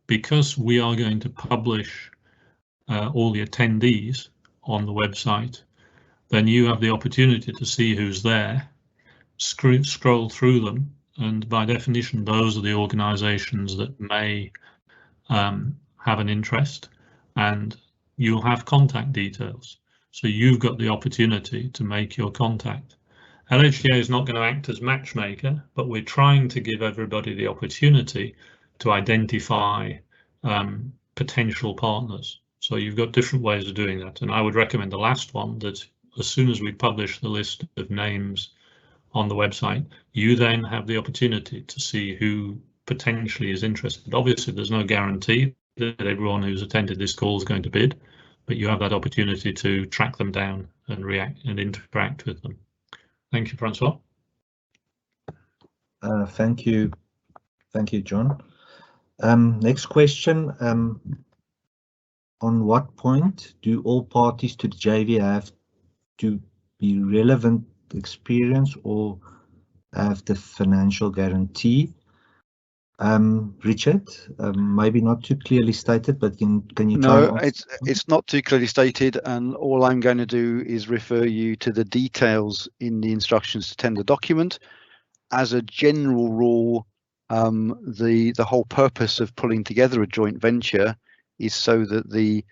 because we are going to publish all the attendees on the website. Then you have the opportunity to see who's there, scroll through them, and by definition, those are the organisations that may have an interest, and you'll have contact details. So you've got the opportunity to make your contact. LHDA is not going to act as matchmaker, but we're trying to give everybody the opportunity to identify potential partners. So you've got different ways of doing that. And I would recommend the last one, that as soon as we publish the list of names on the website, you then have the opportunity to see who potentially is interested. Obviously, there's no guarantee that everyone who's attended this call is going to bid, but you have that opportunity to track them down and react and interact with them. Thank you, Francois. Thank you, John. Next question. On what point do all parties to the JV have to be relevant experience or have the financial guarantee? Richard, maybe not too clearly stated, but can you try? No, it's not too clearly stated, and all I'm going to do is refer you to the details in the instructions to tender document. As a general rule, the whole purpose of pulling together a joint venture is so that the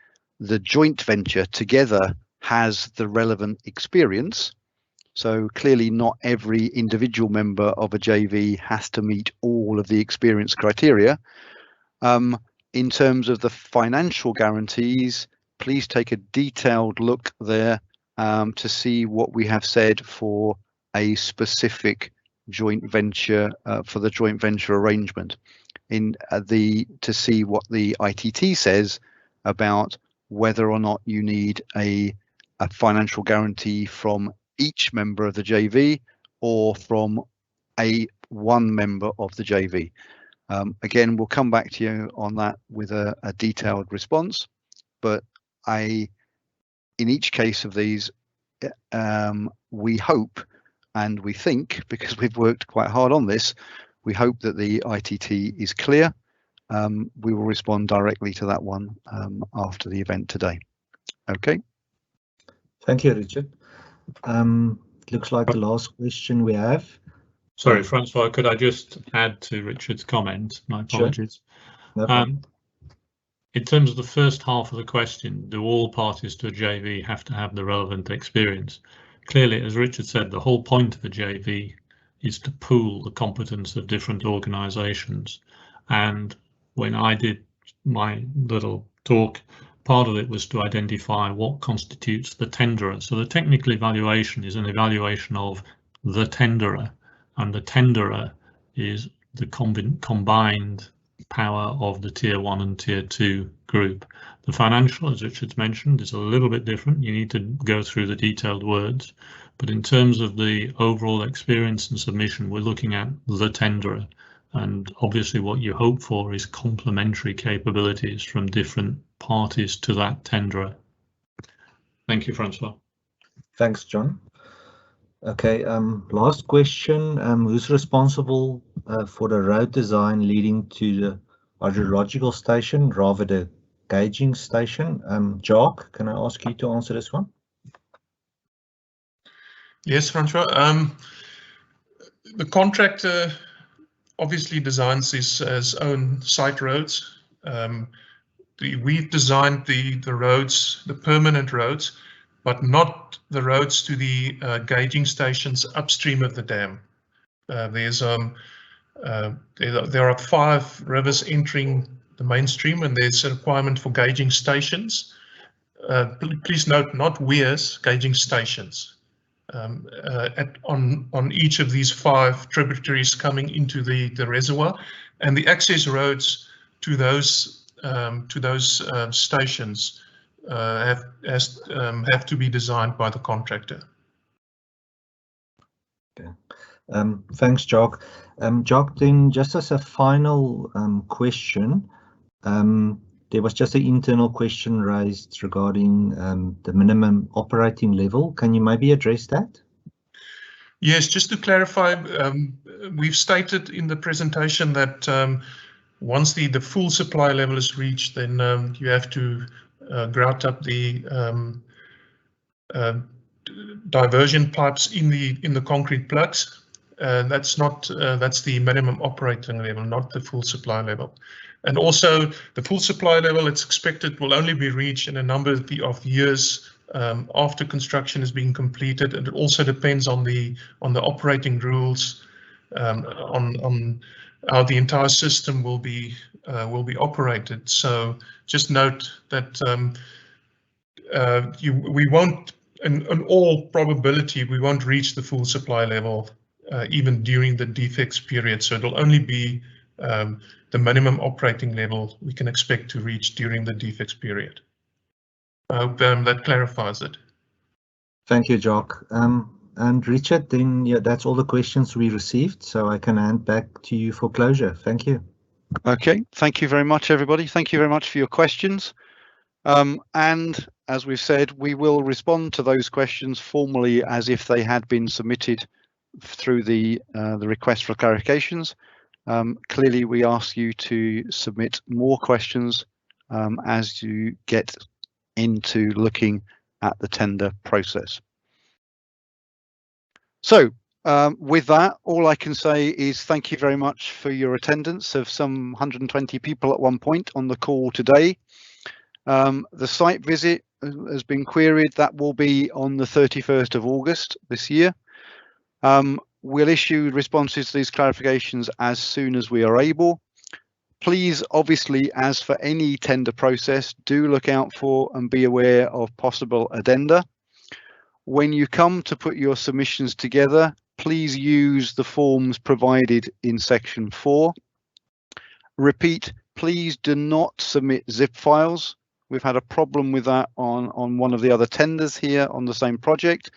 joint venture together has the relevant experience. So clearly not every individual member of a JV has to meet all of the experience criteria. In terms of the financial guarantees, please take a detailed look there to see what we have said for a specific joint venture, for the joint venture arrangement, to see what the ITT says about whether or not you need a financial guarantee from each member of the JV or from one member of the JV. Again, we'll come back to you on that with a detailed response, but in each case of these, we hope and we think, because we've worked quite hard on this, we hope that the ITT is clear. We will respond directly to that one after the event today. Okay. Thank you, Richard. Looks like the last question we have. Sorry, Francois, could I just add to Richard's comment? My apologies. Sure. No in terms of the first half of the question, do all parties to a JV have to have the relevant experience? Clearly, as Richard said, the whole point of a JV is to pool the competence of different organisations. And when I did my little talk, part of it was to identify what constitutes the tenderer. So the technical evaluation is an evaluation of the tenderer, and the tenderer is the combined power of the Tier 1 and Tier 2 group. The financial, as Richard's mentioned, is a little bit different. You need to go through the detailed words, but in terms of the overall experience and submission, we're looking at the tenderer. And obviously what you hope for is complementary capabilities from different parties to that tenderer. Thank you, Francois. Thanks, John. Okay, last question. Who's responsible for the road design leading to the hydrological station, rather the gauging station? Jacques, can I ask you to answer this one? Yes, Francois. The contractor obviously designs his own site roads. We've designed the roads, the permanent roads, but not the roads to the gauging stations upstream of the dam. There are 5 rivers entering the mainstream, and there's a requirement for gauging stations. Please note, not weirs, gauging stations. On each of these 5 tributaries coming into the reservoir, and the access roads to those stations have to be designed by the contractor. Okay. Thanks, Jacques. Jacques, then just as a final question, there was just an internal question raised regarding the minimum operating level. Can you maybe address that? Yes, just to clarify, we've stated in the presentation that once the full supply level is reached, then you have to grout up the diversion pipes in the concrete plugs. That's the minimum operating level, not the full supply level. And also the full supply level, it's expected, will only be reached in a number of years after construction is being completed, and it also depends on the operating rules, on how the entire system will be operated. So just note that we won't in all probability, we won't reach the full supply level even during the defects period. So it'll only be the minimum operating level we can expect to reach during the defects period. I hope that clarifies it. Thank you, Jock. And Richard, then yeah, that's all the questions we received, so I can hand back to you for closure. Thank you. Okay, thank you very much, everybody. Thank you very much for your questions. And as we've said, we will respond to those questions formally as if they had been submitted through the request for clarifications. Clearly, we ask you to submit more questions as you get into looking at the tender process. So with that, all I can say is thank you very much for your attendance of some 120 people at one point on the call today. The site visit has been queried. That will be on the 31st of August this year. We'll issue responses to these clarifications as soon as we are able. Please, obviously, as for any tender process, do look out for and be aware of possible addenda. When you come to put your submissions together, please use the forms provided in section 4. Repeat, please do not submit zip files. We've had a problem with that on one of the other tenders here on the same project.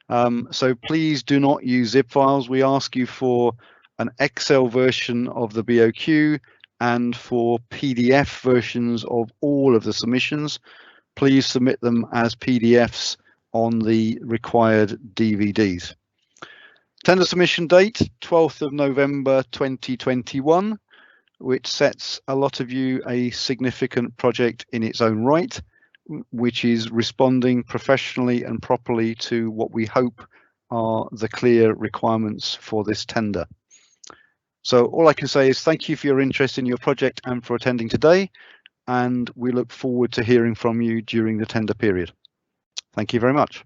So please do not use zip files. We ask you for an Excel version of the BOQ and for PDF versions of all of the submissions. Please submit them as PDFs on the required DVDs. Tender submission date, 12th of November 2021, which sets a lot of you a significant project in its own right, which is responding professionally and properly to what we hope are the clear requirements for this tender. So all I can say is thank you for your interest in your project and for attending today, and we look forward to hearing from you during the tender period. Thank you very much.